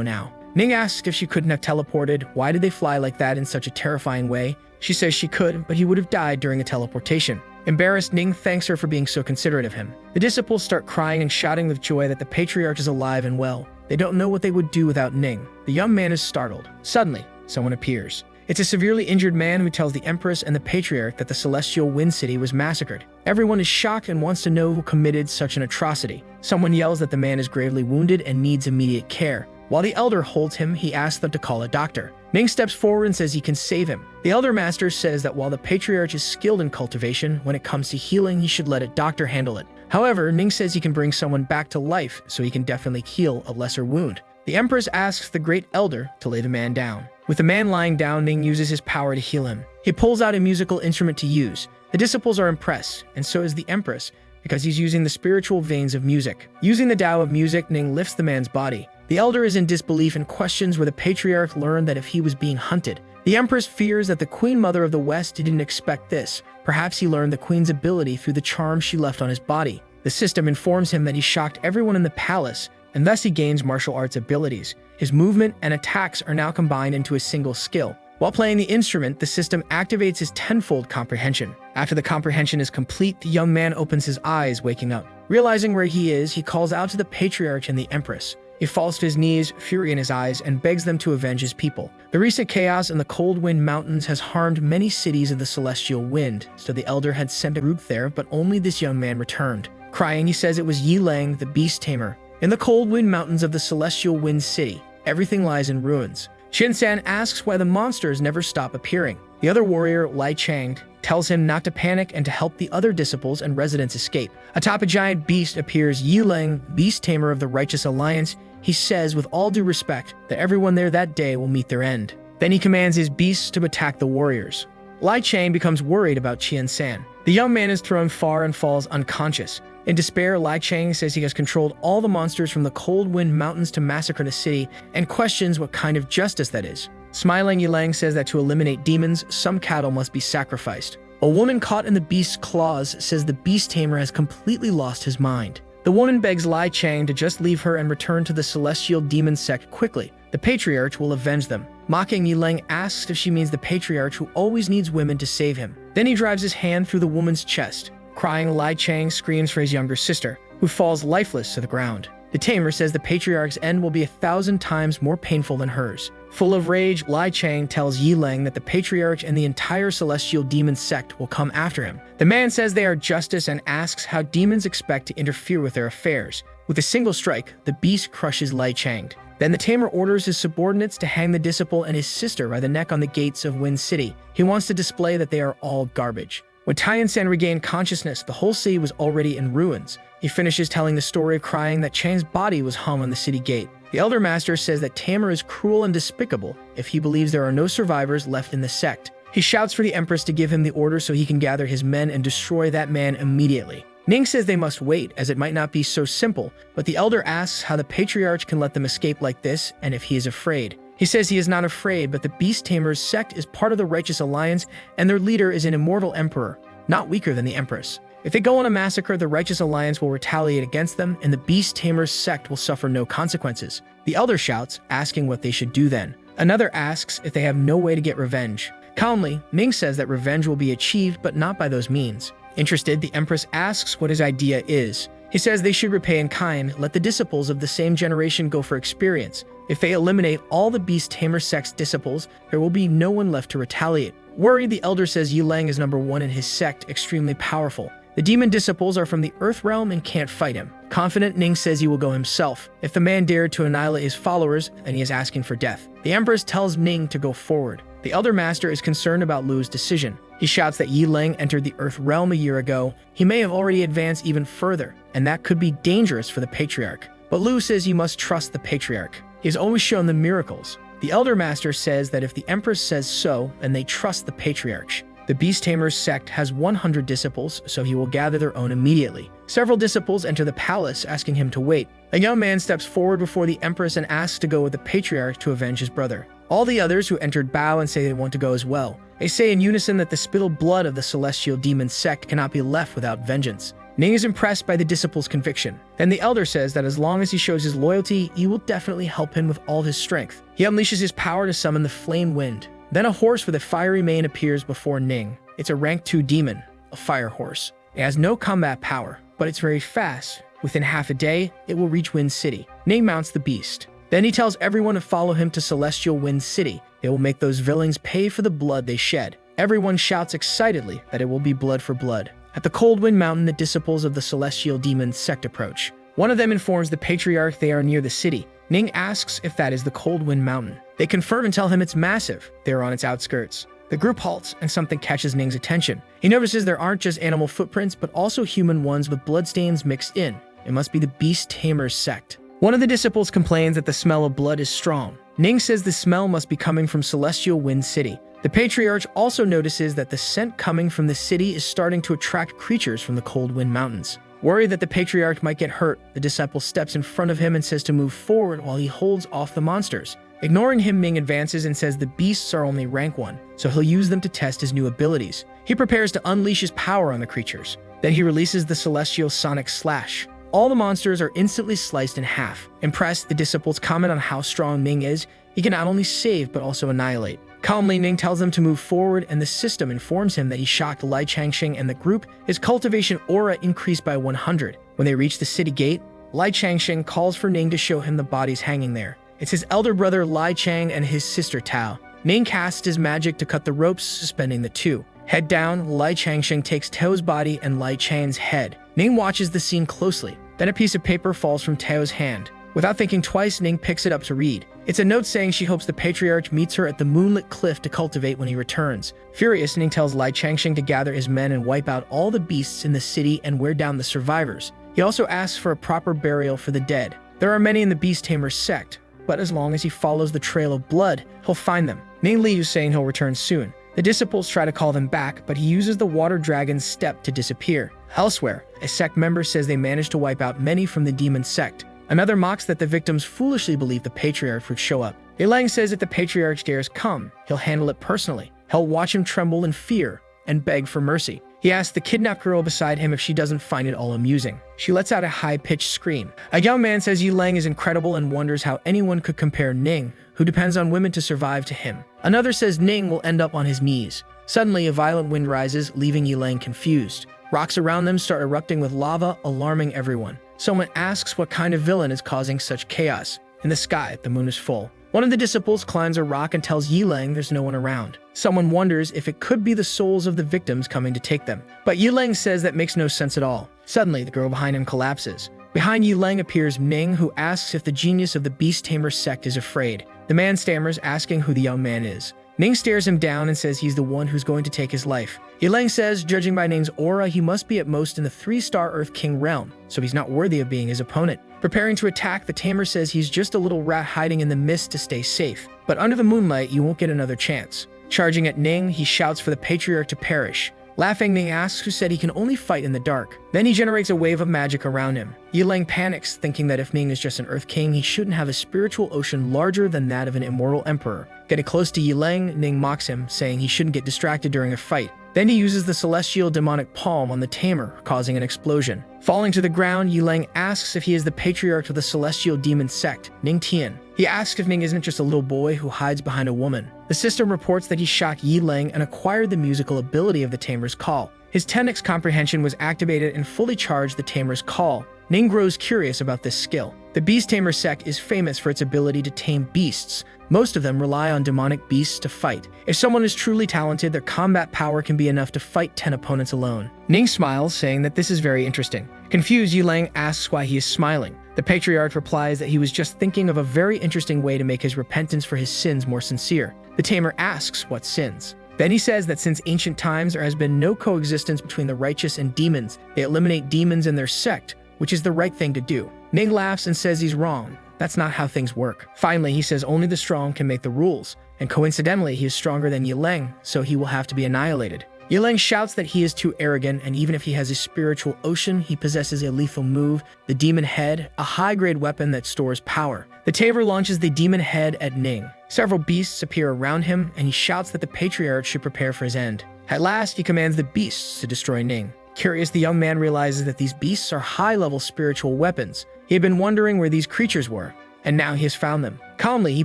S1: now. Ning asks if she couldn't have teleported. Why did they fly like that in such a terrifying way? She says she could, but he would have died during a teleportation. Embarrassed, Ning thanks her for being so considerate of him. The disciples start crying and shouting with joy that the Patriarch is alive and well. They don't know what they would do without Ning. The young man is startled. Suddenly, someone appears. It's a severely injured man who tells the Empress and the Patriarch that the Celestial Wind City was massacred. Everyone is shocked and wants to know who committed such an atrocity. Someone yells that the man is gravely wounded and needs immediate care. While the elder holds him, he asks them to call a doctor. Ning steps forward and says he can save him. The elder master says that while the Patriarch is skilled in cultivation, when it comes to healing, he should let a doctor handle it. However, Ning says he can bring someone back to life, so he can definitely heal a lesser wound. The Empress asks the great elder to lay the man down. With the man lying down, Ning uses his power to heal him. He pulls out a musical instrument to use. The disciples are impressed, and so is the Empress, because he's using the spiritual veins of music. Using the Tao of music, Ning lifts the man's body. The elder is in disbelief and questions where the Patriarch learned that if he was being hunted. The Empress fears that the Queen Mother of the West didn't expect this. Perhaps he learned the Queen's ability through the charm she left on his body. The system informs him that he shocked everyone in the palace, and thus he gains martial arts abilities. His movement and attacks are now combined into a single skill. While playing the instrument, the system activates his tenfold comprehension. After the comprehension is complete, the young man opens his eyes, waking up. Realizing where he is, he calls out to the Patriarch and the Empress. He falls to his knees, fury in his eyes, and begs them to avenge his people. The recent chaos in the Cold Wind Mountains has harmed many cities of the Celestial Wind, so the elder had sent a group there, but only this young man returned. Crying, he says it was Yi Lang, the beast tamer. In the Cold Wind Mountains of the Celestial Wind City, everything lies in ruins. Shin-san asks why the monsters never stop appearing. The other warrior, Lai Chang, tells him not to panic and to help the other disciples and residents escape. Atop a giant beast appears Yi Lang, beast tamer of the Righteous Alliance. He says with all due respect that everyone there that day will meet their end. Then he commands his beasts to attack the warriors. Lai Chang becomes worried about Qian-san. The young man is thrown far and falls unconscious. In despair, Lai Chang says he has controlled all the monsters from the Cold Wind Mountains to massacre the city and questions what kind of justice that is. Smiling, Yilang says that to eliminate demons, some cattle must be sacrificed. A woman caught in the beast's claws says the beast tamer has completely lost his mind. The woman begs Lai Chang to just leave her and return to the celestial demon sect quickly. The patriarch will avenge them. Mocking, Yilang asks if she means the patriarch who always needs women to save him. Then he drives his hand through the woman's chest. Crying, Lai Chang screams for his younger sister, who falls lifeless to the ground. The tamer says the patriarch's end will be 1,000 times more painful than hers. Full of rage, Lai Chang tells Yilang that the patriarch and the entire celestial demon sect will come after him. The man says they are justice and asks how demons expect to interfere with their affairs. With a single strike, the beast crushes Lai Chang. Then the tamer orders his subordinates to hang the disciple and his sister by the neck on the gates of Wind City. He wants to display that they are all garbage. When Tian-san regained consciousness, the whole city was already in ruins. He finishes telling the story of crying that Chang's body was hung on the city gate. The Elder Master says that Tamer is cruel and despicable if he believes there are no survivors left in the sect. He shouts for the Empress to give him the order so he can gather his men and destroy that man immediately. Ning says they must wait, as it might not be so simple, but the Elder asks how the Patriarch can let them escape like this and if he is afraid. He says he is not afraid, but the Beast Tamer's sect is part of the Righteous Alliance and their leader is an immortal emperor, not weaker than the Empress. If they go on a massacre, the Righteous Alliance will retaliate against them and the Beast Tamer's sect will suffer no consequences. The Elder shouts, asking what they should do then. Another asks if they have no way to get revenge. Calmly, Ning says that revenge will be achieved, but not by those means. Interested, the Empress asks what his idea is. He says they should repay in kind, let the disciples of the same generation go for experience. If they eliminate all the Beast Tamer sect's disciples, there will be no one left to retaliate. Worried, the Elder says Yilang is number one in his sect, extremely powerful. The demon disciples are from the Earth realm and can't fight him. Confident, Ning says he will go himself. If the man dared to annihilate his followers, then he is asking for death. The Empress tells Ning to go forward. The Elder Master is concerned about Lu's decision. He shouts that Yilang entered the Earth realm a year ago. He may have already advanced even further, and that could be dangerous for the Patriarch. But Lu says he must trust the Patriarch. He has always shown them miracles. The Elder Master says that if the Empress says so, then they trust the Patriarch. The Beast Tamer's sect has 100 disciples, so he will gather their own immediately. Several disciples enter the palace, asking him to wait. A young man steps forward before the Empress and asks to go with the Patriarch to avenge his brother. All the others who entered bow and say they want to go as well. They say in unison that the spittled blood of the celestial demon sect cannot be left without vengeance. Ning is impressed by the disciple's conviction. Then the Elder says that as long as he shows his loyalty, he will definitely help him with all his strength. He unleashes his power to summon the flame wind. Then a horse with a fiery mane appears before Ning. It's a rank 2 demon, a fire horse. It has no combat power, but it's very fast. Within half a day, it will reach Wind City. Ning mounts the beast. Then he tells everyone to follow him to Celestial Wind City. They will make those villains pay for the blood they shed. Everyone shouts excitedly that it will be blood for blood. At the Cold Wind Mountain, the disciples of the Celestial Demon sect approach. One of them informs the Patriarch they are near the city. Ning asks if that is the Cold Wind Mountain. They confirm and tell him it's massive. They are on its outskirts. The group halts, and something catches Ning's attention. He notices there aren't just animal footprints, but also human ones with bloodstains mixed in. It must be the Beast Tamer's sect. One of the disciples complains that the smell of blood is strong. Ning says the smell must be coming from Celestial Wind City. The Patriarch also notices that the scent coming from the city is starting to attract creatures from the Cold Wind Mountains. Worried that the Patriarch might get hurt, the disciple steps in front of him and says to move forward while he holds off the monsters. Ignoring him, Ming advances and says the beasts are only rank 1, so he'll use them to test his new abilities. He prepares to unleash his power on the creatures. Then he releases the Celestial Sonic Slash. All the monsters are instantly sliced in half. Impressed, the disciples comment on how strong Ming is. He can not only save, but also annihilate. Calmly, Ning tells them to move forward, and the system informs him that he shocked Lai Changxing and the group. His cultivation aura increased by 100. When they reach the city gate, Lai Changxing calls for Ning to show him the bodies hanging there. It's his elder brother Lai Chang and his sister Tao. Ning casts his magic to cut the ropes suspending the two. Head down, Lai Changxing takes Tao's body and Lai Chang's head. Ning watches the scene closely. Then a piece of paper falls from Tao's hand. Without thinking twice, Ning picks it up to read. It's a note saying she hopes the Patriarch meets her at the moonlit cliff to cultivate when he returns. Furious, Ning tells Lai Changxing to gather his men and wipe out all the beasts in the city and wear down the survivors. He also asks for a proper burial for the dead. There are many in the Beast Tamer's sect, but as long as he follows the trail of blood, he'll find them. Ning leaves, saying he'll return soon. The disciples try to call them back, but he uses the Water Dragon's step to disappear. Elsewhere, a sect member says they managed to wipe out many from the demon sect. Another mocks that the victims foolishly believe the Patriarch would show up. Yilang says if the Patriarch dares come, he'll handle it personally. He'll watch him tremble in fear. and beg for mercy. He asks the kidnapped girl beside him if she doesn't find it all amusing. She lets out a high-pitched scream. A young man says Yilang is incredible and wonders how anyone could compare Ning, who depends on women to survive, to him. Another says Ning will end up on his knees. Suddenly, a violent wind rises, leaving Yilang confused. Rocks around them start erupting with lava, alarming everyone. Someone asks what kind of villain is causing such chaos. In the sky, the moon is full. One of the disciples climbs a rock and tells Yilang there's no one around. Someone wonders if it could be the souls of the victims coming to take them. But Yilang says that makes no sense at all. Suddenly, the girl behind him collapses. Behind Yilang appears Ning, who asks if the genius of the Beast Tamer sect is afraid. The man stammers, asking who the young man is. Ning stares him down and says he's the one who's going to take his life. Yilang says, judging by Ning's aura, he must be at most in the 3-star Earth King realm, so he's not worthy of being his opponent. Preparing to attack, the tamer says he's just a little rat hiding in the mist to stay safe. But under the moonlight, you won't get another chance. Charging at Ning, he shouts for the patriarch to perish. Laughing, Ning asks who said he can only fight in the dark. Then he generates a wave of magic around him. Yilang panics, thinking that if Ning is just an Earth King, he shouldn't have a spiritual ocean larger than that of an immortal emperor. Getting close to Yilang, Ning mocks him, saying he shouldn't get distracted during a fight. Then he uses the celestial demonic palm on the tamer, causing an explosion. Falling to the ground, Yilang asks if he is the patriarch of the celestial demon sect, Ning Tian. He asks if Ning isn't just a little boy who hides behind a woman. The system reports that he shot Yilang and acquired the musical ability of the tamer's call. His 10x comprehension was activated and fully charged the tamer's call. Ning grows curious about this skill. The Beast Tamer sect is famous for its ability to tame beasts. Most of them rely on demonic beasts to fight. If someone is truly talented, their combat power can be enough to fight 10 opponents alone. Ning smiles, saying that this is very interesting. Confused, Yilang asks why he is smiling. The patriarch replies that he was just thinking of a very interesting way to make his repentance for his sins more sincere. The tamer asks what sins. Then he says that since ancient times there has been no coexistence between the righteous and demons, they eliminate demons in their sect, which is the right thing to do. Ning laughs and says he's wrong. That's not how things work. Finally, he says only the strong can make the rules, and coincidentally, he is stronger than Yilang, so he will have to be annihilated. Yilang shouts that he is too arrogant, and even if he has a spiritual ocean, he possesses a lethal move, the Demon Head, a high-grade weapon that stores power. The tamer launches the Demon Head at Ning. Several beasts appear around him, and he shouts that the patriarch should prepare for his end. At last, he commands the beasts to destroy Ning. Curious, the young man realizes that these beasts are high-level spiritual weapons. He had been wondering where these creatures were, and now he has found them. Calmly, he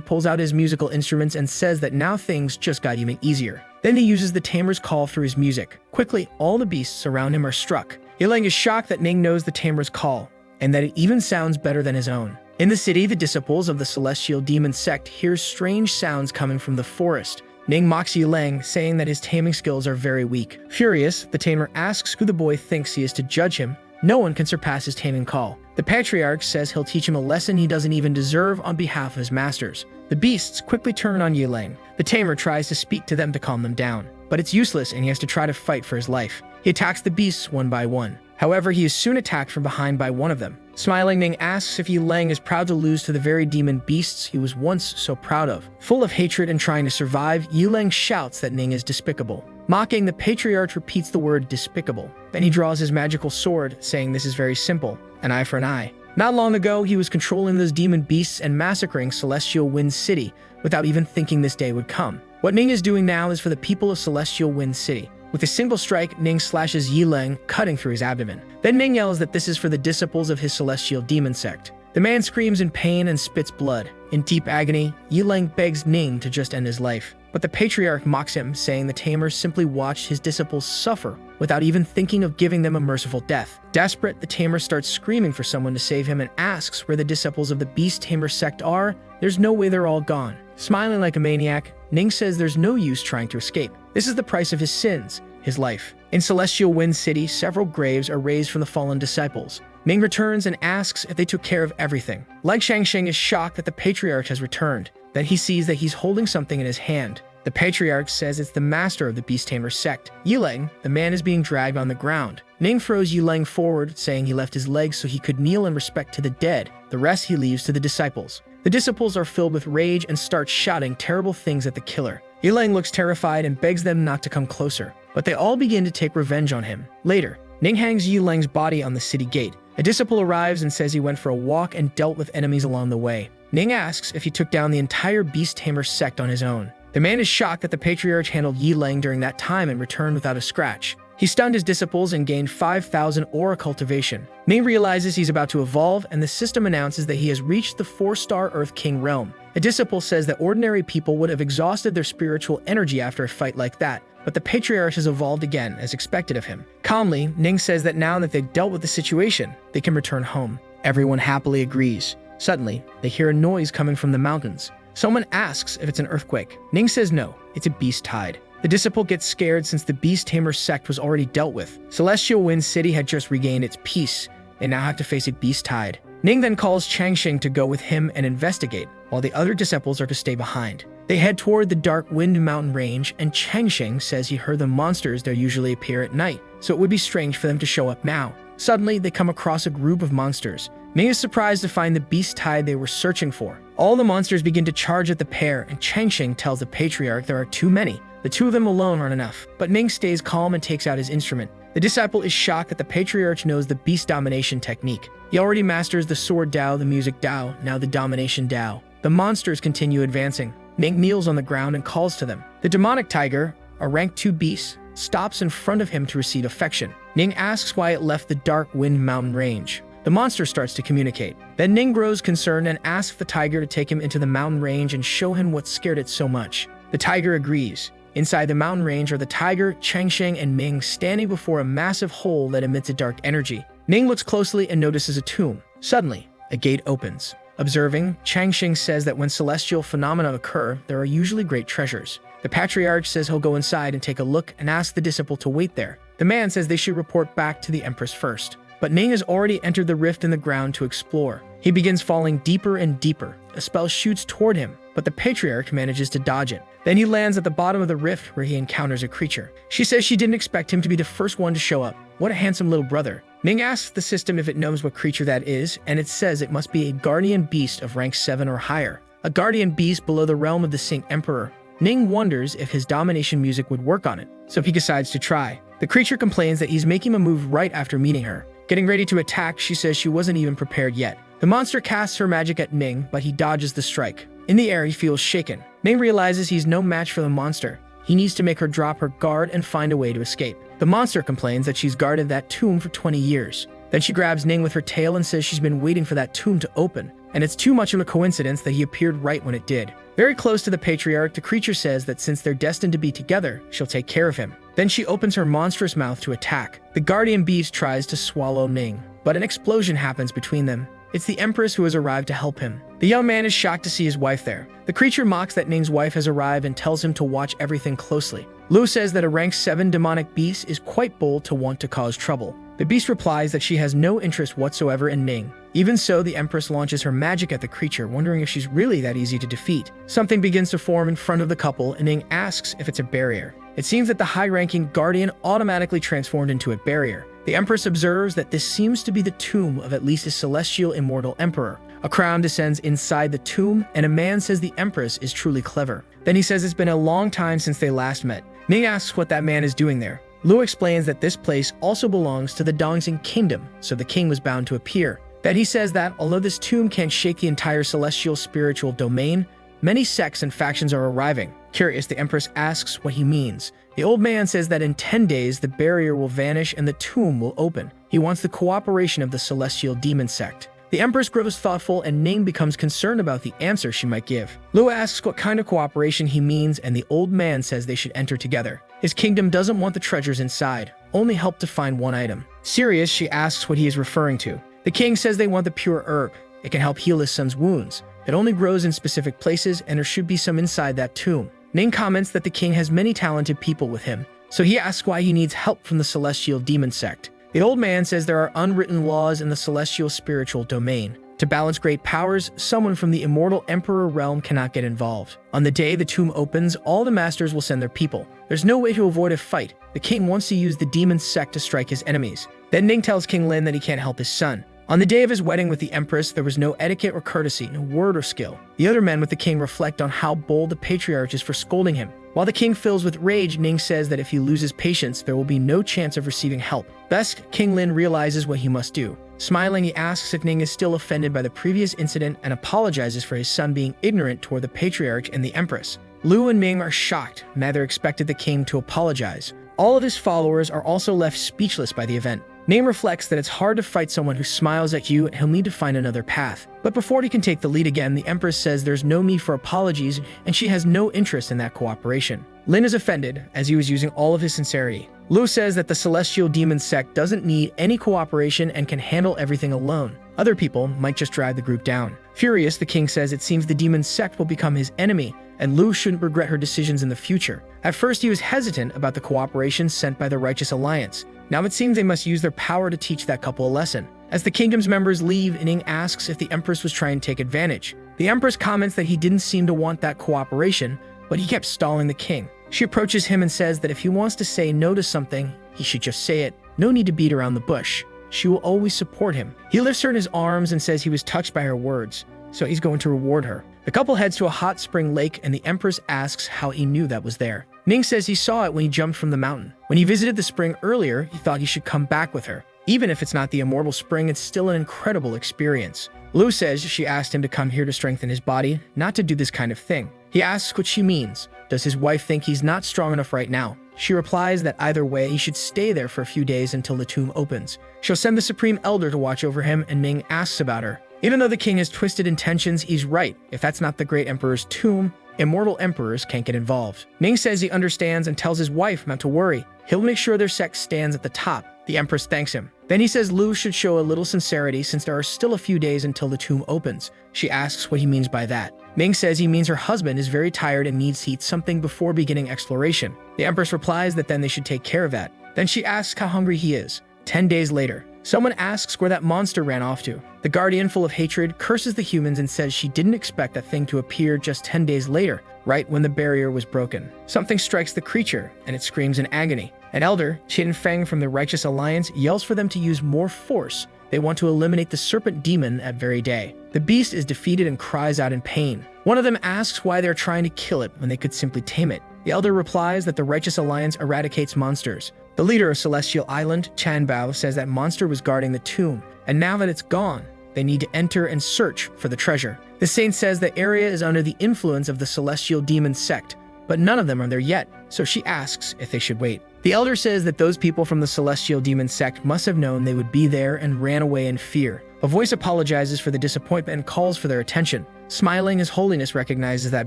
S1: pulls out his musical instruments and says that now things just got even easier. Then he uses the tamer's call through his music. Quickly, all the beasts around him are struck. Yilang is shocked that Ning knows the tamer's call, and that it even sounds better than his own. In the city, the disciples of the celestial demon sect hear strange sounds coming from the forest. Ning mocks Yilang, saying that his taming skills are very weak. Furious, the tamer asks who the boy thinks he is to judge him. No one can surpass his taming call. The patriarch says he'll teach him a lesson he doesn't even deserve on behalf of his masters. The beasts quickly turn on Yilang. The tamer tries to speak to them to calm them down, but it's useless and he has to try to fight for his life. He attacks the beasts one by one. However, he is soon attacked from behind by one of them. Smiling, Ning asks if Yilang is proud to lose to the very demon beasts he was once so proud of. Full of hatred and trying to survive, Yilang shouts that Ning is despicable. Mocking, the patriarch repeats the word despicable. Then he draws his magical sword, saying this is very simple, an eye for an eye. Not long ago, he was controlling those demon beasts and massacring Celestial Wind City without even thinking this day would come. What Ning is doing now is for the people of Celestial Wind City. With a single strike, Ning slashes Yilang, cutting through his abdomen. Then Ning yells that this is for the disciples of his celestial demon sect. The man screams in pain and spits blood. In deep agony, Yilang begs Ning to just end his life. But the patriarch mocks him, saying the tamer simply watched his disciples suffer without even thinking of giving them a merciful death. Desperate, the tamer starts screaming for someone to save him and asks where the disciples of the Beast Tamer sect are. There's no way, they're all gone. Smiling like a maniac, Ning says there's no use trying to escape. This is the price of his sins, his life. In Celestial Wind City, several graves are raised from the fallen disciples. Ning returns and asks if they took care of everything. Like Shangsheng is shocked that the patriarch has returned. Then he sees that he's holding something in his hand. The patriarch says it's the master of the Beast Tamer sect. Yilang, the man, is being dragged on the ground. Ning throws Yilang forward, saying he left his legs so he could kneel in respect to the dead. The rest he leaves to the disciples. The disciples are filled with rage and start shouting terrible things at the killer. Yilang looks terrified and begs them not to come closer, but they all begin to take revenge on him. Later, Ning hangs Yilang's body on the city gate. A disciple arrives and says he went for a walk and dealt with enemies along the way. Ning asks if he took down the entire Beast Tamer sect on his own. The man is shocked that the patriarch handled Yi Lang during that time and returned without a scratch. He stunned his disciples and gained 5,000 aura cultivation. Ming realizes he's about to evolve, and the system announces that he has reached the 4-star Earth King realm. A disciple says that ordinary people would have exhausted their spiritual energy after a fight like that, but the patriarch has evolved again, as expected of him. Calmly, Ning says that now that they've dealt with the situation, they can return home. Everyone happily agrees. Suddenly, they hear a noise coming from the mountains. Someone asks if it's an earthquake. Ning says no, it's a beast tide. The disciple gets scared since the Beast Tamer sect was already dealt with. Celestial Wind City had just regained its peace. They now have to face a beast tide. Ning then calls Changxing to go with him and investigate, while the other disciples are to stay behind. They head toward the Dark Wind Mountain range, and Changxing says he heard the monsters there usually appear at night, so it would be strange for them to show up now. Suddenly, they come across a group of monsters. Ming is surprised to find the beast tide they were searching for. All the monsters begin to charge at the pair, and Changxing tells the patriarch there are too many. The two of them alone aren't enough, but Ming stays calm and takes out his instrument. The disciple is shocked that the patriarch knows the beast domination technique. He already masters the sword Dao, the music Dao, now the domination Dao. The monsters continue advancing. Ming kneels on the ground and calls to them. The demonic tiger, a rank 2 beast, stops in front of him to receive affection. Ning asks why it left the Dark Wind Mountain range. The monster starts to communicate. Then Ning grows concerned and asks the tiger to take him into the mountain range and show him what scared it so much. The tiger agrees. Inside the mountain range are the tiger, Changxing, and Ming standing before a massive hole that emits a dark energy. Ning looks closely and notices a tomb. Suddenly, a gate opens. Observing, Changxing says that when celestial phenomena occur, there are usually great treasures. The patriarch says he'll go inside and take a look and ask the disciple to wait there. The man says they should report back to the Empress first. But Ning has already entered the rift in the ground to explore. He begins falling deeper and deeper. A spell shoots toward him, but the patriarch manages to dodge it. Then he lands at the bottom of the rift where he encounters a creature. She says she didn't expect him to be the first one to show up. What a handsome little brother. Ning asks the system if it knows what creature that is, and it says it must be a guardian beast of rank 7 or higher. A guardian beast below the realm of the Saint Emperor. Ning wonders if his domination music would work on it, so he decides to try. The creature complains that he's making a move right after meeting her. Getting ready to attack, she says she wasn't even prepared yet. The monster casts her magic at Ning, but he dodges the strike. In the air, he feels shaken. Ning realizes he's no match for the monster. He needs to make her drop her guard and find a way to escape. The monster complains that she's guarded that tomb for 20 years. Then she grabs Ning with her tail and says she's been waiting for that tomb to open, and it's too much of a coincidence that he appeared right when it did. Very close to the patriarch, the creature says that since they're destined to be together, she'll take care of him. Then she opens her monstrous mouth to attack. The guardian beast tries to swallow Ning, but an explosion happens between them. It's the Empress who has arrived to help him. The young man is shocked to see his wife there. The creature mocks that Ning's wife has arrived and tells him to watch everything closely. Lu says that a rank 7 demonic beast is quite bold to want to cause trouble. The beast replies that she has no interest whatsoever in Ning. Even so, the Empress launches her magic at the creature, wondering if she's really that easy to defeat. Something begins to form in front of the couple, and Ning asks if it's a barrier. It seems that the high-ranking guardian automatically transformed into a barrier. The Empress observes that this seems to be the tomb of at least a celestial immortal emperor. A crown descends inside the tomb, and a man says the Empress is truly clever. Then he says it's been a long time since they last met. Ning asks what that man is doing there. Lu explains that this place also belongs to the Dongxing Kingdom, so the king was bound to appear. Then he says that, although this tomb can't shake the entire celestial spiritual domain, many sects and factions are arriving. Curious, the Empress asks what he means. The old man says that in 10 days, the barrier will vanish and the tomb will open. He wants the cooperation of the celestial demon sect. The Empress grows thoughtful, and Ning becomes concerned about the answer she might give. Lu asks what kind of cooperation he means, and the old man says they should enter together. His kingdom doesn't want the treasures inside, only help to find one item. Serious, she asks what he is referring to. The king says they want the pure herb. It can help heal his son's wounds. It only grows in specific places, and there should be some inside that tomb. Ning comments that the king has many talented people with him, so he asks why he needs help from the celestial demon sect. The old man says there are unwritten laws in the celestial spiritual domain. To balance great powers, someone from the immortal emperor realm cannot get involved. On the day the tomb opens, all the masters will send their people. There's no way to avoid a fight. The king wants to use the demon sect to strike his enemies. Then Ning tells King Lin that he can't help his son. On the day of his wedding with the Empress, there was no etiquette or courtesy, no word or skill. The other men with the king reflect on how bold the patriarch is for scolding him. While the king fills with rage, Ning says that if he loses patience, there will be no chance of receiving help. Thus, King Lin realizes what he must do. Smiling, he asks if Ning is still offended by the previous incident and apologizes for his son being ignorant toward the patriarch and the Empress. Lu and Ming are shocked, neither expected the king to apologize. All of his followers are also left speechless by the event. Ning reflects that it's hard to fight someone who smiles at you and he'll need to find another path. But before he can take the lead again, the Empress says there's no need for apologies and she has no interest in that cooperation. Lin is offended, as he was using all of his sincerity. Lu says that the Celestial Demon Sect doesn't need any cooperation and can handle everything alone. Other people might just drag the group down. Furious, the king says it seems the Demon Sect will become his enemy, and Lu shouldn't regret her decisions in the future. At first, he was hesitant about the cooperation sent by the Righteous Alliance. Now it seems they must use their power to teach that couple a lesson. As the kingdom's members leave, Ning asks if the Empress was trying to take advantage. The Empress comments that he didn't seem to want that cooperation, but he kept stalling the king. She approaches him and says that if he wants to say no to something, he should just say it. No need to beat around the bush. She will always support him. He lifts her in his arms and says he was touched by her words, so he's going to reward her. The couple heads to a hot spring lake and the Empress asks how he knew that was there. Ning says he saw it when he jumped from the mountain. When he visited the spring earlier, he thought he should come back with her. Even if it's not the immortal spring, it's still an incredible experience. Lu says she asked him to come here to strengthen his body, not to do this kind of thing. He asks what she means. Does his wife think he's not strong enough right now? She replies that either way, he should stay there for a few days until the tomb opens. She'll send the Supreme Elder to watch over him, and Ning asks about her. Even though the king has twisted intentions, he's right. If that's not the Great Emperor's tomb, immortal emperors can't get involved. Ning says he understands and tells his wife not to worry. He'll make sure their sect stands at the top. The Empress thanks him. Then he says Lu should show a little sincerity since there are still a few days until the tomb opens. She asks what he means by that. Ming says he means her husband is very tired and needs to eat something before beginning exploration. The Empress replies that then they should take care of that. Then she asks how hungry he is. 10 days later, someone asks where that monster ran off to. The Guardian, full of hatred, curses the humans and says she didn't expect that thing to appear just 10 days later, right when the barrier was broken. Something strikes the creature, and it screams in agony. An elder, Qin Feng from the Righteous Alliance, yells for them to use more force. They want to eliminate the serpent demon that very day. The beast is defeated and cries out in pain. One of them asks why they're trying to kill it when they could simply tame it. The elder replies that the Righteous Alliance eradicates monsters. The leader of Celestial Island, Chan Bao, says that monster was guarding the tomb, and now that it's gone, they need to enter and search for the treasure. The saint says the area is under the influence of the Celestial Demon Sect, but none of them are there yet, so she asks if they should wait. The elder says that those people from the Celestial Demon Sect must have known they would be there and ran away in fear. A voice apologizes for the disappointment and calls for their attention. Smiling, His Holiness recognizes that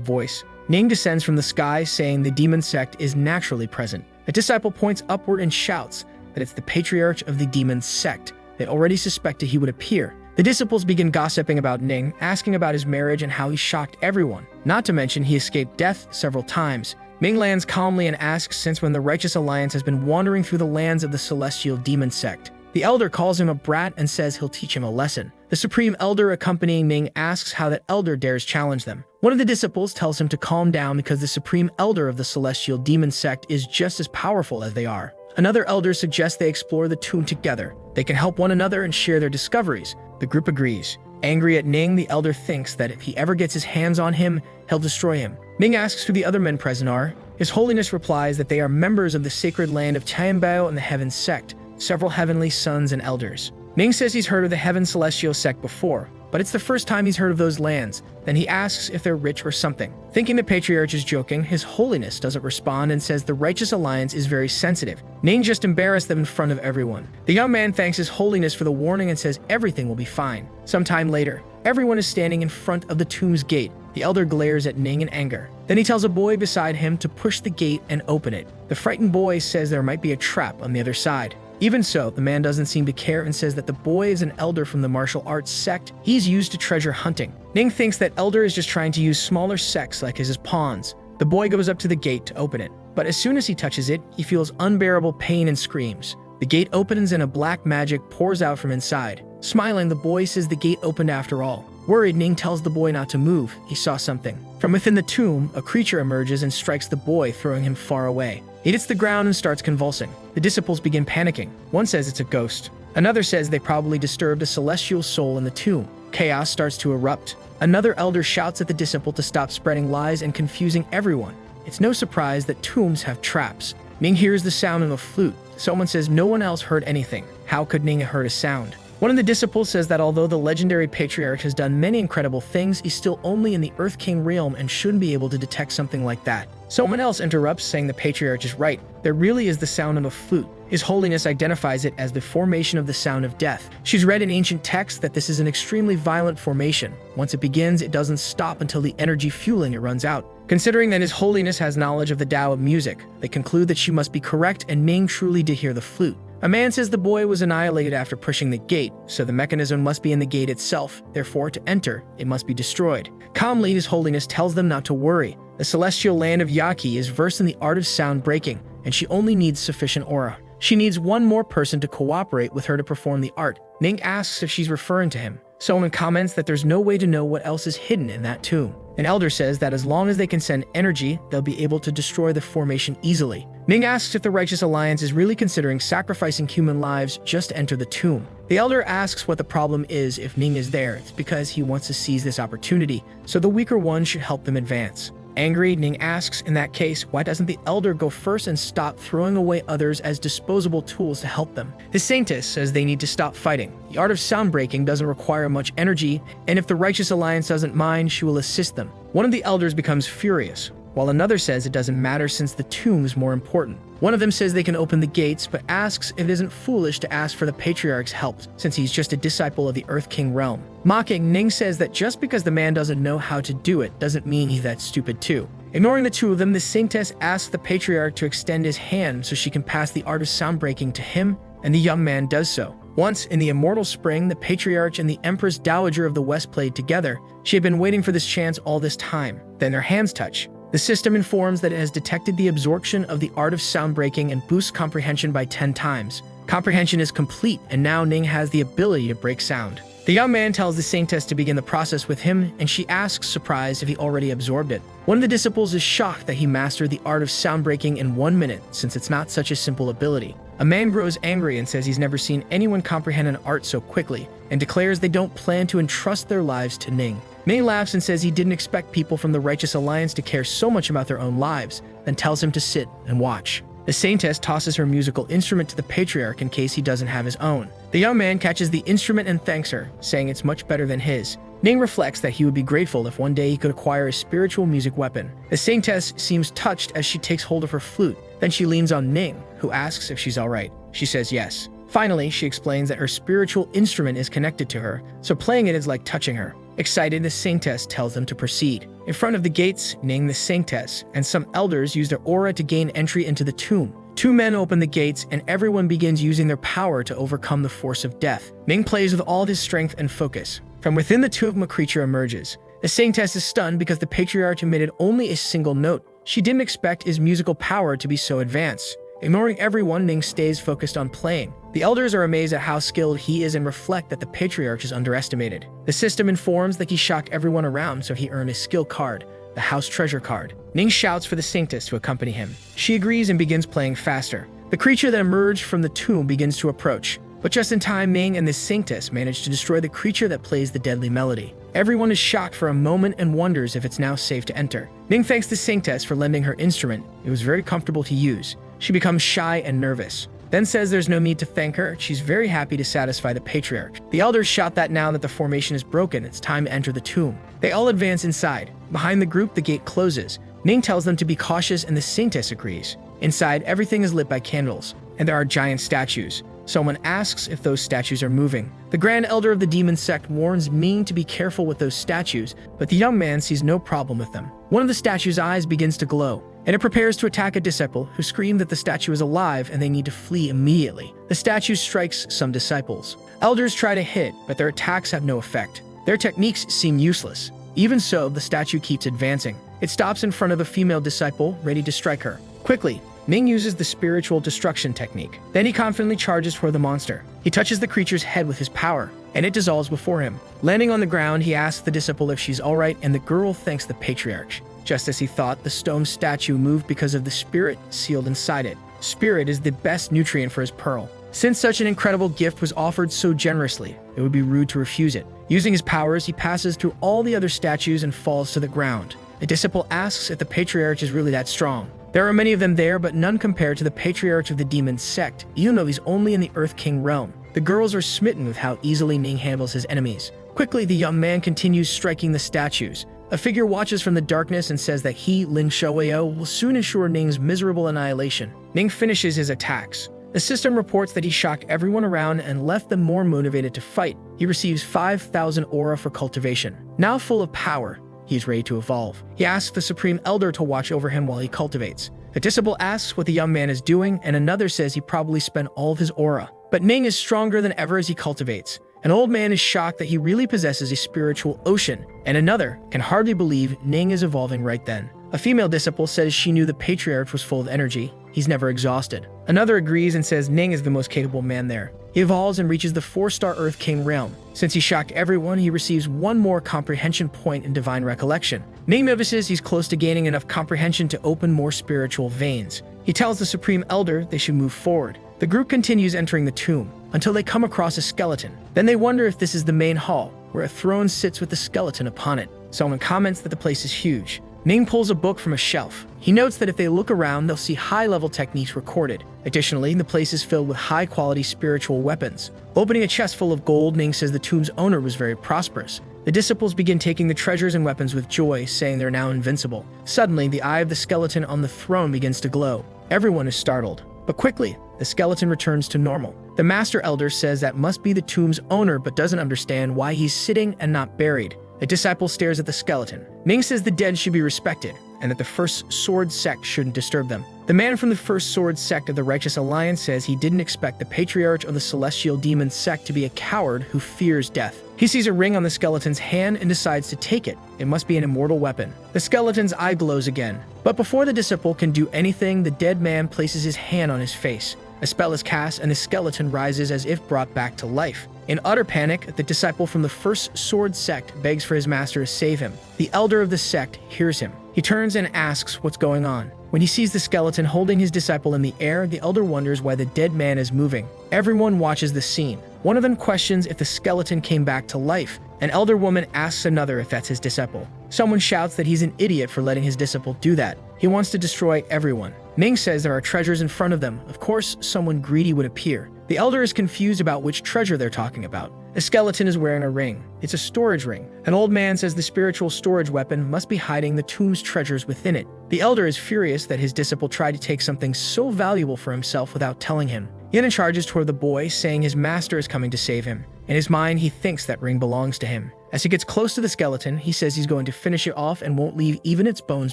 S1: voice. Ning descends from the sky, saying the demon sect is naturally present. A disciple points upward and shouts that it's the patriarch of the demon sect. They already suspected he would appear. The disciples begin gossiping about Ning, asking about his marriage and how he shocked everyone. Not to mention he escaped death several times. Ming lands calmly and asks since when the Righteous Alliance has been wandering through the lands of the Celestial Demon Sect. The elder calls him a brat and says he'll teach him a lesson. The Supreme Elder accompanying Ming asks how that elder dares challenge them. One of the disciples tells him to calm down because the Supreme Elder of the Celestial Demon Sect is just as powerful as they are. Another elder suggests they explore the tomb together. They can help one another and share their discoveries. The group agrees. Angry at Ning, the elder thinks that if he ever gets his hands on him, he'll destroy him. Ming asks who the other men present are. His Holiness replies that they are members of the sacred land of Tianbao and the Heaven Sect, several heavenly sons and elders. Ming says he's heard of the Heaven Celestial Sect before, but it's the first time he's heard of those lands. Then he asks if they're rich or something. Thinking the Patriarch is joking, His Holiness doesn't respond and says the Righteous Alliance is very sensitive. Ning just embarrassed them in front of everyone. The young man thanks His Holiness for the warning and says everything will be fine. Sometime later, everyone is standing in front of the tomb's gate. The elder glares at Ning in anger. Then he tells a boy beside him to push the gate and open it. The frightened boy says there might be a trap on the other side. Even so, the man doesn't seem to care and says that the boy is an elder from the martial arts sect he's used to treasure hunting. Ning thinks that elder is just trying to use smaller sects like his pawns. The boy goes up to the gate to open it, but as soon as he touches it, he feels unbearable pain and screams. The gate opens and a black magic pours out from inside. Smiling, the boy says the gate opened after all. Worried, Ning tells the boy not to move. He saw something. From within the tomb, a creature emerges and strikes the boy, throwing him far away. He hits the ground and starts convulsing. The disciples begin panicking. One says it's a ghost. Another says they probably disturbed a celestial soul in the tomb. Chaos starts to erupt. Another elder shouts at the disciple to stop spreading lies and confusing everyone. It's no surprise that tombs have traps. Ning hears the sound of a flute. Someone says no one else heard anything. How could Ning have heard a sound? One of the disciples says that although the legendary patriarch has done many incredible things, he's still only in the Earth King realm and shouldn't be able to detect something like that. Someone else interrupts, saying the patriarch is right. There really is the sound of a flute. His Holiness identifies it as the formation of the sound of death. She's read in ancient texts that this is an extremely violent formation. Once it begins, it doesn't stop until the energy fueling it runs out. Considering that His Holiness has knowledge of the Tao of music, they conclude that she must be correct and Ning truly did hear the flute. A man says the boy was annihilated after pushing the gate, so the mechanism must be in the gate itself. Therefore, to enter, it must be destroyed. Calmly, His Holiness tells them not to worry. The celestial land of Yaki is versed in the art of sound breaking, and she only needs sufficient aura. She needs one more person to cooperate with her to perform the art. Ning asks if she's referring to him. Someone comments that there's no way to know what else is hidden in that tomb. An elder says that as long as they can send energy, they'll be able to destroy the formation easily. Ning asks if the Righteous Alliance is really considering sacrificing human lives just to enter the tomb. The elder asks what the problem is if Ning is there. It's because he wants to seize this opportunity, so the weaker one should help them advance. Angry, Ning asks, in that case, why doesn't the elder go first and stop throwing away others as disposable tools to help them? The Saintess says they need to stop fighting. The art of sound breaking doesn't require much energy, and if the Righteous Alliance doesn't mind, she will assist them. One of the elders becomes furious, while another says it doesn't matter since the tomb is more important. One of them says they can open the gates, but asks if it isn't foolish to ask for the Patriarch's help, since he's just a disciple of the Earth King realm. Mocking, Ning says that just because the man doesn't know how to do it doesn't mean he's that stupid too. Ignoring the two of them, the Saintess asks the Patriarch to extend his hand so she can pass the art of sound breaking to him, and the young man does so. Once, in the immortal spring, the Patriarch and the Empress Dowager of the West played together. She had been waiting for this chance all this time. Then their hands touch. The system informs that it has detected the absorption of the art of sound breaking and boosts comprehension by 10 times. Comprehension is complete, and now Ning has the ability to break sound. The young man tells the Saintess to begin the process with him, and she asks, surprised, if he already absorbed it. One of the disciples is shocked that he mastered the art of sound breaking in 1 minute, since it's not such a simple ability. A man grows angry and says he's never seen anyone comprehend an art so quickly, and declares they don't plan to entrust their lives to Ning. Ning laughs and says he didn't expect people from the Righteous Alliance to care so much about their own lives, then tells him to sit and watch. The Saintess tosses her musical instrument to the Patriarch in case he doesn't have his own. The young man catches the instrument and thanks her, saying it's much better than his. Ning reflects that he would be grateful if one day he could acquire a spiritual music weapon. The Saintess seems touched as she takes hold of her flute. Then she leans on Ning, who asks if she's alright. She says yes. Finally, she explains that her spiritual instrument is connected to her, so playing it is like touching her. Excited, the Saintess tells them to proceed. In front of the gates, Ning, the Saintess, and some elders use their aura to gain entry into the tomb. 2 men open the gates, and everyone begins using their power to overcome the force of death. Ning plays with all his strength and focus. From within the tomb, a creature emerges. The Saintess is stunned because the Patriarch emitted only a single note. She didn't expect his musical power to be so advanced. Ignoring everyone, Ning stays focused on playing. The elders are amazed at how skilled he is and reflect that the Patriarch is underestimated. The system informs that he shocked everyone around, so he earned a skill card, the House Treasure card. Ning shouts for the Saintess to accompany him. She agrees and begins playing faster. The creature that emerged from the tomb begins to approach, but just in time, Ning and the Saintess manage to destroy the creature that plays the deadly melody. Everyone is shocked for a moment and wonders if it's now safe to enter. Ning thanks the Saintess for lending her instrument. It was very comfortable to use. She becomes shy and nervous, then says there's no need to thank her. She's very happy to satisfy the Patriarch. The elders shout that now that the formation is broken, it's time to enter the tomb. They all advance inside. Behind the group, the gate closes. Ning tells them to be cautious and the Saintess agrees. Inside, everything is lit by candles, and there are giant statues. Someone asks if those statues are moving. The Grand Elder of the Demon Sect warns Ming to be careful with those statues, but the young man sees no problem with them. One of the statue's eyes begins to glow, and it prepares to attack a disciple who scream that the statue is alive and they need to flee immediately. The statue strikes some disciples. Elders try to hit, but their attacks have no effect. Their techniques seem useless. Even so, the statue keeps advancing. It stops in front of a female disciple, ready to strike her. Quickly, Ming uses the spiritual destruction technique. Then he confidently charges toward the monster. He touches the creature's head with his power, and it dissolves before him. Landing on the ground, he asks the disciple if she's alright, and the girl thanks the Patriarch. Just as he thought, the stone statue moved because of the spirit sealed inside it. Spirit is the best nutrient for his pearl. Since such an incredible gift was offered so generously, it would be rude to refuse it. Using his powers, he passes through all the other statues and falls to the ground. The disciple asks if the Patriarch is really that strong. There are many of them there, but none compared to the patriarch of the demon sect, even though he's only in the Earth King realm. The girls are smitten with how easily Ning handles his enemies. Quickly, the young man continues striking the statues. A figure watches from the darkness and says that he, Lin Shouyo, will soon ensure Ning's miserable annihilation. Ning finishes his attacks. The system reports that he shocked everyone around and left them more motivated to fight. He receives 5,000 aura for cultivation. Now full of power, he is ready to evolve. He asks the Supreme Elder to watch over him while he cultivates. A disciple asks what the young man is doing, and another says he probably spent all of his aura. But Ning is stronger than ever as he cultivates. An old man is shocked that he really possesses a spiritual ocean, and another can hardly believe Ning is evolving right then. A female disciple says she knew the patriarch was full of energy. He's never exhausted. Another agrees and says Ning is the most capable man there. He evolves and reaches the 4-star Earth King realm. Since he shocked everyone, he receives one more comprehension point in divine recollection. Ning notices he's close to gaining enough comprehension to open more spiritual veins. He tells the Supreme Elder they should move forward. The group continues entering the tomb until they come across a skeleton. Then they wonder if this is the main hall, where a throne sits with the skeleton upon it. Someone comments that the place is huge. Ning pulls a book from a shelf. He notes that if they look around, they'll see high-level techniques recorded. Additionally, the place is filled with high-quality spiritual weapons. Opening a chest full of gold, Ning says the tomb's owner was very prosperous. The disciples begin taking the treasures and weapons with joy, saying they're now invincible. Suddenly, the eye of the skeleton on the throne begins to glow. Everyone is startled. But quickly, the skeleton returns to normal. The Master Elder says that must be the tomb's owner, but doesn't understand why he's sitting and not buried. A disciple stares at the skeleton. Ning says the dead should be respected, and that the First Sword Sect shouldn't disturb them. The man from the First Sword Sect of the Righteous Alliance says he didn't expect the Patriarch of the Celestial Demon Sect to be a coward who fears death. He sees a ring on the skeleton's hand and decides to take it. It must be an immortal weapon. The skeleton's eye glows again. But before the disciple can do anything, the dead man places his hand on his face. A spell is cast and the skeleton rises as if brought back to life. In utter panic, the disciple from the First Sword Sect begs for his master to save him. The elder of the sect hears him. He turns and asks what's going on. When he sees the skeleton holding his disciple in the air, the elder wonders why the dead man is moving. Everyone watches the scene. One of them questions if the skeleton came back to life. An elder woman asks another if that's his disciple. Someone shouts that he's an idiot for letting his disciple do that. He wants to destroy everyone. Ning says there are treasures in front of them. Of course, someone greedy would appear. The elder is confused about which treasure they're talking about. The skeleton is wearing a ring. It's a storage ring. An old man says the spiritual storage weapon must be hiding the tomb's treasures within it. The elder is furious that his disciple tried to take something so valuable for himself without telling him. He then charges toward the boy, saying his master is coming to save him. In his mind, he thinks that ring belongs to him. As he gets close to the skeleton, he says he's going to finish it off and won't leave even its bones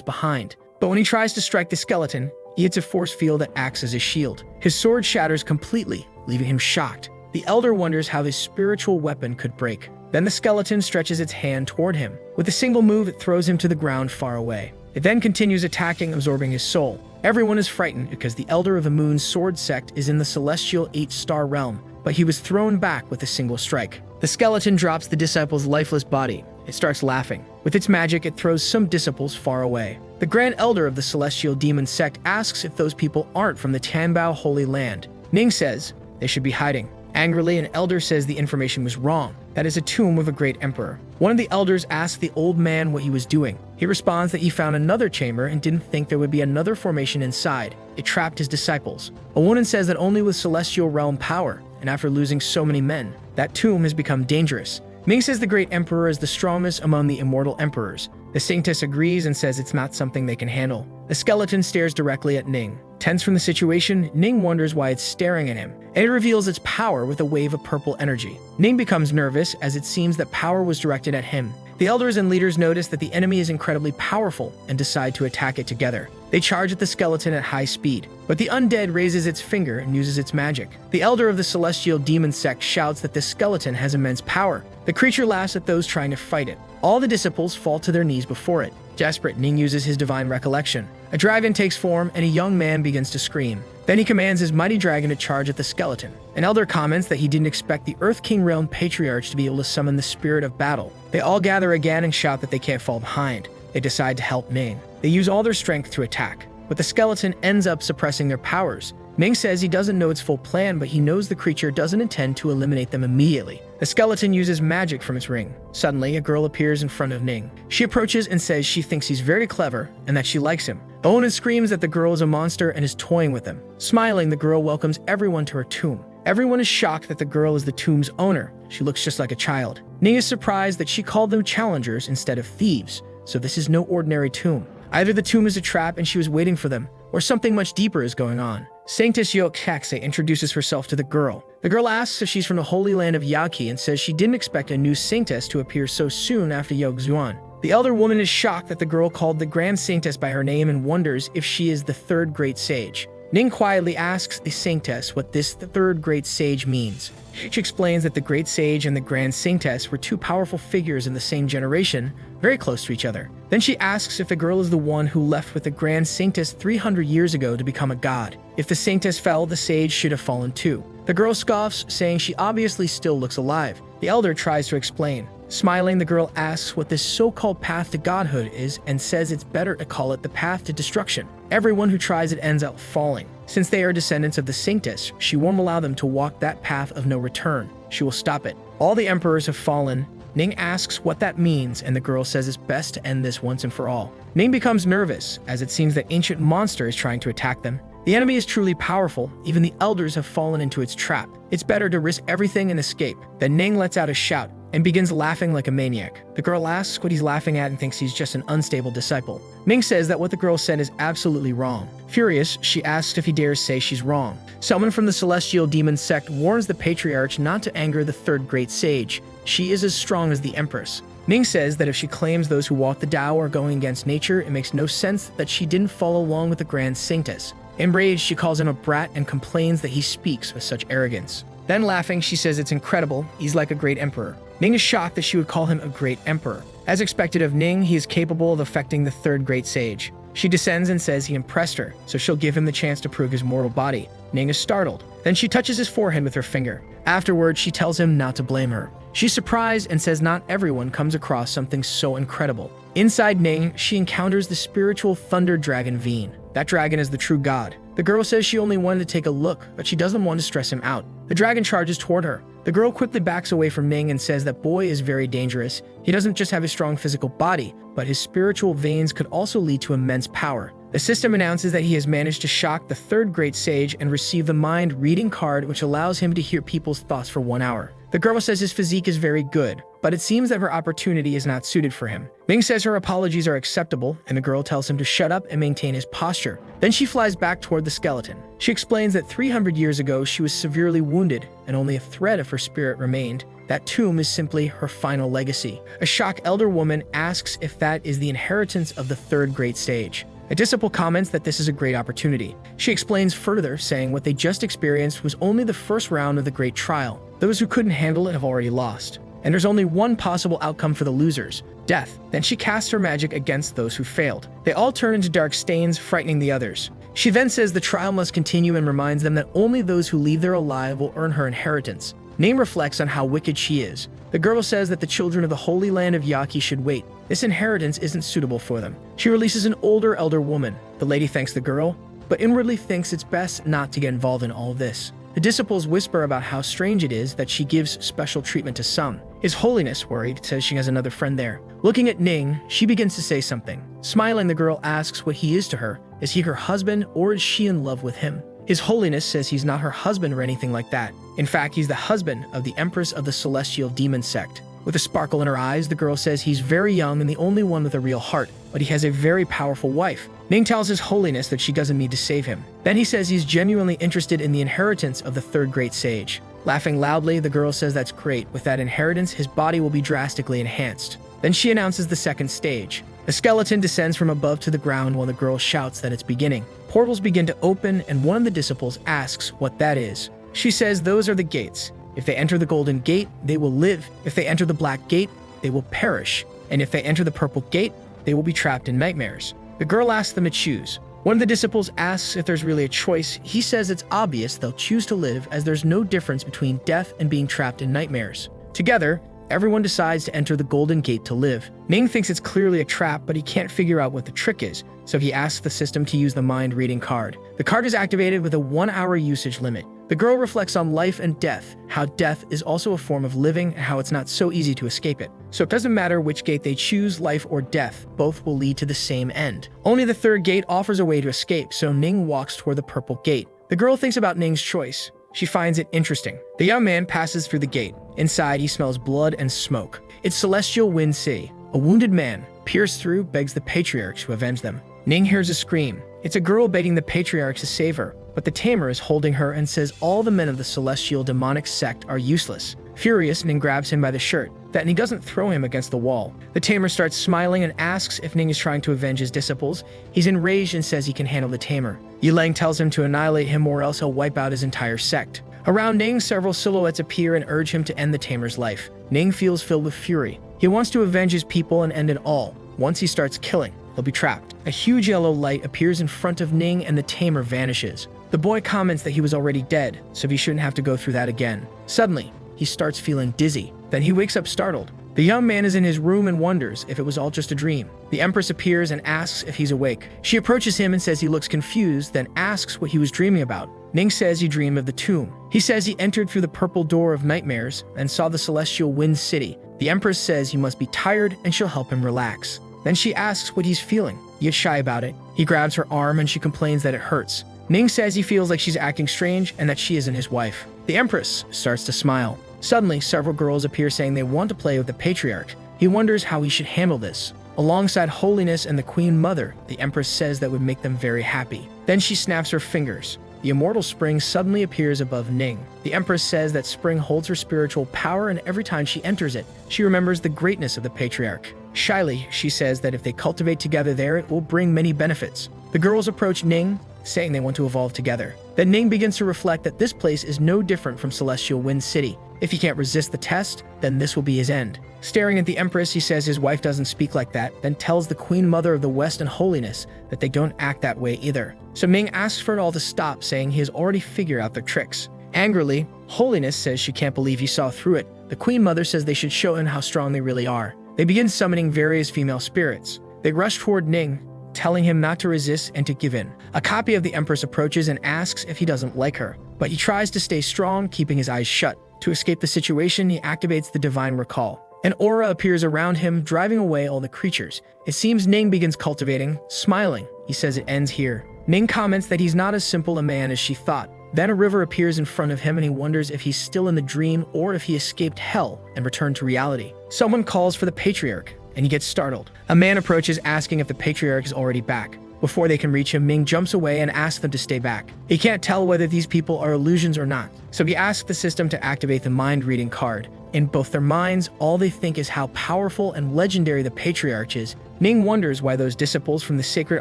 S1: behind. But when he tries to strike the skeleton, he hits a force field that acts as a shield. His sword shatters completely, leaving him shocked. The elder wonders how his spiritual weapon could break. Then the skeleton stretches its hand toward him. With a single move, it throws him to the ground far away. It then continues attacking, absorbing his soul. Everyone is frightened because the elder of the Moon's sword sect is in the celestial 8-star realm, but he was thrown back with a single strike. The skeleton drops the disciple's lifeless body. It starts laughing. With its magic, it throws some disciples far away. The Grand Elder of the Celestial Demon Sect asks if those people aren't from the Tanbao Holy Land. Ning says they should be hiding. Angrily, an elder says the information was wrong. That is a tomb of a great emperor. One of the elders asks the old man what he was doing. He responds that he found another chamber and didn't think there would be another formation inside. It trapped his disciples. A woman says that only with celestial realm power, and after losing so many men, that tomb has become dangerous. Ming says the great emperor is the strongest among the immortal emperors. The Saintess agrees and says it's not something they can handle. The skeleton stares directly at Ning. Tense from the situation, Ning wonders why it's staring at him, and it reveals its power with a wave of purple energy. Ning becomes nervous as it seems that power was directed at him. The elders and leaders notice that the enemy is incredibly powerful and decide to attack it together. They charge at the skeleton at high speed, but the undead raises its finger and uses its magic. The elder of the Celestial Demon Sect shouts that the skeleton has immense power. The creature laughs at those trying to fight it. All the disciples fall to their knees before it. Desperate, Ning uses his divine recollection. A dragon takes form and a young man begins to scream. Then he commands his mighty dragon to charge at the skeleton. An elder comments that he didn't expect the Earth King Realm Patriarch to be able to summon the spirit of battle. They all gather again and shout that they can't fall behind. They decide to help Ning. They use all their strength to attack, but the skeleton ends up suppressing their powers. Ming says he doesn't know its full plan, but he knows the creature doesn't intend to eliminate them immediately. The skeleton uses magic from its ring. Suddenly, a girl appears in front of Ning. She approaches and says she thinks he's very clever and that she likes him. Owen screams that the girl is a monster and is toying with him. Smiling, the girl welcomes everyone to her tomb. Everyone is shocked that the girl is the tomb's owner. She looks just like a child. Ning is surprised that she called them challengers instead of thieves, so this is no ordinary tomb. Either the tomb is a trap and she was waiting for them, or something much deeper is going on. Saintess Yokakse introduces herself to the girl. The girl asks if she's from the Holy Land of Yaki and says she didn't expect a new saintess to appear so soon after Yogzuan. The elder woman is shocked that the girl called the Grand Saintess by her name and wonders if she is the third great sage. Ning quietly asks the saintess what this third great sage means. She explains that the great sage and the Grand Saintess were two powerful figures in the same generation, very close to each other. Then she asks if the girl is the one who left with the Grand Saintess 300 years ago to become a god. If the saintess fell, the sage should have fallen too. The girl scoffs, saying she obviously still looks alive. The elder tries to explain. Smiling, the girl asks what this so-called path to godhood is and says it's better to call it the path to destruction. Everyone who tries it ends up falling. Since they are descendants of the saintess, she won't allow them to walk that path of no return. She will stop it. All the emperors have fallen. Ning asks what that means, and the girl says it's best to end this once and for all. Ning becomes nervous, as it seems that ancient monster is trying to attack them. The enemy is truly powerful. Even the elders have fallen into its trap. It's better to risk everything and escape. Then Ning lets out a shout and begins laughing like a maniac. The girl asks what he's laughing at and thinks he's just an unstable disciple. Ming says that what the girl said is absolutely wrong. Furious, she asks if he dares say she's wrong. Someone from the celestial demon sect warns the patriarch not to anger the third great sage. She is as strong as the Empress. Ning says that if she claims those who walk the Tao are going against nature, it makes no sense that she didn't follow along with the Grand Saintess. Enraged, she calls him a brat and complains that he speaks with such arrogance. Then laughing, she says it's incredible, he's like a great emperor. Ning is shocked that she would call him a great emperor. As expected of Ning, he is capable of affecting the third great sage. She descends and says he impressed her, so she'll give him the chance to prove his mortal body. Ning is startled. Then she touches his forehead with her finger. Afterwards, she tells him not to blame her. She's surprised and says not everyone comes across something so incredible. Inside Ning, she encounters the spiritual thunder dragon Veen. That dragon is the true god. The girl says she only wanted to take a look, but she doesn't want to stress him out. The dragon charges toward her. The girl quickly backs away from Ning and says that boy is very dangerous. He doesn't just have a strong physical body, but his spiritual veins could also lead to immense power. The system announces that he has managed to shock the third great sage and receive the mind-reading card, which allows him to hear people's thoughts for 1 hour. The girl says his physique is very good, but it seems that her opportunity is not suited for him. Ming says her apologies are acceptable, and the girl tells him to shut up and maintain his posture. Then she flies back toward the skeleton. She explains that 300 years ago she was severely wounded, and only a thread of her spirit remained. That tomb is simply her final legacy. A shocked elder woman asks if that is the inheritance of the third great stage. A disciple comments that this is a great opportunity. She explains further, saying what they just experienced was only the first round of the great trial. Those who couldn't handle it have already lost. And there's only one possible outcome for the losers: death. Then she casts her magic against those who failed. They all turn into dark stains, frightening the others. She then says the trial must continue and reminds them that only those who leave there alive will earn her inheritance. Ning reflects on how wicked she is. The girl says that the children of the Holy Land of Yaki should wait. This inheritance isn't suitable for them. She releases an older elder woman. The lady thanks the girl, but inwardly thinks it's best not to get involved in all of this. The disciples whisper about how strange it is that she gives special treatment to some. His Holiness, worried, says she has another friend there. Looking at Ning, she begins to say something. Smiling, the girl asks what he is to her. Is he her husband, or is she in love with him? His Holiness says he's not her husband or anything like that. In fact, he's the husband of the Empress of the Celestial Demon Sect. With a sparkle in her eyes, the girl says he's very young and the only one with a real heart, but he has a very powerful wife. Ning tells His Holiness that she doesn't need to save him. Then he says he's genuinely interested in the inheritance of the third great sage. Laughing loudly, the girl says that's great. With that inheritance, his body will be drastically enhanced. Then she announces the second stage. The skeleton descends from above to the ground while the girl shouts that it's beginning. Portals begin to open, and one of the disciples asks what that is. She says those are the gates. If they enter the golden gate, they will live. If they enter the black gate, they will perish. And if they enter the purple gate, they will be trapped in nightmares. The girl asks them to choose. One of the disciples asks if there's really a choice. He says it's obvious they'll choose to live, as there's no difference between death and being trapped in nightmares. Together, everyone decides to enter the Golden Gate to live. Ning thinks it's clearly a trap, but he can't figure out what the trick is, so he asks the system to use the mind-reading card. The card is activated with a 1-hour usage limit. The girl reflects on life and death, how death is also a form of living, and how it's not so easy to escape it. So it doesn't matter which gate they choose, life or death, both will lead to the same end. Only the third gate offers a way to escape, so Ning walks toward the purple gate. The girl thinks about Ning's choice. She finds it interesting. The young man passes through the gate. Inside, he smells blood and smoke. It's Celestial Wind City. A wounded man, pierced through, begs the patriarchs to avenge them. Ning hears a scream. It's a girl begging the patriarchs to save her, but the tamer is holding her and says all the men of the celestial demonic sect are useless. Furious, Ning grabs him by the shirt, and he doesn't throw him against the wall. The tamer starts smiling and asks if Ning is trying to avenge his disciples. He's enraged and says he can handle the tamer. Yuleng tells him to annihilate him or else he'll wipe out his entire sect. Around Ning, several silhouettes appear and urge him to end the tamer's life. Ning feels filled with fury. He wants to avenge his people and end it all. Once he starts killing, he'll be trapped. A huge yellow light appears in front of Ning and the tamer vanishes. The boy comments that he was already dead, so he shouldn't have to go through that again. Suddenly, he starts feeling dizzy. Then he wakes up startled. The young man is in his room and wonders if it was all just a dream. The Empress appears and asks if he's awake. She approaches him and says he looks confused, then asks what he was dreaming about. Ning says he dreamed of the tomb. He says he entered through the purple door of nightmares and saw the celestial wind city. The Empress says he must be tired and she'll help him relax. Then she asks what he's feeling. He gets shy about it. He grabs her arm and she complains that it hurts. Ning says he feels like she's acting strange and that she isn't his wife. The Empress starts to smile. Suddenly, several girls appear saying they want to play with the patriarch. He wonders how he should handle this. Alongside Holiness and the Queen Mother, the Empress says that would make them very happy. Then she snaps her fingers. The immortal spring suddenly appears above Ning. The Empress says that spring holds her spiritual power, and every time she enters it, she remembers the greatness of the patriarch. Shyly, she says that if they cultivate together there, it will bring many benefits. The girls approach Ning, saying they want to evolve together. Then Ning begins to reflect that this place is no different from Celestial Wind City. If he can't resist the test, then this will be his end. Staring at the Empress, he says his wife doesn't speak like that, then tells the Queen Mother of the West and Holiness that they don't act that way either. So Ming asks for it all to stop, saying he has already figured out their tricks. Angrily, Holiness says she can't believe he saw through it. The Queen Mother says they should show him how strong they really are. They begin summoning various female spirits. They rush toward Ning, telling him not to resist and to give in. A copy of the Empress approaches and asks if he doesn't like her, but he tries to stay strong, keeping his eyes shut. To escape the situation, he activates the Divine Recall. An aura appears around him, driving away all the creatures. It seems Ning begins cultivating, smiling. He says it ends here. Ning comments that he's not as simple a man as she thought. Then a river appears in front of him and he wonders if he's still in the dream or if he escaped hell and returned to reality. Someone calls for the patriarch, and he gets startled. A man approaches asking if the patriarch is already back. Before they can reach him, Ming jumps away and asks them to stay back. He can't tell whether these people are illusions or not, so he asks the system to activate the mind-reading card. In both their minds, all they think is how powerful and legendary the patriarch is. Ning wonders why those disciples from the sacred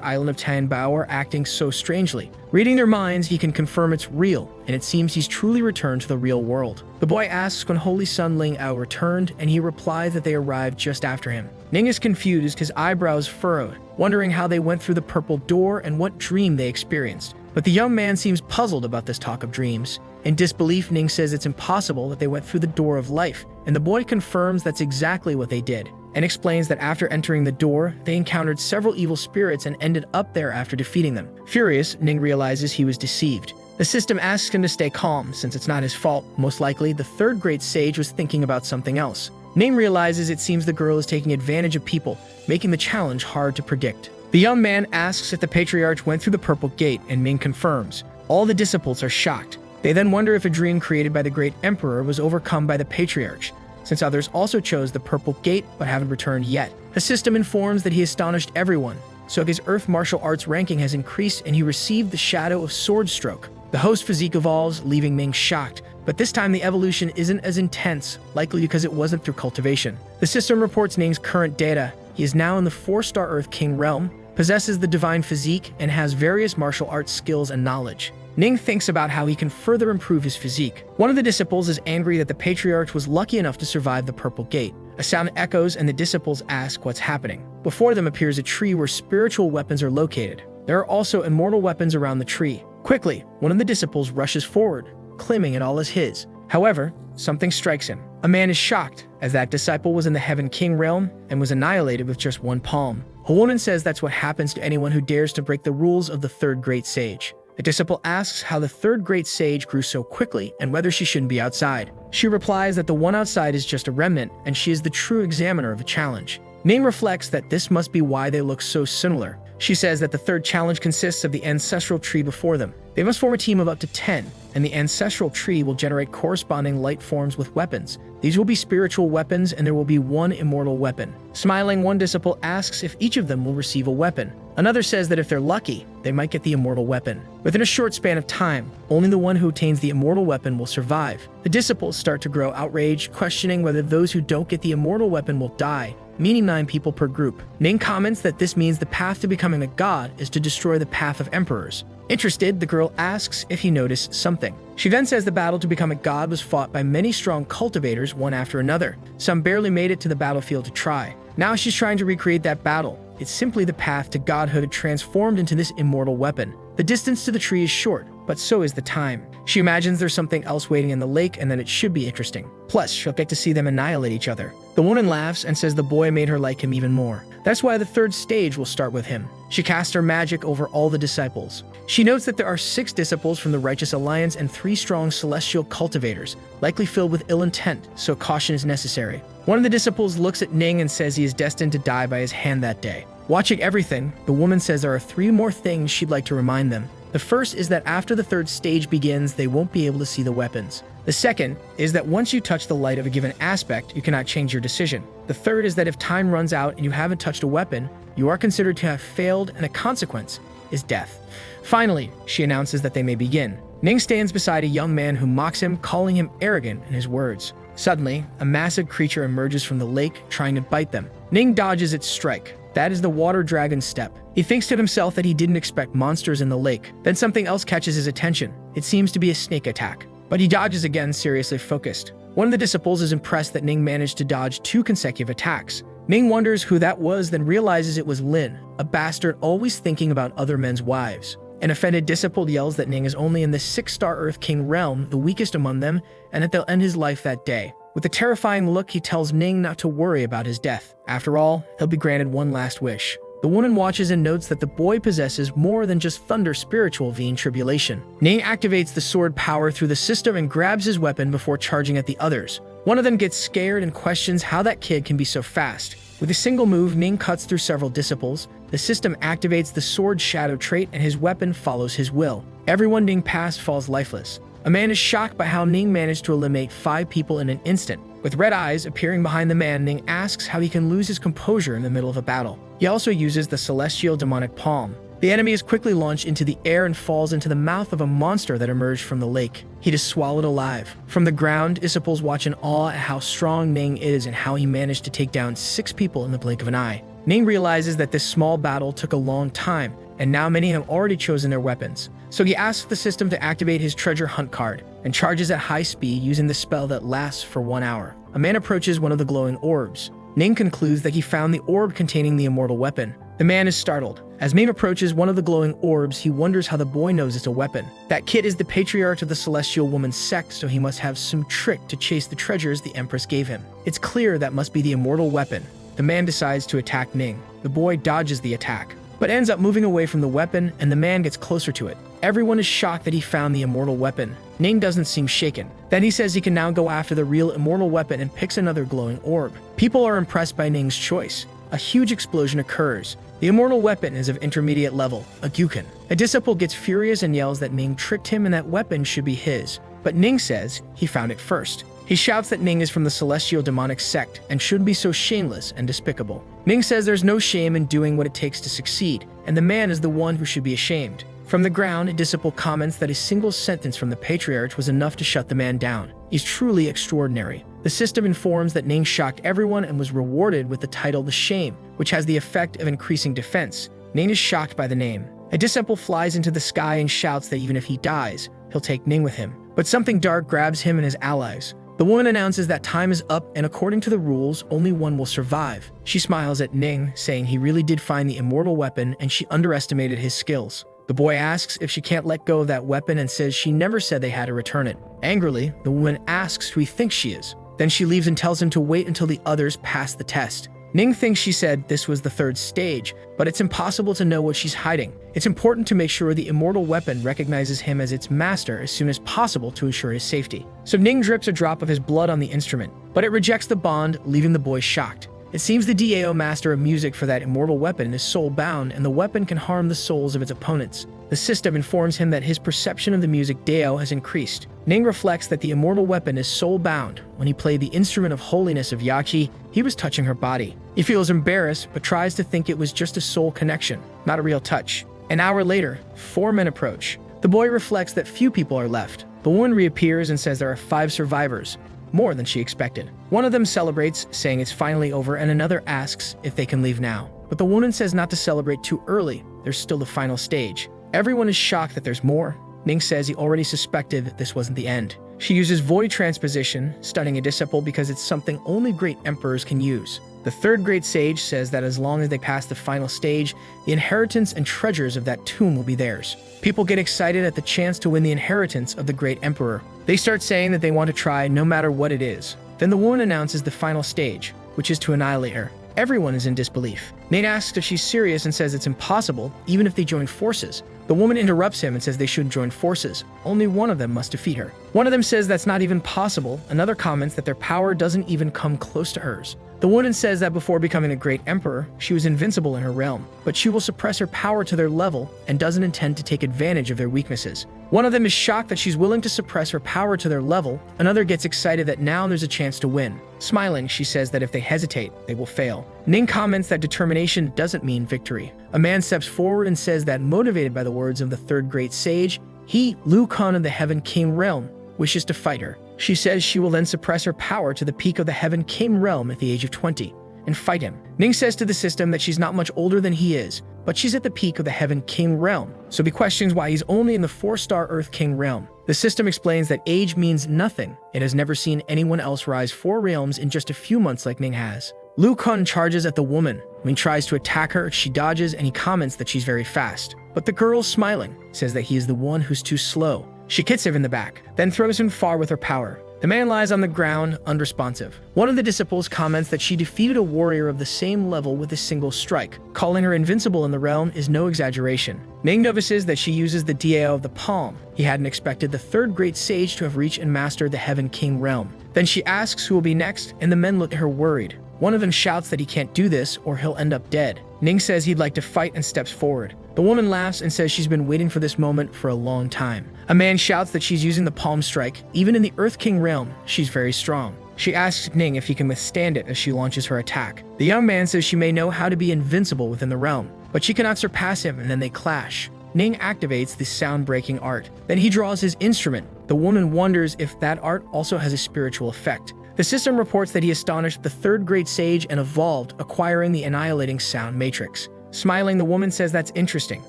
S1: island of Tianbao are acting so strangely. Reading their minds, he can confirm it's real, and it seems he's truly returned to the real world. The boy asks when Holy Sun Ling Ao returned, and he replies that they arrived just after him. Ning is confused, his eyebrows furrowed, wondering how they went through the purple door and what dream they experienced. But the young man seems puzzled about this talk of dreams. In disbelief, Ning says it's impossible that they went through the door of life, and the boy confirms that's exactly what they did, and explains that after entering the door, they encountered several evil spirits and ended up there after defeating them. Furious, Ning realizes he was deceived. The system asks him to stay calm, since it's not his fault. Most likely, the third great sage was thinking about something else. Ning realizes it seems the girl is taking advantage of people, making the challenge hard to predict. The young man asks if the patriarch went through the purple gate, and Ming confirms. All the disciples are shocked. They then wonder if a dream created by the great emperor was overcome by the patriarch, since others also chose the purple gate but haven't returned yet. The system informs that he astonished everyone, so his earth martial arts ranking has increased and he received the shadow of sword stroke. The host physique evolves, leaving Ming shocked, but this time the evolution isn't as intense, likely because it wasn't through cultivation. The system reports Ning's current data. He is now in the 4-star Earth King realm, possesses the divine physique, and has various martial arts skills and knowledge. Ning thinks about how he can further improve his physique. One of the disciples is angry that the patriarch was lucky enough to survive the purple gate. A sound echoes and the disciples ask what's happening. Before them appears a tree where spiritual weapons are located. There are also immortal weapons around the tree. Quickly, one of the disciples rushes forward, claiming it all as his. However, something strikes him. A man is shocked, as that disciple was in the Heaven King realm and was annihilated with just one palm. A woman says that's what happens to anyone who dares to break the rules of the third great sage. The disciple asks how the third great sage grew so quickly and whether she shouldn't be outside. She replies that the one outside is just a remnant and she is the true examiner of the challenge. Ning reflects that this must be why they look so similar. She says that the third challenge consists of the ancestral tree before them. They must form a team of up to 10, and the ancestral tree will generate corresponding light forms with weapons. These will be spiritual weapons, and there will be one immortal weapon. Smiling, one disciple asks if each of them will receive a weapon. Another says that if they're lucky, they might get the immortal weapon. Within a short span of time, only the one who attains the immortal weapon will survive. The disciples start to grow outraged, questioning whether those who don't get the immortal weapon will die, meaning 9 people per group. Ning comments that this means the path to becoming a god is to destroy the path of emperors. Interested, the girl asks if he noticed something. She then says the battle to become a god was fought by many strong cultivators, one after another. Some barely made it to the battlefield to try. Now she's trying to recreate that battle. It's simply the path to godhood transformed into this immortal weapon. The distance to the tree is short, but so is the time. She imagines there's something else waiting in the lake and that it should be interesting. Plus, she'll get to see them annihilate each other. The woman laughs and says the boy made her like him even more. That's why the third stage will start with him. She casts her magic over all the disciples. She notes that there are 6 disciples from the Righteous Alliance and 3 strong celestial cultivators, likely filled with ill intent, so caution is necessary. One of the disciples looks at Ning and says he is destined to die by his hand that day. Watching everything, the woman says there are 3 more things she'd like to remind them. The first is that after the third stage begins, they won't be able to see the weapons. The second is that once you touch the light of a given aspect, you cannot change your decision. The third is that if time runs out and you haven't touched a weapon, you are considered to have failed, and a consequence is death. Finally, she announces that they may begin. Ning stands beside a young man who mocks him, calling him arrogant in his words. Suddenly, a massive creature emerges from the lake, trying to bite them. Ning dodges its strike. That is the water dragon's step. He thinks to himself that he didn't expect monsters in the lake. Then something else catches his attention. It seems to be a snake attack. But he dodges again, seriously focused. One of the disciples is impressed that Ning managed to dodge 2 consecutive attacks. Ning wonders who that was, then realizes it was Lin, a bastard always thinking about other men's wives. An offended disciple yells that Ning is only in the 6-star Earth King realm, the weakest among them, and that they'll end his life that day. With a terrifying look, he tells Ning not to worry about his death. After all, he'll be granted one last wish. The woman watches and notes that the boy possesses more than just thunder spiritual v tribulation. Ning activates the sword power through the system and grabs his weapon before charging at the others. One of them gets scared and questions how that kid can be so fast. With a single move, Ning cuts through several disciples. The system activates the sword shadow trait and his weapon follows his will. Everyone Ning passed falls lifeless. A man is shocked by how Ning managed to eliminate 5 people in an instant. With red eyes appearing behind the man, Ning asks how he can lose his composure in the middle of a battle. He also uses the celestial demonic palm. The enemy is quickly launched into the air and falls into the mouth of a monster that emerged from the lake. He is swallowed alive. From the ground, disciples watch in awe at how strong Ning is and how he managed to take down 6 people in the blink of an eye. Ning realizes that this small battle took a long time, and now many have already chosen their weapons. So he asks the system to activate his treasure hunt card, and charges at high speed using the spell that lasts for 1 hour. A man approaches one of the glowing orbs. Ning concludes that he found the orb containing the immortal weapon. The man is startled. As Ning approaches one of the glowing orbs, he wonders how the boy knows it's a weapon. That kid is the patriarch of the celestial woman's sect, so he must have some trick to chase the treasures the Empress gave him. It's clear that must be the immortal weapon. The man decides to attack Ning. The boy dodges the attack, but ends up moving away from the weapon, and the man gets closer to it. Everyone is shocked that he found the immortal weapon. Ning doesn't seem shaken. Then he says he can now go after the real immortal weapon and picks another glowing orb. People are impressed by Ning's choice. A huge explosion occurs. The immortal weapon is of intermediate level, a Gyuken. A disciple gets furious and yells that Ning tricked him and that weapon should be his. But Ning says he found it first. He shouts that Ning is from the celestial demonic sect and shouldn't be so shameless and despicable. Ning says there's no shame in doing what it takes to succeed, and the man is the one who should be ashamed. From the ground, a disciple comments that a single sentence from the patriarch was enough to shut the man down. He's truly extraordinary. The system informs that Ning shocked everyone and was rewarded with the title The Shame, which has the effect of increasing defense. Ning is shocked by the name. A disciple flies into the sky and shouts that even if he dies, he'll take Ning with him. But something dark grabs him and his allies. The woman announces that time is up, and according to the rules, only one will survive. She smiles at Ning, saying he really did find the immortal weapon and she underestimated his skills. The boy asks if she can't let go of that weapon and says she never said they had to return it. Angrily, the woman asks who he thinks she is. Then she leaves and tells him to wait until the others pass the test. Ning thinks she said this was the third stage, but it's impossible to know what she's hiding. It's important to make sure the immortal weapon recognizes him as its master as soon as possible to ensure his safety. So Ning drips a drop of his blood on the instrument, but it rejects the bond, leaving the boy shocked. It seems the DAO master of music for that immortal weapon is soul-bound, and the weapon can harm the souls of its opponents. The system informs him that his perception of the music DAO has increased. Ning reflects that the immortal weapon is soul-bound. When he played the instrument of holiness of Yachi, he was touching her body. He feels embarrassed, but tries to think it was just a soul connection, not a real touch. An hour later, 4 men approach. The boy reflects that few people are left. The woman reappears and says there are 5 survivors, more than she expected. One of them celebrates, saying it's finally over, and another asks if they can leave now. But the woman says not to celebrate too early. There's still the final stage. Everyone is shocked that there's more. Ning says he already suspected this wasn't the end. She uses void transposition, stunning a disciple because it's something only great emperors can use. The third great sage says that as long as they pass the final stage, the inheritance and treasures of that tomb will be theirs. People get excited at the chance to win the inheritance of the great emperor. They start saying that they want to try no matter what it is. Then the woman announces the final stage, which is to annihilate her. Everyone is in disbelief. Nate asks if she's serious and says it's impossible, even if they join forces. The woman interrupts him and says they shouldn't join forces. Only one of them must defeat her. One of them says that's not even possible. Another comments that their power doesn't even come close to hers. The woman says that before becoming a great emperor, she was invincible in her realm, but she will suppress her power to their level and doesn't intend to take advantage of their weaknesses. One of them is shocked that she's willing to suppress her power to their level. Another gets excited that now there's a chance to win. Smiling, she says that if they hesitate, they will fail. Ning comments that determination doesn't mean victory. A man steps forward and says that motivated by the words of the third great sage, he, Liu Khan of the Heaven King realm, wishes to fight her. She says she will then suppress her power to the peak of the Heaven King realm at the age of 20 and fight him. Ning says to the system that she's not much older than he is, but she's at the peak of the Heaven King realm, so he questions why he's only in the 4-star Earth King realm. The system explains that age means nothing. It has never seen anyone else rise 4 realms in just a few months like Ning has. Liu Kun charges at the woman. When he tries to attack her, she dodges and he comments that she's very fast. But the girl, smiling, says that he is the one who's too slow. She kicks him in the back, then throws him far with her power. The man lies on the ground, unresponsive. One of the disciples comments that she defeated a warrior of the same level with a single strike. Calling her invincible in the realm is no exaggeration. Ning notices that she uses the DAO of the palm. He hadn't expected the third great sage to have reached and mastered the Heaven King realm. Then she asks who will be next, and the men look at her worried. One of them shouts that he can't do this or he'll end up dead. Ning says he'd like to fight and steps forward. The woman laughs and says she's been waiting for this moment for a long time. A man shouts that she's using the palm strike. Even in the Earth King realm, she's very strong. She asks Ning if he can withstand it as she launches her attack. The young man says she may know how to be invincible within the realm, but she cannot surpass him, and then they clash. Ning activates the sound-breaking art. Then he draws his instrument. The woman wonders if that art also has a spiritual effect. The system reports that he astonished the third great sage and evolved, acquiring the annihilating sound matrix. Smiling, the woman says that's interesting.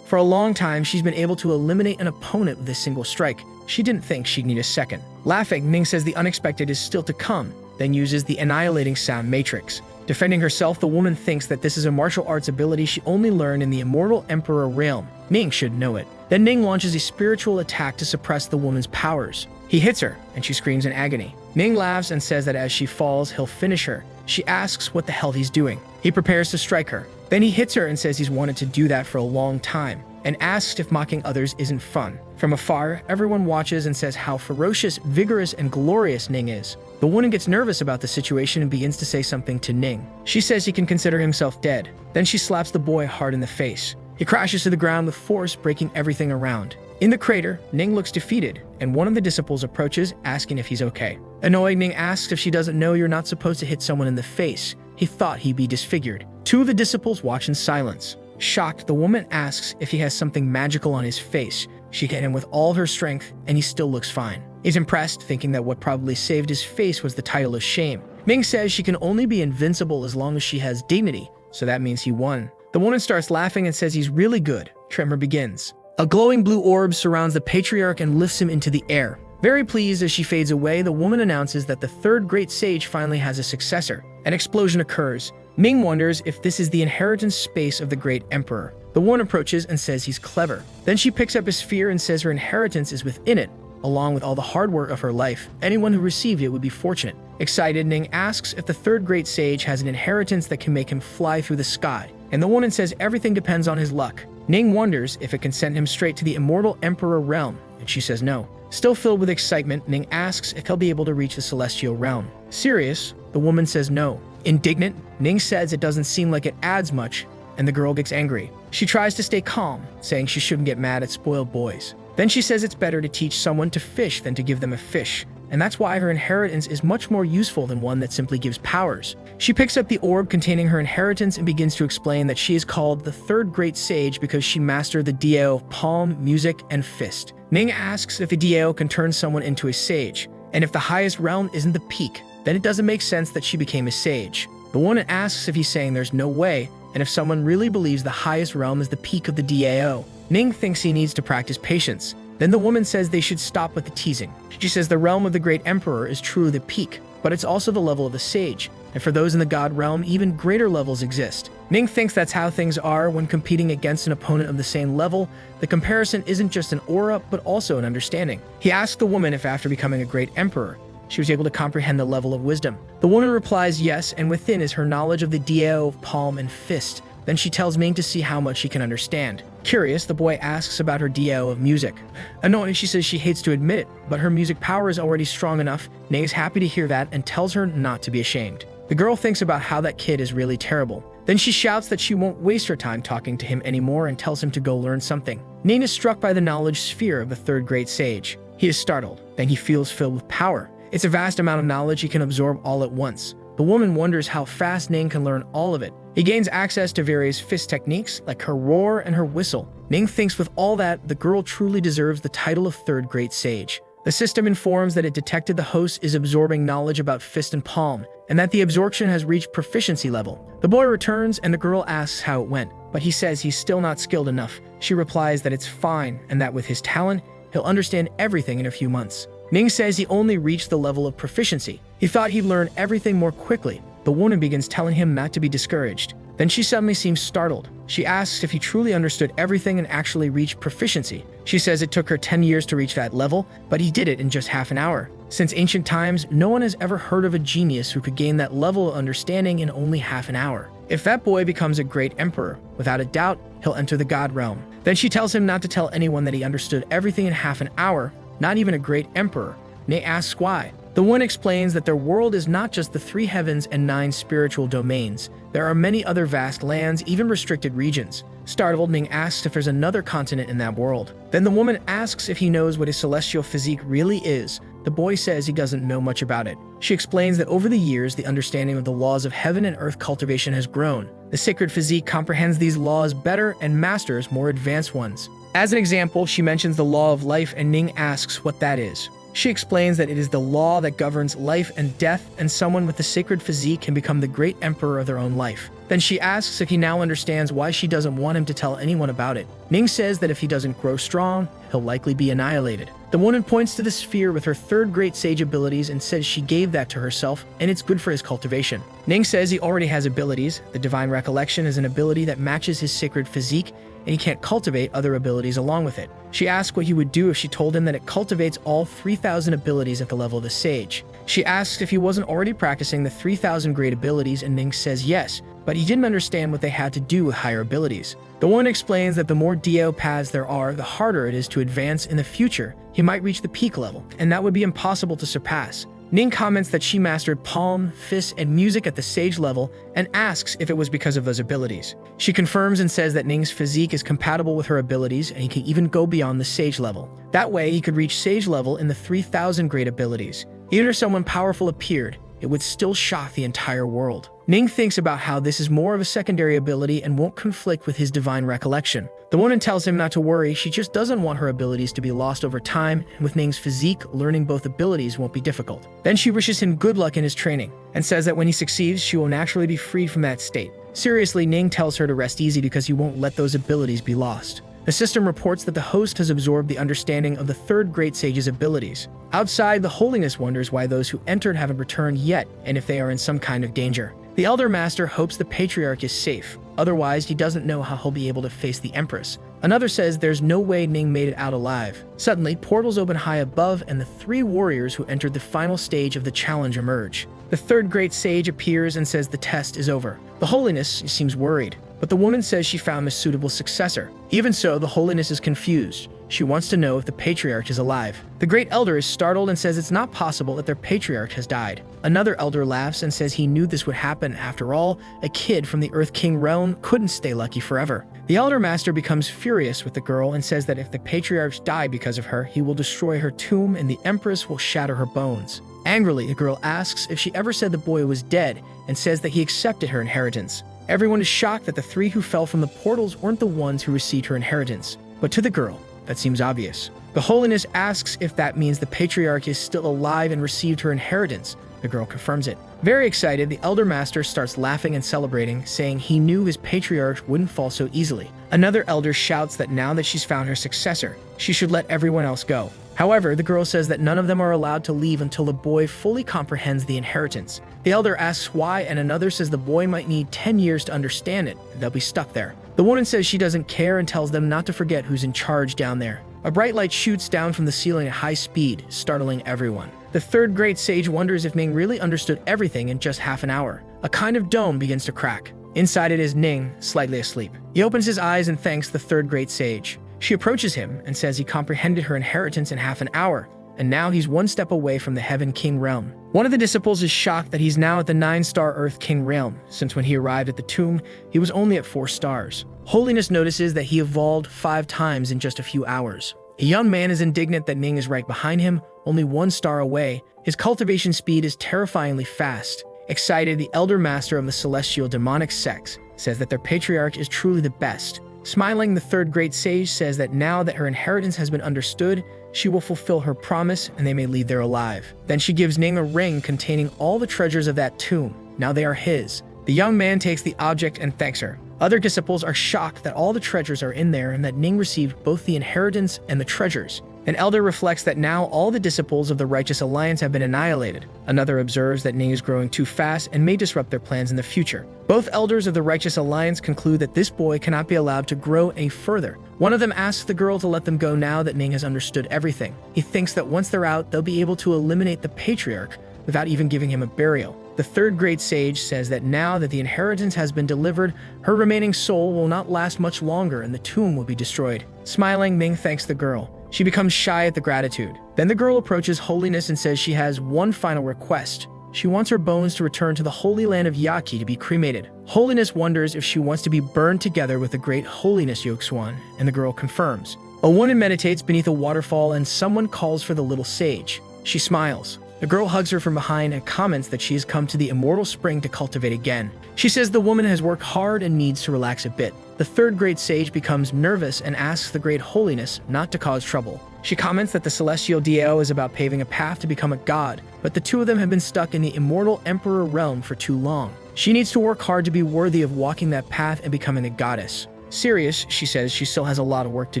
S1: For a long time, she's been able to eliminate an opponent with a single strike. She didn't think she'd need a second. Laughing, Ning says the unexpected is still to come, then uses the annihilating sound matrix. Defending herself, the woman thinks that this is a martial arts ability she only learned in the immortal emperor realm. Ning should know it. Then Ning launches a spiritual attack to suppress the woman's powers. He hits her, and she screams in agony. Ning laughs and says that as she falls, he'll finish her. She asks what the hell he's doing. He prepares to strike her. Then he hits her and says he's wanted to do that for a long time, and asks if mocking others isn't fun. From afar, everyone watches and says how ferocious, vigorous, and glorious Ning is. The woman gets nervous about the situation and begins to say something to Ning. She says he can consider himself dead. Then she slaps the boy hard in the face. He crashes to the ground with force, breaking everything around. In the crater, Ning looks defeated, and one of the disciples approaches, asking if he's okay. Annoyed, Ning asks if she doesn't know you're not supposed to hit someone in the face. He thought he'd be disfigured. 2 of the disciples watch in silence. Shocked, the woman asks if he has something magical on his face. She hit him with all her strength, and he still looks fine. He's impressed, thinking that what probably saved his face was the title of shame. Ming says she can only be invincible as long as she has dignity, so that means he won. The woman starts laughing and says he's really good. Tremor begins. A glowing blue orb surrounds the patriarch and lifts him into the air. Very pleased as she fades away, the woman announces that the third great sage finally has a successor. An explosion occurs. Ming wonders if this is the inheritance space of the great emperor. The woman approaches and says he's clever. Then she picks up a sphere and says her inheritance is within it. along with all the hard work of her life. Anyone who received it would be fortunate. Excited, Ning asks if the third great sage has an inheritance that can make him fly through the sky, and the woman says everything depends on his luck. Ning wonders if it can send him straight to the immortal emperor realm, and she says no. Still filled with excitement, Ning asks if he'll be able to reach the celestial realm. Serious, the woman says no. Indignant, Ning says it doesn't seem like it adds much, and the girl gets angry. She tries to stay calm, saying she shouldn't get mad at spoiled boys. Then she says it's better to teach someone to fish than to give them a fish, and that's why her inheritance is much more useful than one that simply gives powers. She picks up the orb containing her inheritance and begins to explain that she is called the third great sage because she mastered the Dio of palm, music, and fist. Ning asks if the Dio can turn someone into a sage, and if the highest realm isn't the peak, then it doesn't make sense that she became a sage. The woman asks if he's saying there's no way, and if someone really believes the highest realm is the peak of the Dio. Ning thinks he needs to practice patience. Then the woman says they should stop with the teasing. She says the realm of the great emperor is truly the peak, but it's also the level of the sage, and for those in the god realm, even greater levels exist. Ning thinks that's how things are when competing against an opponent of the same level. The comparison isn't just an aura, but also an understanding. He asks the woman if after becoming a great emperor, she was able to comprehend the level of wisdom. The woman replies yes, and within is her knowledge of the Dio of palm and fist. Then she tells Ming to see how much she can understand. Curious, the boy asks about her Dio of music. Annoyed, she says she hates to admit it, but her music power is already strong enough. Ning is happy to hear that and tells her not to be ashamed. The girl thinks about how that kid is really terrible. Then she shouts that she won't waste her time talking to him anymore and tells him to go learn something. Ning is struck by the knowledge sphere of the third great sage. He is startled. Then he feels filled with power. It's a vast amount of knowledge he can absorb all at once. The woman wonders how fast Ning can learn all of it. He gains access to various fist techniques, like her roar and her whistle. Ning thinks with all that, the girl truly deserves the title of third great sage. The system informs that it detected the host is absorbing knowledge about fist and palm, and that the absorption has reached proficiency level. The boy returns, and the girl asks how it went, but he says he's still not skilled enough. She replies that it's fine, and that with his talent, he'll understand everything in a few months. Ning says he only reached the level of proficiency. He thought he'd learn everything more quickly. The woman begins telling him not to be discouraged. Then she suddenly seems startled. She asks if he truly understood everything and actually reached proficiency. She says it took her 10 years to reach that level, but he did it in just half an hour. Since ancient times, no one has ever heard of a genius who could gain that level of understanding in only half an hour. If that boy becomes a great emperor, without a doubt, he'll enter the god realm. Then she tells him not to tell anyone that he understood everything in half an hour, not even a great emperor. Ning asks why. The one explains that their world is not just the 3 heavens and 9 spiritual domains. There are many other vast lands, even restricted regions. Startled, Ning asks if there's another continent in that world. Then the woman asks if he knows what his celestial physique really is. The boy says he doesn't know much about it. She explains that over the years, the understanding of the laws of heaven and earth cultivation has grown. The sacred physique comprehends these laws better and masters more advanced ones. As an example, she mentions the law of life, and Ning asks what that is. She explains that it is the law that governs life and death, and someone with the sacred physique can become the great emperor of their own life. Then she asks if he now understands why she doesn't want him to tell anyone about it. Ning says that if he doesn't grow strong, he'll likely be annihilated. The woman points to the sphere with her third great sage abilities and says she gave that to herself, and it's good for his cultivation. Ning says he already has abilities. The divine recollection is an ability that matches his sacred physique, and he can't cultivate other abilities along with it. She asks what he would do if she told him that it cultivates all 3,000 abilities at the level of the sage. She asks if he wasn't already practicing the 3,000 great abilities, and Ning says yes, but he didn't understand what they had to do with higher abilities. The woman explains that the more Dio paths there are, the harder it is to advance in the future. He might reach the peak level, and that would be impossible to surpass. Ning comments that she mastered palm, fist, and music at the sage level and asks if it was because of those abilities. She confirms and says that Ning's physique is compatible with her abilities and he can even go beyond the sage level. That way, he could reach sage level in the 3,000 great abilities. Even if someone powerful appeared, it would still shock the entire world. Ning thinks about how this is more of a secondary ability and won't conflict with his divine recollection. The woman tells him not to worry, she just doesn't want her abilities to be lost over time, and with Ning's physique, learning both abilities won't be difficult. Then she wishes him good luck in his training, and says that when he succeeds, she will naturally be freed from that state. Seriously, Ning tells her to rest easy because he won't let those abilities be lost. The system reports that the host has absorbed the understanding of the third great sage's abilities. Outside, the holiness wonders why those who entered haven't returned yet, and if they are in some kind of danger. The elder master hopes the patriarch is safe. Otherwise, he doesn't know how he'll be able to face the Empress. Another says there's no way Ning made it out alive. Suddenly, portals open high above and the 3 warriors who entered the final stage of the challenge emerge. The 3rd great sage appears and says the test is over. The holiness seems worried, but the woman says she found a suitable successor. Even so, the holiness is confused. She wants to know if the patriarch is alive. The great elder is startled and says it's not possible that their patriarch has died. Another elder laughs and says he knew this would happen. After all, a kid from the Earth King realm couldn't stay lucky forever. The elder master becomes furious with the girl and says that if the patriarch died because of her, he will destroy her tomb and the Empress will shatter her bones. Angrily, the girl asks if she ever said the boy was dead and says that he accepted her inheritance. Everyone is shocked that the 3 who fell from the portals weren't the ones who received her inheritance. But to the girl, that seems obvious. The holiness asks if that means the patriarch is still alive and received her inheritance. The girl confirms it. Very excited, the elder master starts laughing and celebrating, saying he knew his patriarch wouldn't fall so easily. Another elder shouts that now that she's found her successor, she should let everyone else go. However, the girl says that none of them are allowed to leave until the boy fully comprehends the inheritance. The elder asks why, and another says the boy might need 10 years to understand it, and they'll be stuck there. The woman says she doesn't care and tells them not to forget who's in charge down there. A bright light shoots down from the ceiling at high speed, startling everyone. The 3rd great sage wonders if Ning really understood everything in just half an hour. A kind of dome begins to crack. Inside it is Ning, slightly asleep. He opens his eyes and thanks the 3rd great sage. She approaches him and says he comprehended her inheritance in half an hour, and now he's 1 step away from the Heaven King realm. One of the disciples is shocked that he's now at the 9-star Earth King realm, since when he arrived at the tomb, he was only at 4 stars. Holiness notices that he evolved 5 times in just a few hours. A young man is indignant that Ning is right behind him, only 1 star away. His cultivation speed is terrifyingly fast. Excited, the elder master of the celestial demonic sects says that their patriarch is truly the best. Smiling, the 3rd great sage says that now that her inheritance has been understood, she will fulfill her promise and they may leave there alive. Then she gives Ning a ring containing all the treasures of that tomb. Now they are his. The young man takes the object and thanks her. Other disciples are shocked that all the treasures are in there and that Ning received both the inheritance and the treasures. An elder reflects that now all the disciples of the Righteous Alliance have been annihilated. Another observes that Ning is growing too fast and may disrupt their plans in the future. Both elders of the Righteous Alliance conclude that this boy cannot be allowed to grow any further. One of them asks the girl to let them go now that Ning has understood everything. He thinks that once they're out, they'll be able to eliminate the patriarch without even giving him a burial. The 3rd great sage says that now that the inheritance has been delivered, her remaining soul will not last much longer and the tomb will be destroyed. Smiling, Ning thanks the girl. She becomes shy at the gratitude. Then the girl approaches Holiness and says she has one final request. She wants her bones to return to the Holy Land of Yaki to be cremated. Holiness wonders if she wants to be burned together with the great Holiness Yogg-Swan, and the girl confirms. A woman meditates beneath a waterfall and someone calls for the little sage. She smiles. The girl hugs her from behind and comments that she has come to the immortal spring to cultivate again. She says the woman has worked hard and needs to relax a bit. The 3rd great sage becomes nervous and asks the great Holiness not to cause trouble. She comments that the celestial DAO is about paving a path to become a god, but the 2 of them have been stuck in the immortal emperor realm for too long. She needs to work hard to be worthy of walking that path and becoming a goddess. Serious, she says she still has a lot of work to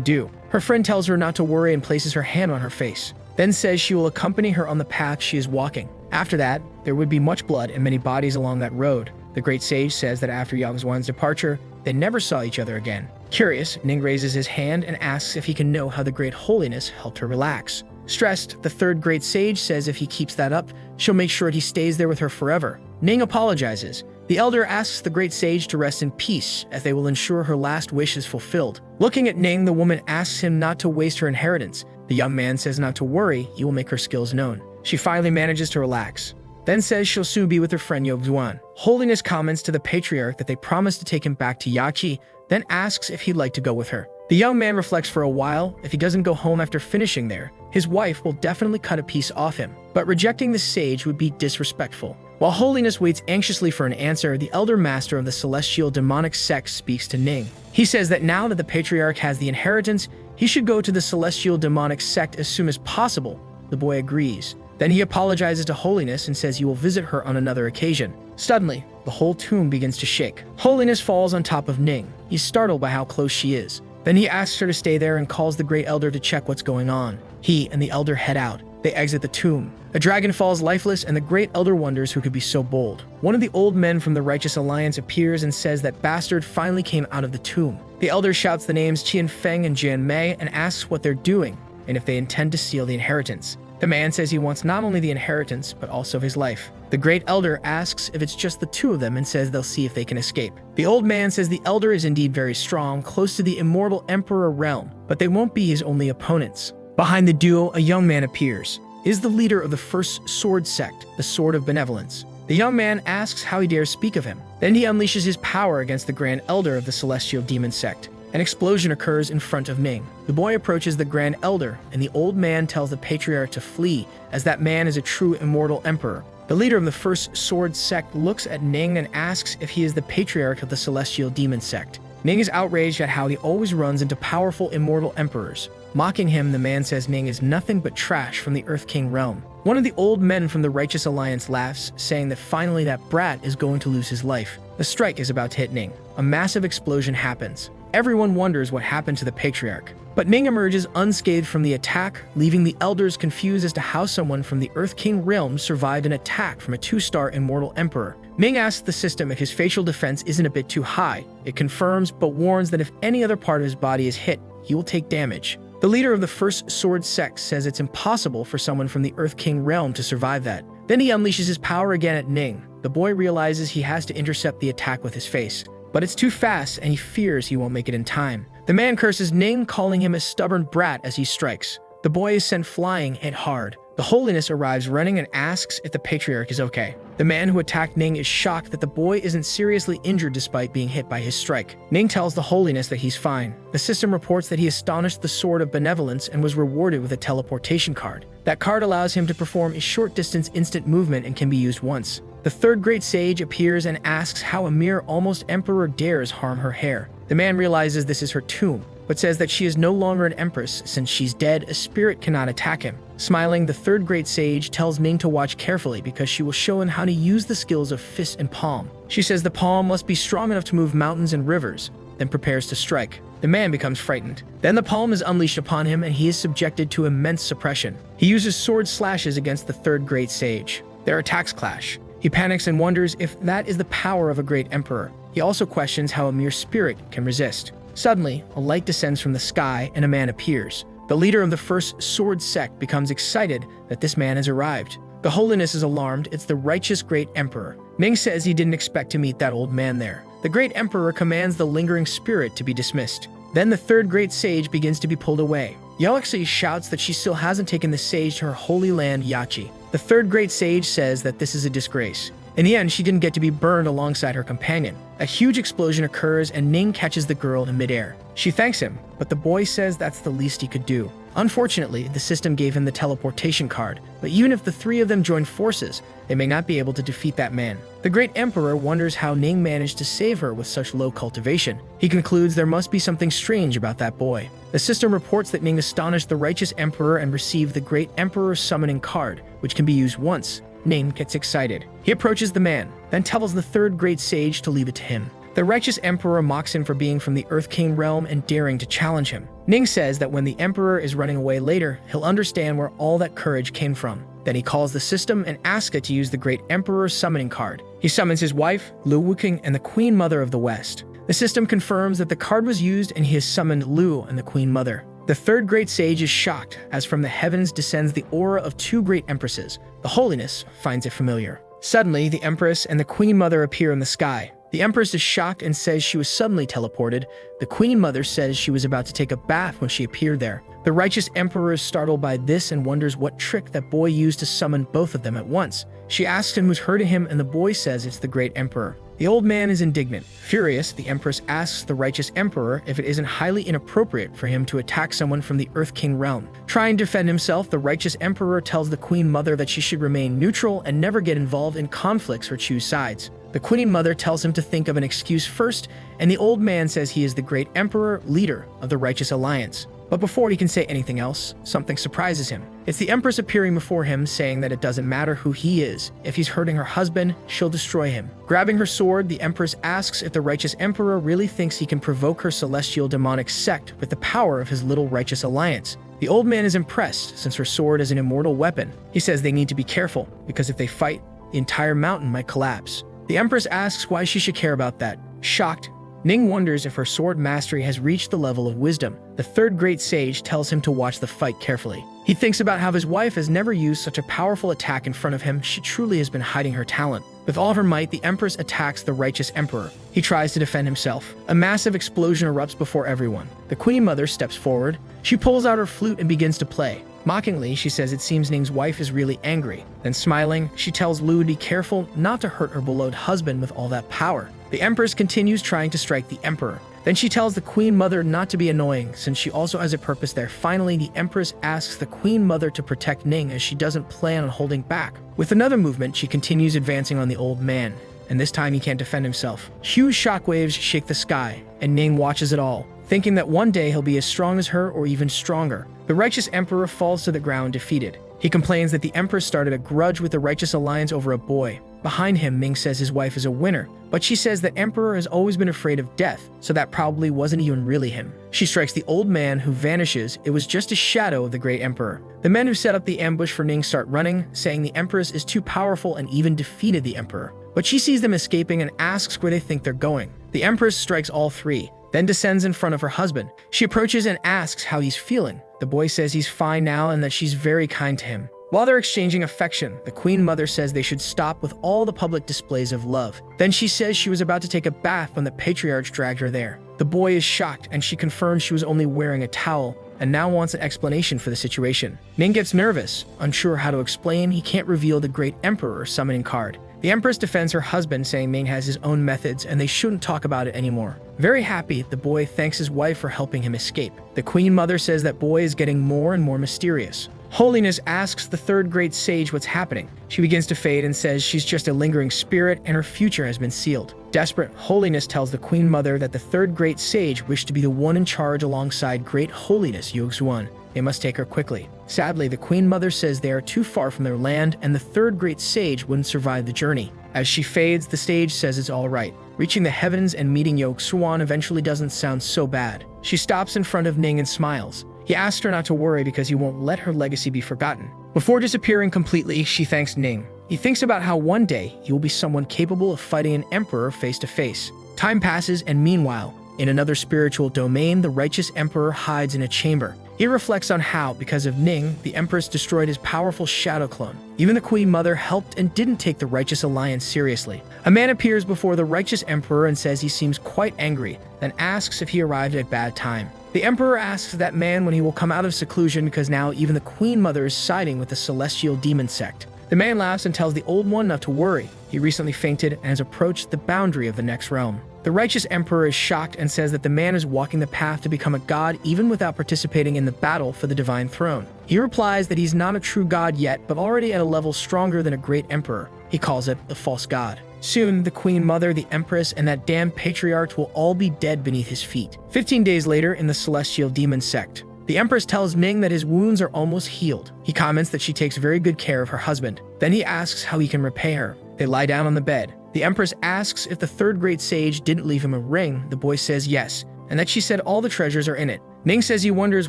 S1: do. Her friend tells her not to worry and places her hand on her face, then says she will accompany her on the path she is walking. After that, there would be much blood and many bodies along that road. The great sage says that after Yogg-Swan's departure, they never saw each other again. Curious, Ning raises his hand and asks if he can know how the great Holiness helped her relax. Stressed, the 3rd great sage says if he keeps that up, she'll make sure he stays there with her forever. Ning apologizes. The elder asks the great sage to rest in peace, as they will ensure her last wish is fulfilled. Looking at Ning, the woman asks him not to waste her inheritance. The young man says not to worry, he will make her skills known. She finally manages to relax, then says she'll soon be with her friend Yogg-Swan. Holiness comments to the patriarch that they promised to take him back to Yaki, then asks if he'd like to go with her. The young man reflects for a while. If he doesn't go home after finishing there, his wife will definitely cut a piece off him, but rejecting the sage would be disrespectful. While Holiness waits anxiously for an answer, the elder master of the celestial demonic sect speaks to Ning. He says that now that the patriarch has the inheritance, he should go to the celestial demonic sect as soon as possible. The boy agrees. Then he apologizes to Holiness and says he will visit her on another occasion. Suddenly, the whole tomb begins to shake. Holiness falls on top of Ning. He's startled by how close she is. Then he asks her to stay there and calls the great elder to check what's going on. He and the elder head out. They exit the tomb. A dragon falls lifeless, and the Great Elder wonders who could be so bold. One of the old men from the Righteous Alliance appears and says that Bastard finally came out of the tomb. The Elder shouts the names Qian Feng and Jian Mei and asks what they're doing and if they intend to steal the inheritance. The man says he wants not only the inheritance, but also his life. The Great Elder asks if it's just the two of them and says they'll see if they can escape. The old man says the Elder is indeed very strong, close to the immortal Emperor realm, but they won't be his only opponents. Behind the duo, a young man appears. He is the leader of the first sword sect, the Sword of Benevolence. The young man asks how he dares speak of him. Then he unleashes his power against the Grand Elder of the Celestial Demon sect. An explosion occurs in front of Ning. The boy approaches the Grand Elder, and the old man tells the patriarch to flee, as that man is a true immortal emperor. The leader of the first sword sect looks at Ning and asks if he is the patriarch of the Celestial Demon sect. Ning is outraged at how he always runs into powerful immortal emperors. Mocking him, the man says Ning is nothing but trash from the Earth King realm. One of the old men from the Righteous Alliance laughs, saying that finally that brat is going to lose his life. The strike is about to hit Ning. A massive explosion happens. Everyone wonders what happened to the patriarch. But Ning emerges unscathed from the attack, leaving the elders confused as to how someone from the Earth King realm survived an attack from a 2-star immortal emperor. Ning asks the system if his facial defense isn't a bit too high. It confirms, but warns that if any other part of his body is hit, he will take damage. The leader of the first sword sect says it's impossible for someone from the Earth King realm to survive that. Then he unleashes his power again at Ning. The boy realizes he has to intercept the attack with his face, but it's too fast and he fears he won't make it in time. The man curses Ning, calling him a stubborn brat as he strikes. The boy is sent flying, hit hard. The Holiness arrives running and asks if the patriarch is okay. The man who attacked Ning is shocked that the boy isn't seriously injured despite being hit by his strike. Ning tells the Holiness that he's fine. The system reports that he astonished the Sword of Benevolence and was rewarded with a teleportation card. That card allows him to perform a short-distance instant movement and can be used once. The third great sage appears and asks how a mere almost emperor dares harm her hair. The man realizes this is her tomb, but says that she is no longer an empress. Since she's dead, a spirit cannot attack him. Smiling, the third great sage tells Ning to watch carefully because she will show him how to use the skills of fist and palm. She says the palm must be strong enough to move mountains and rivers, then prepares to strike. The man becomes frightened. Then the palm is unleashed upon him and he is subjected to immense suppression. He uses sword slashes against the third great sage. Their attacks clash. He panics and wonders if that is the power of a great emperor. He also questions how a mere spirit can resist. Suddenly, a light descends from the sky and a man appears. The leader of the first sword sect becomes excited that this man has arrived. The Holiness is alarmed. It's the righteous great emperor. Ning says he didn't expect to meet that old man there. The great emperor commands the lingering spirit to be dismissed. Then the third great sage begins to be pulled away. Yahello shouts that she still hasn't taken the sage to her holy land, Yachi. The third great sage says that this is a disgrace. In the end, she didn't get to be burned alongside her companion. A huge explosion occurs and Ning catches the girl in midair. She thanks him, but the boy says that's the least he could do. Unfortunately, the system gave him the teleportation card, but even if the three of them join forces, they may not be able to defeat that man. The great emperor wonders how Ning managed to save her with such low cultivation. He concludes there must be something strange about that boy. The system reports that Ning astonished the righteous emperor and received the great emperor's summoning card, which can be used once. Ning gets excited. He approaches the man, then tells the third great sage to leave it to him. The righteous emperor mocks him for being from the Earth King realm and daring to challenge him. Ning says that when the emperor is running away later, he'll understand where all that courage came from. Then he calls the system and asks it to use the great emperor's summoning card. He summons his wife, Lu Wuking, and the Queen Mother of the West. The system confirms that the card was used and he has summoned Lu and the Queen Mother. The third great sage is shocked as from the heavens descends the aura of two great empresses. The Holiness finds it familiar. Suddenly, the Empress and the Queen Mother appear in the sky. The Empress is shocked and says she was suddenly teleported. The Queen Mother says she was about to take a bath when she appeared there. The righteous Emperor is startled by this and wonders what trick that boy used to summon both of them at once. She asks him who's hurting him and the boy says it's the great Emperor. The old man is indignant. Furious, the Empress asks the righteous Emperor if it isn't highly inappropriate for him to attack someone from the Earth King realm. Trying to defend himself, the righteous Emperor tells the Queen Mother that she should remain neutral and never get involved in conflicts or choose sides. The Queen Mother tells him to think of an excuse first, and the old man says he is the great emperor, leader of the Righteous Alliance. But before he can say anything else, something surprises him. It's the Empress appearing before him, saying that it doesn't matter who he is. If he's hurting her husband, she'll destroy him. Grabbing her sword, the Empress asks if the Righteous Emperor really thinks he can provoke her celestial demonic sect with the power of his little Righteous Alliance. The old man is impressed, since her sword is an immortal weapon. He says they need to be careful, because if they fight, the entire mountain might collapse. The Empress asks why she should care about that. Shocked, Ning wonders if her sword mastery has reached the level of wisdom. The third great sage tells him to watch the fight carefully. He thinks about how his wife has never used such a powerful attack in front of him. She truly has been hiding her talent. With all her might, the Empress attacks the Righteous Emperor. He tries to defend himself. A massive explosion erupts before everyone. The Queen Mother steps forward. She pulls out her flute and begins to play. Mockingly, she says it seems Ning's wife is really angry. Then smiling, she tells Lu to be careful not to hurt her beloved husband with all that power. The Empress continues trying to strike the Emperor. Then she tells the Queen Mother not to be annoying, since she also has a purpose there. Finally, the Empress asks the Queen Mother to protect Ning, as she doesn't plan on holding back. With another movement, she continues advancing on the old man, and this time he can't defend himself. Huge shockwaves shake the sky, and Ning watches it all, thinking that one day he'll be as strong as her or even stronger. The Righteous Emperor falls to the ground defeated. He complains that the Empress started a grudge with the Righteous Alliance over a boy. Behind him, Ming says his wife is a winner, but she says the Emperor has always been afraid of death, so that probably wasn't even really him. She strikes the old man, who vanishes. It was just a shadow of the great Emperor. The men who set up the ambush for Ning start running, saying the Empress is too powerful and even defeated the Emperor. But she sees them escaping and asks where they think they're going. The Empress strikes all three, then descends in front of her husband. She approaches and asks how he's feeling. The boy says he's fine now and that she's very kind to him. While they're exchanging affection, the Queen Mother says they should stop with all the public displays of love. Then she says she was about to take a bath when the Patriarch dragged her there. The boy is shocked, and she confirms she was only wearing a towel and now wants an explanation for the situation. Ning gets nervous, unsure how to explain. He can't reveal the Great Emperor summoning card. The Empress defends her husband, saying Ming has his own methods and they shouldn't talk about it anymore. Very happy, the boy thanks his wife for helping him escape. The Queen Mother says that boy is getting more and more mysterious. Holiness asks the third great sage what's happening. She begins to fade and says she's just a lingering spirit and her future has been sealed. Desperate, Holiness tells the Queen Mother that the third great sage wished to be the one in charge alongside Great Holiness Yogzuan. They must take her quickly. Sadly, the Queen Mother says they are too far from their land and the third great sage wouldn't survive the journey. As she fades, the sage says it's all right. Reaching the heavens and meeting Yogzuan eventually doesn't sound so bad. She stops in front of Ning and smiles. He asks her not to worry because he won't let her legacy be forgotten. Before disappearing completely, she thanks Ning. He thinks about how one day he will be someone capable of fighting an emperor face to face. Time passes, and meanwhile, in another spiritual domain, the Righteous Emperor hides in a chamber. He reflects on how, because of Ning, the Empress destroyed his powerful shadow clone. Even the Queen Mother helped and didn't take the Righteous Alliance seriously. A man appears before the Righteous Emperor and says he seems quite angry, then asks if he arrived at a bad time. The Emperor asks that man when he will come out of seclusion, because now even the Queen Mother is siding with the Celestial Demon Sect. The man laughs and tells the old one not to worry. He recently fainted and has approached the boundary of the next realm. The Righteous Emperor is shocked and says that the man is walking the path to become a god even without participating in the battle for the divine throne. He replies that he's not a true god yet, but already at a level stronger than a great emperor. He calls it the false god. Soon, the Queen Mother, the Empress, and that damn Patriarch will all be dead beneath his feet. 15 days later, in the Celestial Demon Sect, the Empress tells Ning that his wounds are almost healed. He comments that she takes very good care of her husband. Then he asks how he can repay her. They lie down on the bed. The Empress asks if the third great sage didn't leave him a ring. The boy says yes, and that she said all the treasures are in it. Ning says he wonders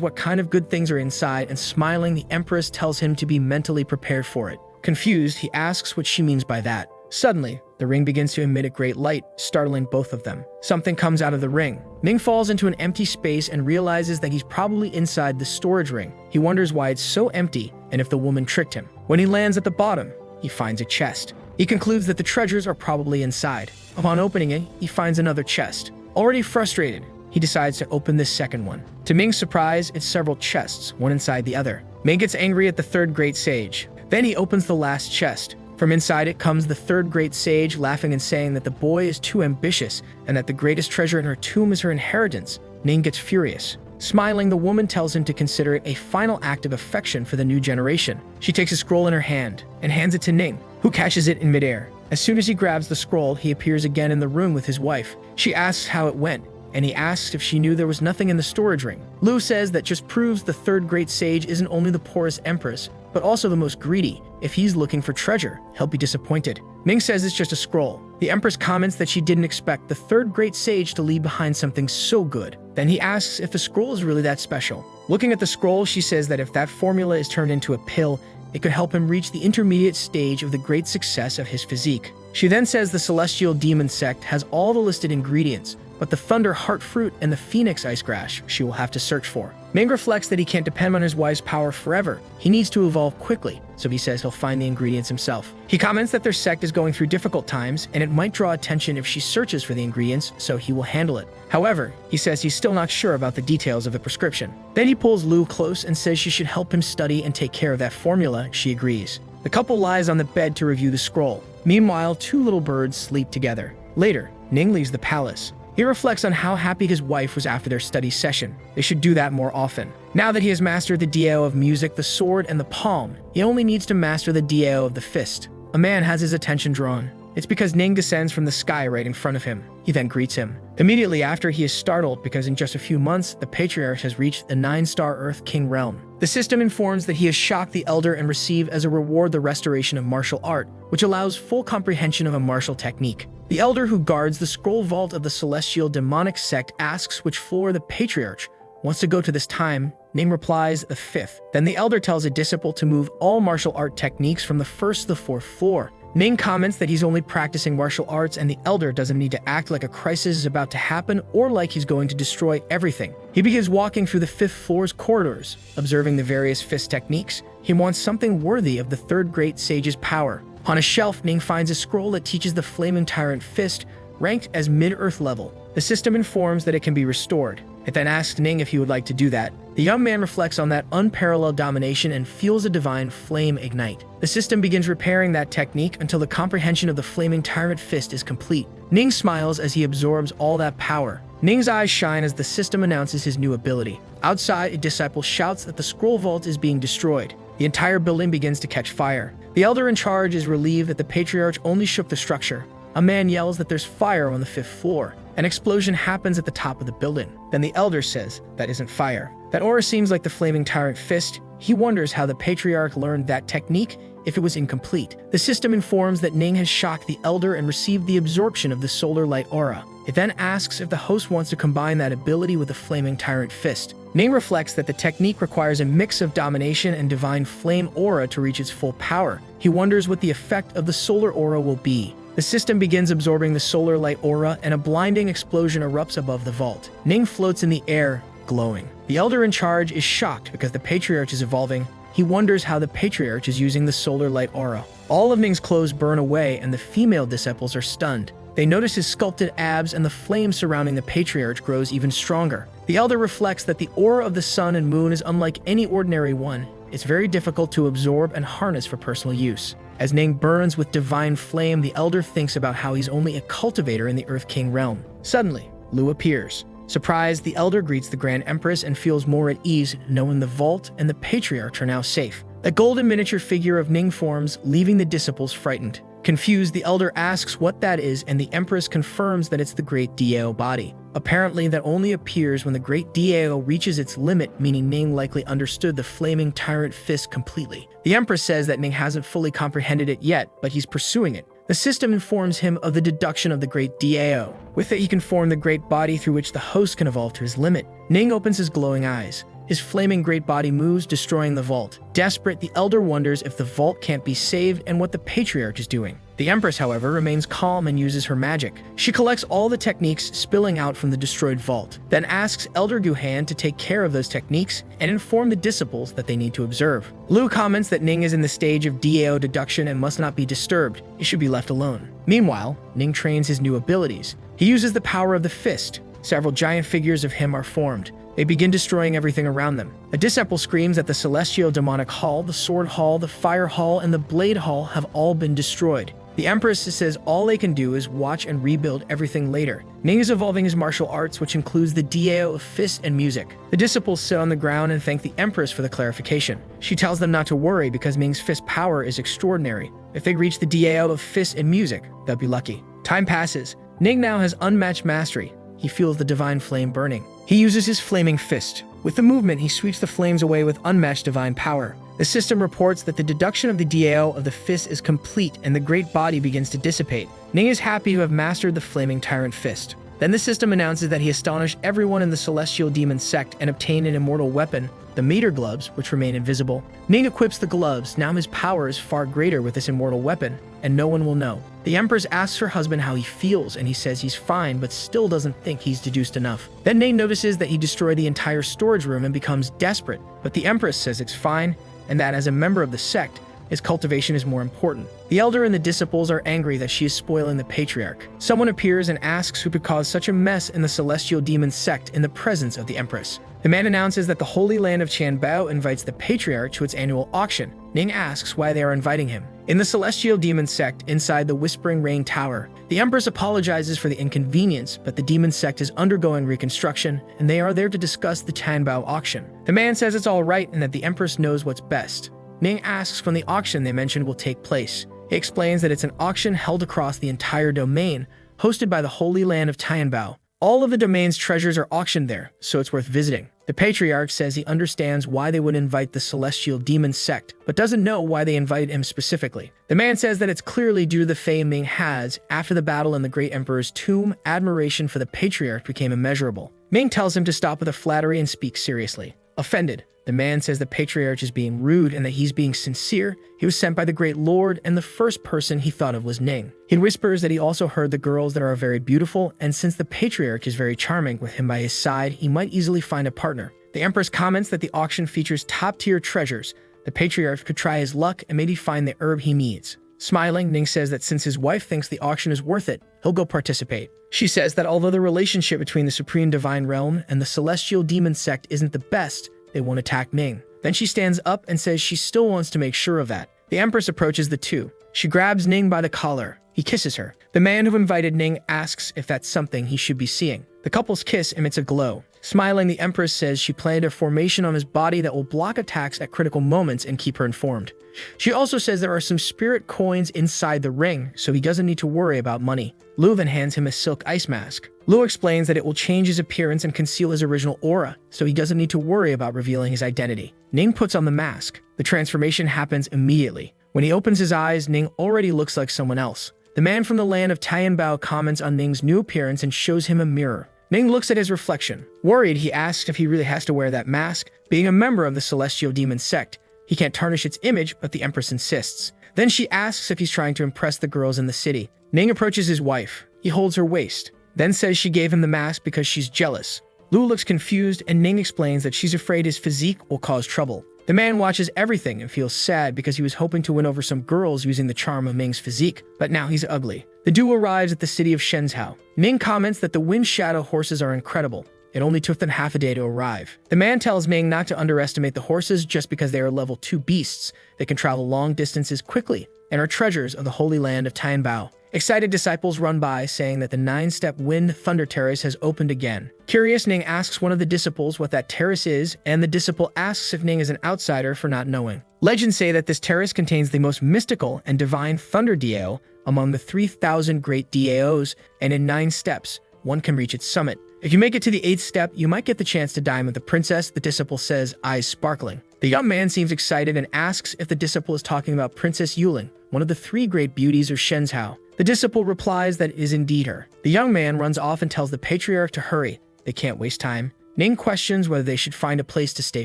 S1: what kind of good things are inside, and smiling, the Empress tells him to be mentally prepared for it. Confused, he asks what she means by that. Suddenly, the ring begins to emit a great light, startling both of them. Something comes out of the ring. Ning falls into an empty space and realizes that he's probably inside the storage ring. He wonders why it's so empty and if the woman tricked him. When he lands at the bottom, he finds a chest. He concludes that the treasures are probably inside. Upon opening it, he finds another chest. Already frustrated, he decides to open this second one. To Ming's surprise, it's several chests, one inside the other. Ming gets angry at the third great sage. Then he opens the last chest. From inside it comes the third great sage, laughing and saying that the boy is too ambitious and that the greatest treasure in her tomb is her inheritance. Ning gets furious. Smiling, the woman tells him to consider it a final act of affection for the new generation. She takes a scroll in her hand and hands it to Ning, who catches it in midair. As soon as he grabs the scroll, he appears again in the room with his wife. She asks how it went, and he asks if she knew there was nothing in the storage ring. Lu says that just proves the third great sage isn't only the poorest empress, but also the most greedy. If he's looking for treasure, he'll be disappointed. Ning says it's just a scroll. The empress comments that she didn't expect the third great sage to leave behind something so good. Then he asks if the scroll is really that special. Looking at the scroll, she says that if that formula is turned into a pill, it could help him reach the intermediate stage of the great success of his physique. She then says the celestial demon sect has all the listed ingredients, but the thunder heart fruit and the phoenix ice grass she will have to search for. Ming reflects that he can't depend on his wife's power forever. He needs to evolve quickly, so he says he'll find the ingredients himself. He comments that their sect is going through difficult times, and it might draw attention if she searches for the ingredients, so he will handle it. However, he says he's still not sure about the details of the prescription. Then he pulls Lu close and says she should help him study and take care of that formula. She agrees. The couple lies on the bed to review the scroll. Meanwhile, two little birds sleep together. Later, Ning leaves the palace. He reflects on how happy his wife was after their study session. They should do that more often. Now that he has mastered the Dao of music, the sword, and the palm, he only needs to master the Dao of the fist. A man has his attention drawn. It's because Ning descends from the sky right in front of him. He then greets him. Immediately after, he is startled because in just a few months, the patriarch has reached the 9-star Earth King realm. The system informs that he has shocked the elder and received as a reward the restoration of martial art, which allows full comprehension of a martial technique. The elder who guards the scroll vault of the celestial demonic sect asks which floor the patriarch wants to go to this time. Ning replies, the 5th. Then the elder tells a disciple to move all martial art techniques from the 1st to the 4th floor. Ning comments that he's only practicing martial arts and the elder doesn't need to act like a crisis is about to happen or like he's going to destroy everything. He begins walking through the 5th floor's corridors, observing the various fist techniques. He wants something worthy of the third great sage's power. On a shelf, Ning finds a scroll that teaches the Flaming Tyrant Fist, ranked as mid-earth level. The system informs that it can be restored. It then asks Ning if he would like to do that. The young man reflects on that unparalleled domination and feels a divine flame ignite. The system begins repairing that technique until the comprehension of the Flaming Tyrant Fist is complete. Ning smiles as he absorbs all that power. Ning's eyes shine as the system announces his new ability. Outside, a disciple shouts that the scroll vault is being destroyed. The entire building begins to catch fire. The elder in charge is relieved that the patriarch only shook the structure. A man yells that there's fire on the 5th floor. An explosion happens at the top of the building. Then the elder says that isn't fire. That aura seems like the Flaming Tyrant Fist. He wonders how the patriarch learned that technique if it was incomplete. The system informs that Ning has shocked the elder and received the absorption of the solar light aura. It then asks if the host wants to combine that ability with the Flaming Tyrant Fist. Ning reflects that the technique requires a mix of domination and divine flame aura to reach its full power. He wonders what the effect of the solar aura will be. The system begins absorbing the solar light aura and a blinding explosion erupts above the vault. Ning floats in the air, glowing. The elder in charge is shocked because the patriarch is evolving. He wonders how the patriarch is using the solar light aura. All of Ning's clothes burn away and the female disciples are stunned. They notice his sculpted abs and the flame surrounding the patriarch grows even stronger. The elder reflects that the aura of the sun and moon is unlike any ordinary one. It's very difficult to absorb and harness for personal use. As Ning burns with divine flame, the elder thinks about how he's only a cultivator in the Earth King realm. Suddenly, Lu appears. Surprised, the elder greets the Grand Empress and feels more at ease, knowing the vault and the patriarch are now safe. A golden miniature figure of Ning forms, leaving the disciples frightened. Confused, the elder asks what that is, and the Empress confirms that it's the Great Dao body. Apparently, that only appears when the Great Dao reaches its limit, meaning Ning likely understood the Flaming Tyrant Fist completely. The Empress says that Ning hasn't fully comprehended it yet, but he's pursuing it. The system informs him of the deduction of the Great Dao. With it, he can form the great body through which the host can evolve to his limit. Ning opens his glowing eyes. His flaming great body moves, destroying the vault. Desperate, the elder wonders if the vault can't be saved and what the patriarch is doing. The Empress, however, remains calm and uses her magic. She collects all the techniques spilling out from the destroyed vault, then asks Elder Guhan to take care of those techniques and inform the disciples that they need to observe. Lu comments that Ning is in the stage of Dao deduction and must not be disturbed. He should be left alone. Meanwhile, Ning trains his new abilities. He uses the power of the fist. Several giant figures of him are formed. They begin destroying everything around them. A disciple screams that the Celestial Demonic Hall, the Sword Hall, the Fire Hall, and the Blade Hall have all been destroyed. The Empress says all they can do is watch and rebuild everything later. Ning is evolving his martial arts, which includes the Dao of fist and music. The disciples sit on the ground and thank the Empress for the clarification. She tells them not to worry because Ning's fist power is extraordinary. If they reach the DAO of Fist and Music, they'll be lucky. Time passes. Ning now has unmatched mastery. He feels the divine flame burning. He uses his flaming fist. With the movement, he sweeps the flames away with unmatched divine power. The system reports that the deduction of the DAO of the fist is complete and the great body begins to dissipate. Ning is happy to have mastered the flaming tyrant fist. Then the system announces that he astonished everyone in the celestial demon sect and obtained an immortal weapon, the meter gloves, which remain invisible. Ning equips the gloves. Now his power is far greater with this immortal weapon, and no one will know. The Empress asks her husband how he feels, and he says he's fine, but still doesn't think he's deduced enough. Then Ning notices that he destroyed the entire storage room and becomes desperate, but the Empress says it's fine, and that as a member of the sect, his cultivation is more important. The elder and the disciples are angry that she is spoiling the patriarch. Someone appears and asks who could cause such a mess in the celestial demon sect in the presence of the Empress. The man announces that the Holy Land of Tianbao invites the patriarch to its annual auction. Ning asks why they are inviting him. In the celestial demon sect inside the Whispering Rain Tower, the Empress apologizes for the inconvenience, but the demon sect is undergoing reconstruction, and they are there to discuss the Tianbao auction. The man says it's all right and that the Empress knows what's best. Ning asks when the auction they mentioned will take place. He explains that it's an auction held across the entire domain, hosted by the Holy Land of Tianbao. All of the domain's treasures are auctioned there, so it's worth visiting. The Patriarch says he understands why they would invite the Celestial Demon Sect, but doesn't know why they invited him specifically. The man says that it's clearly due to the fame Ming has. After the battle in the Great Emperor's tomb, admiration for the Patriarch became immeasurable. Ming tells him to stop with the flattery and speak seriously. Offended, the man says the Patriarch is being rude and that he's being sincere. He was sent by the Great Lord, and the first person he thought of was Ning. He whispers that he also heard the girls that are very beautiful, and since the Patriarch is very charming with him by his side, he might easily find a partner. The Empress comments that the auction features top-tier treasures. The Patriarch could try his luck and maybe find the herb he needs. Smiling, Ning says that since his wife thinks the auction is worth it, he'll go participate. She says that although the relationship between the Supreme Divine Realm and the Celestial Demon Sect isn't the best, they won't attack Ning. Then she stands up and says she still wants to make sure of that. The Empress approaches the two. She grabs Ning by the collar. He kisses her. The man who invited Ning asks if that's something he should be seeing. The couple's kiss emits a glow. Smiling, the Empress says she planted a formation on his body that will block attacks at critical moments and keep her informed. She also says there are some spirit coins inside the ring, so he doesn't need to worry about money. Lu then hands him a silk ice mask. Lu explains that it will change his appearance and conceal his original aura, so he doesn't need to worry about revealing his identity. Ning puts on the mask. The transformation happens immediately. When he opens his eyes, Ning already looks like someone else. The man from the land of Tianbao comments on Ning's new appearance and shows him a mirror. Ning looks at his reflection. Worried, he asks if he really has to wear that mask. Being a member of the Celestial Demon Sect, he can't tarnish its image, but the Empress insists. Then she asks if he's trying to impress the girls in the city. Ning approaches his wife. He holds her waist, then says she gave him the mask because she's jealous. Lu looks confused, and Ning explains that she's afraid his physique will cause trouble. The man watches everything and feels sad because he was hoping to win over some girls using the charm of Ming's physique, but now he's ugly. The duo arrives at the city of Shenzhou. Ning comments that the Wind Shadow horses are incredible. It only took them half a day to arrive. The man tells Ming not to underestimate the horses just because they are level 2 beasts. They can travel long distances quickly and are treasures of the Holy Land of Tianbao. Excited disciples run by, saying that the 9-step Wind Thunder Terrace has opened again. Curious, Ning asks one of the disciples what that terrace is, and the disciple asks if Ning is an outsider for not knowing. Legends say that this terrace contains the most mystical and divine Thunder DAO among the 3,000 great DAOs, and in 9 steps, one can reach its summit. If you make it to the 8th step, you might get the chance to dine with the princess, the disciple says, eyes sparkling. The young man seems excited and asks if the disciple is talking about Princess Yuling, one of the 3 great beauties of Shenzhou. The disciple replies that it is indeed her. The young man runs off and tells the Patriarch to hurry. They can't waste time. Ning questions whether they should find a place to stay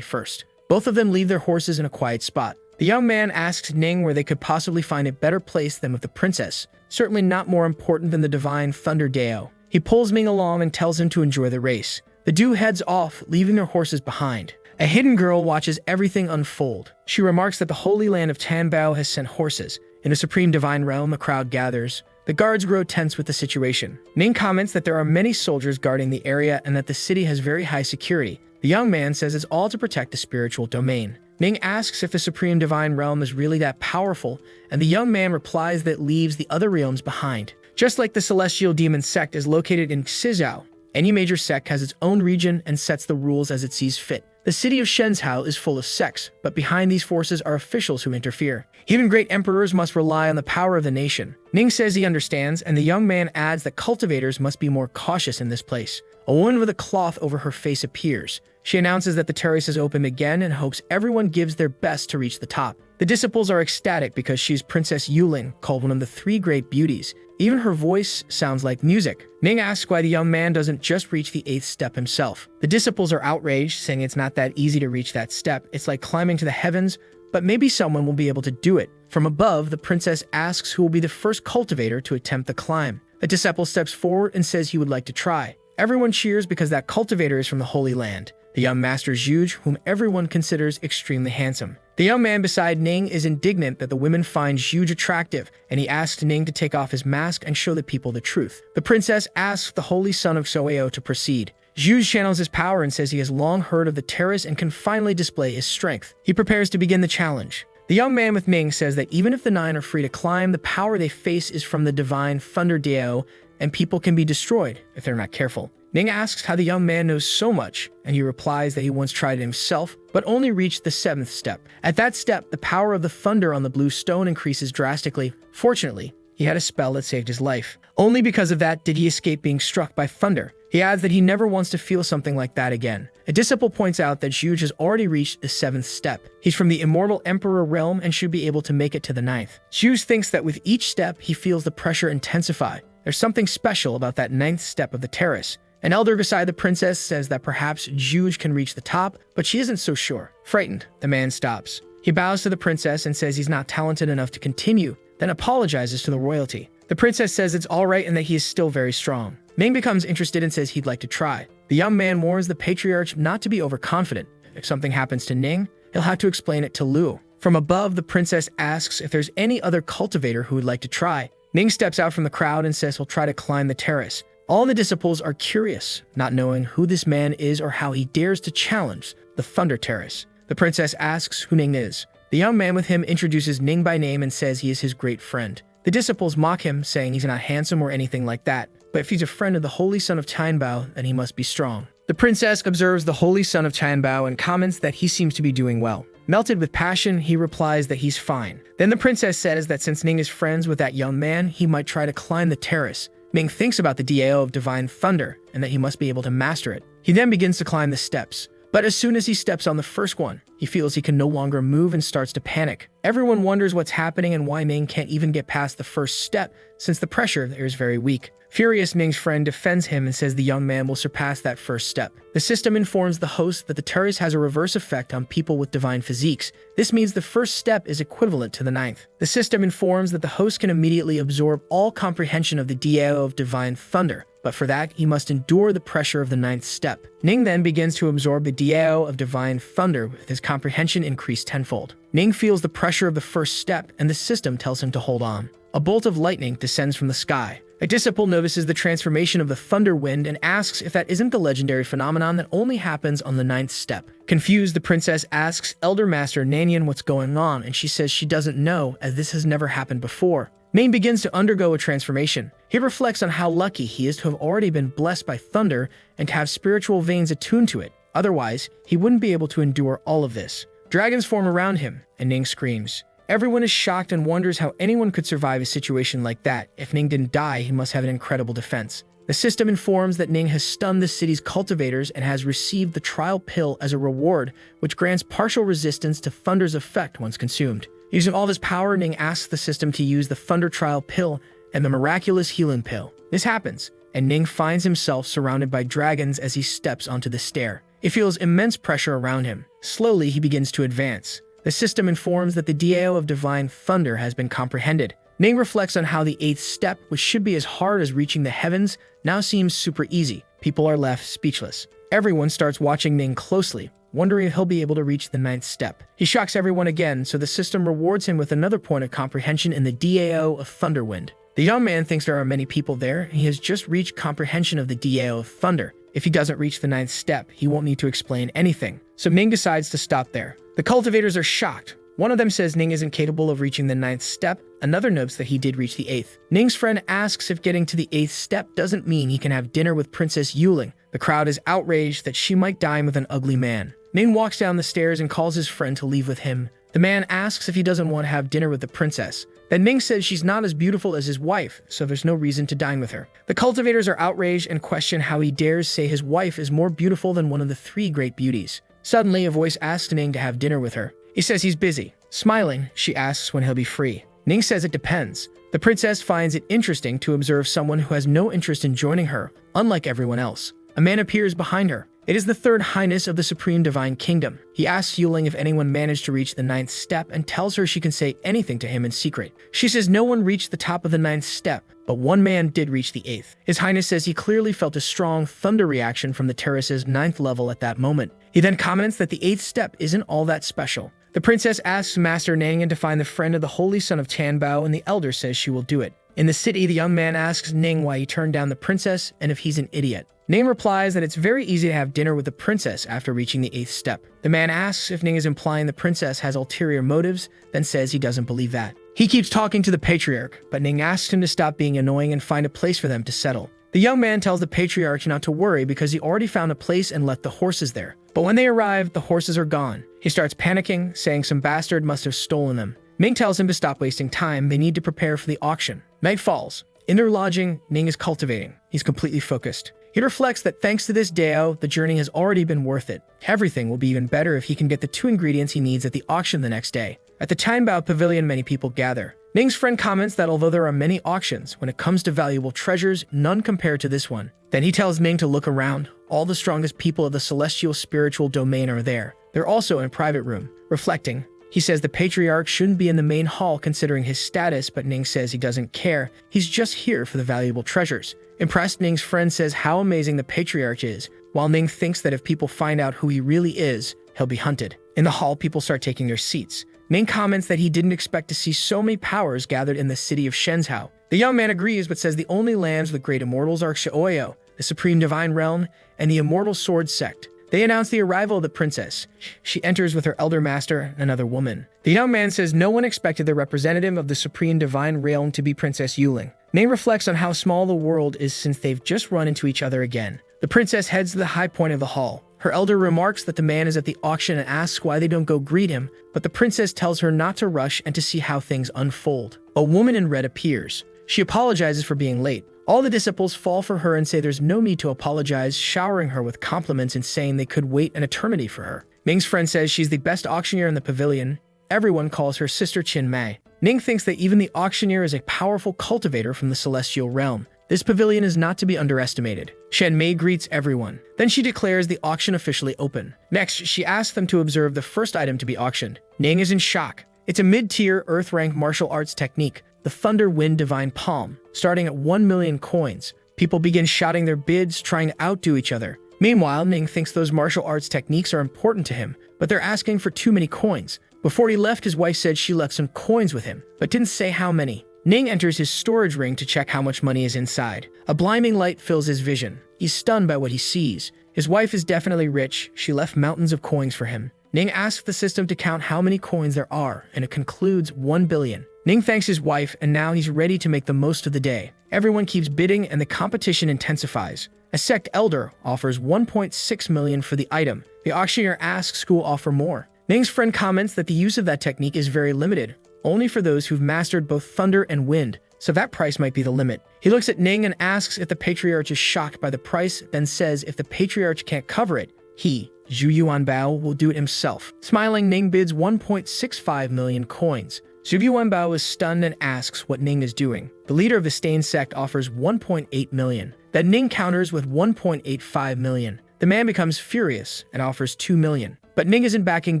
S1: first. Both of them leave their horses in a quiet spot. The young man asks Ning where they could possibly find a better place than with the princess, certainly not more important than the Divine Thunder DAO. He pulls Ming along and tells him to enjoy the race. The duo heads off, leaving their horses behind. A hidden girl watches everything unfold. She remarks that the Holy Land of Tianbao has sent horses. In the Supreme Divine Realm, a crowd gathers. The guards grow tense with the situation. Ning comments that there are many soldiers guarding the area and that the city has very high security. The young man says it's all to protect the spiritual domain. Ning asks if the Supreme Divine Realm is really that powerful, and the young man replies that it leaves the other realms behind. Just like the Celestial Demon Sect is located in Xizhou, any major sect has its own region and sets the rules as it sees fit. The city of Shenzhou is full of sects, but behind these forces are officials who interfere. Even great emperors must rely on the power of the nation. Ning says he understands, and the young man adds that cultivators must be more cautious in this place. A woman with a cloth over her face appears. She announces that the terrace is open again and hopes everyone gives their best to reach the top. The disciples are ecstatic because she's Princess Yuling, called one of the three great beauties. Even her voice sounds like music. Ning asks why the young man doesn't just reach the 8th step himself. The disciples are outraged, saying it's not that easy to reach that step. It's like climbing to the heavens, but maybe someone will be able to do it. From above, the princess asks who will be the first cultivator to attempt the climb. The disciple steps forward and says he would like to try. Everyone cheers because that cultivator is from the Holy Land. The young master is Zhuge, whom everyone considers extremely handsome. The young man beside Ning is indignant that the women find Zhuge attractive, and he asks Ning to take off his mask and show the people the truth. The princess asks the holy son of Soeo to proceed. Zhuge channels his power and says he has long heard of the terrace and can finally display his strength. He prepares to begin the challenge. The young man with Ning says that even if the 9 are free to climb, the power they face is from the divine Thunder Dao, and people can be destroyed if they're not careful. Ning asks how the young man knows so much, and he replies that he once tried it himself, but only reached the 7th step. At that step, the power of the thunder on the blue stone increases drastically. Fortunately, he had a spell that saved his life. Only because of that did he escape being struck by thunder. He adds that he never wants to feel something like that again. A disciple points out that Zhuge has already reached the 7th step. He's from the immortal emperor realm and should be able to make it to the 9th. Zhuge thinks that with each step, he feels the pressure intensify. There's something special about that 9th step of the terrace. An elder beside the princess says that perhaps Zhuge can reach the top, but she isn't so sure. Frightened, the man stops. He bows to the princess and says he's not talented enough to continue, then apologizes to the royalty. The princess says it's alright and that he is still very strong. Ning becomes interested and says he'd like to try. The young man warns the patriarch not to be overconfident. If something happens to Ning, he'll have to explain it to Lu. From above, the princess asks if there's any other cultivator who would like to try. Ning steps out from the crowd and says he'll try to climb the terrace. All the disciples are curious, not knowing who this man is or how he dares to challenge the Thunder Terrace. The princess asks who Ning is. The young man with him introduces Ning by name and says he is his great friend. The disciples mock him, saying he's not handsome or anything like that, but if he's a friend of the Holy Son of Tianbao, then he must be strong. The princess observes the Holy Son of Tianbao and comments that he seems to be doing well. Melted with passion, he replies that he's fine. Then the princess says that since Ning is friends with that young man, he might try to climb the terrace. Ning thinks about the Dao of Divine Thunder and that he must be able to master it. He then begins to climb the steps. But as soon as he steps on the first one, he feels he can no longer move and starts to panic. Everyone wonders what's happening and why Ning can't even get past the first step, since the pressure there is very weak. Furious, Ning's friend defends him and says the young man will surpass that first step. The system informs the host that the terrace has a reverse effect on people with divine physiques. This means the first step is equivalent to the 9th. The system informs that the host can immediately absorb all comprehension of the Dao of Divine Thunder, but for that, he must endure the pressure of the 9th step. Ning then begins to absorb the Dao of Divine Thunder with his comprehension increased tenfold. Ning feels the pressure of the first step, and the system tells him to hold on. A bolt of lightning descends from the sky. A disciple notices the transformation of the thunder wind and asks if that isn't the legendary phenomenon that only happens on the 9th step. Confused, the princess asks Elder Master Nanyan what's going on, and she says she doesn't know, as this has never happened before. Ning begins to undergo a transformation. He reflects on how lucky he is to have already been blessed by thunder and to have spiritual veins attuned to it. Otherwise, he wouldn't be able to endure all of this. Dragons form around him, and Ning screams. Everyone is shocked and wonders how anyone could survive a situation like that. If Ning didn't die, he must have an incredible defense. The system informs that Ning has stunned the city's cultivators and has received the trial pill as a reward, which grants partial resistance to Thunder's effect once consumed. Using all his power, Ning asks the system to use the Thunder Trial Pill and the Miraculous Healing Pill. This happens, and Ning finds himself surrounded by dragons as he steps onto the stair. He feels immense pressure around him. Slowly, he begins to advance. The system informs that the Dao of Divine Thunder has been comprehended. Ning reflects on how the 8th step, which should be as hard as reaching the heavens, now seems super easy. People are left speechless. Everyone starts watching Ning closely, wondering if he'll be able to reach the 9th step. He shocks everyone again, so the system rewards him with another point of comprehension in the Dao of Thunderwind. The young man thinks there are many people there, and he has just reached comprehension of the Dao of Thunder. If he doesn't reach the 9th step, he won't need to explain anything. So Ning decides to stop there. The cultivators are shocked. One of them says Ning isn't capable of reaching the 9th step. Another notes that he did reach the 8th. Ning's friend asks if getting to the 8th step doesn't mean he can have dinner with Princess Yuling. The crowd is outraged that she might dine with an ugly man. Ning walks down the stairs and calls his friend to leave with him. The man asks if he doesn't want to have dinner with the princess. Then Ning says she's not as beautiful as his wife, so there's no reason to dine with her. The cultivators are outraged and question how he dares say his wife is more beautiful than one of the 3 great beauties. Suddenly, a voice asks Ning to have dinner with her. He says he's busy. Smiling, she asks when he'll be free. Ning says it depends. The princess finds it interesting to observe someone who has no interest in joining her, unlike everyone else. A man appears behind her. It is the 3rd Highness of the Supreme Divine Kingdom. He asks Yuling if anyone managed to reach the 9th step and tells her she can say anything to him in secret. She says no one reached the top of the 9th step, but one man did reach the 8th. His Highness says he clearly felt a strong thunder reaction from the terrace's 9th level at that moment. He then comments that the 8th step isn't all that special. The princess asks Master Nangan to find the friend of the Holy Son of Tanbao, and the elder says she will do it. In the city, the young man asks Ning why he turned down the princess and if he's an idiot. Ning replies that it's very easy to have dinner with the princess after reaching the 8th step. The man asks if Ning is implying the princess has ulterior motives, then says he doesn't believe that. He keeps talking to the patriarch, but Ning asks him to stop being annoying and find a place for them to settle. The young man tells the patriarch not to worry because he already found a place and left the horses there. But when they arrive, the horses are gone. He starts panicking, saying some bastard must have stolen them. Ming tells him to stop wasting time, they need to prepare for the auction. Night falls. In their lodging, Ning is cultivating. He's completely focused. He reflects that thanks to this Dao, the journey has already been worth it. Everything will be even better if he can get the 2 ingredients he needs at the auction the next day. At the Tanbao Pavilion, many people gather. Ning's friend comments that although there are many auctions, when it comes to valuable treasures, none compare to this one. Then he tells Ning to look around. All the strongest people of the celestial spiritual domain are there. They're also in a private room. Reflecting, he says the patriarch shouldn't be in the main hall considering his status, but Ning says he doesn't care. He's just here for the valuable treasures. Impressed, Ning's friend says how amazing the patriarch is, while Ning thinks that if people find out who he really is, he'll be hunted. In the hall, people start taking their seats. Ning comments that he didn't expect to see so many powers gathered in the city of Shenzhou. The young man agrees, but says the only lands with great immortals are Xiaoyo, the Supreme Divine Realm, and the Immortal Sword Sect. They announce the arrival of the princess. She enters with her elder master, another woman. The young man says no one expected the representative of the Supreme Divine Realm to be Princess Yuling. Ning reflects on how small the world is since they've just run into each other again. The princess heads to the high point of the hall. Her elder remarks that the man is at the auction and asks why they don't go greet him, but the princess tells her not to rush and to see how things unfold. A woman in red appears. She apologizes for being late. All the disciples fall for her and say there's no need to apologize, showering her with compliments and saying they could wait an eternity for her. Ming's friend says she's the best auctioneer in the pavilion. Everyone calls her Sister Qin Mei. Ning thinks that even the auctioneer is a powerful cultivator from the celestial realm. This pavilion is not to be underestimated. Shen Mei greets everyone. Then she declares the auction officially open. Next, she asks them to observe the first item to be auctioned. Ning is in shock. It's a mid-tier, Earth-rank martial arts technique, the Thunder Wind Divine Palm, starting at 1 million coins. People begin shouting their bids, trying to outdo each other. Meanwhile, Ning thinks those martial arts techniques are important to him, but they're asking for too many coins. Before he left, his wife said she left some coins with him, but didn't say how many. Ning enters his storage ring to check how much money is inside. A blinding light fills his vision. He's stunned by what he sees. His wife is definitely rich. She left mountains of coins for him. Ning asks the system to count how many coins there are, and it concludes 1 billion. Ning thanks his wife, and now he's ready to make the most of the day. Everyone keeps bidding, and the competition intensifies. A sect elder offers 1.6 million for the item. The auctioneer asks who will offer more. Ning's friend comments that the use of that technique is very limited, only for those who've mastered both thunder and wind, so that price might be the limit. He looks at Ning and asks if the patriarch is shocked by the price, then says if the patriarch can't cover it, he, Zhu Yuanbao, will do it himself. Smiling, Ning bids 1.65 million coins. Zhu Yuanbao is stunned and asks what Ning is doing. The leader of the Stain sect offers 1.8 million. Then Ning counters with 1.85 million. The man becomes furious and offers 2 million. But Ning isn't backing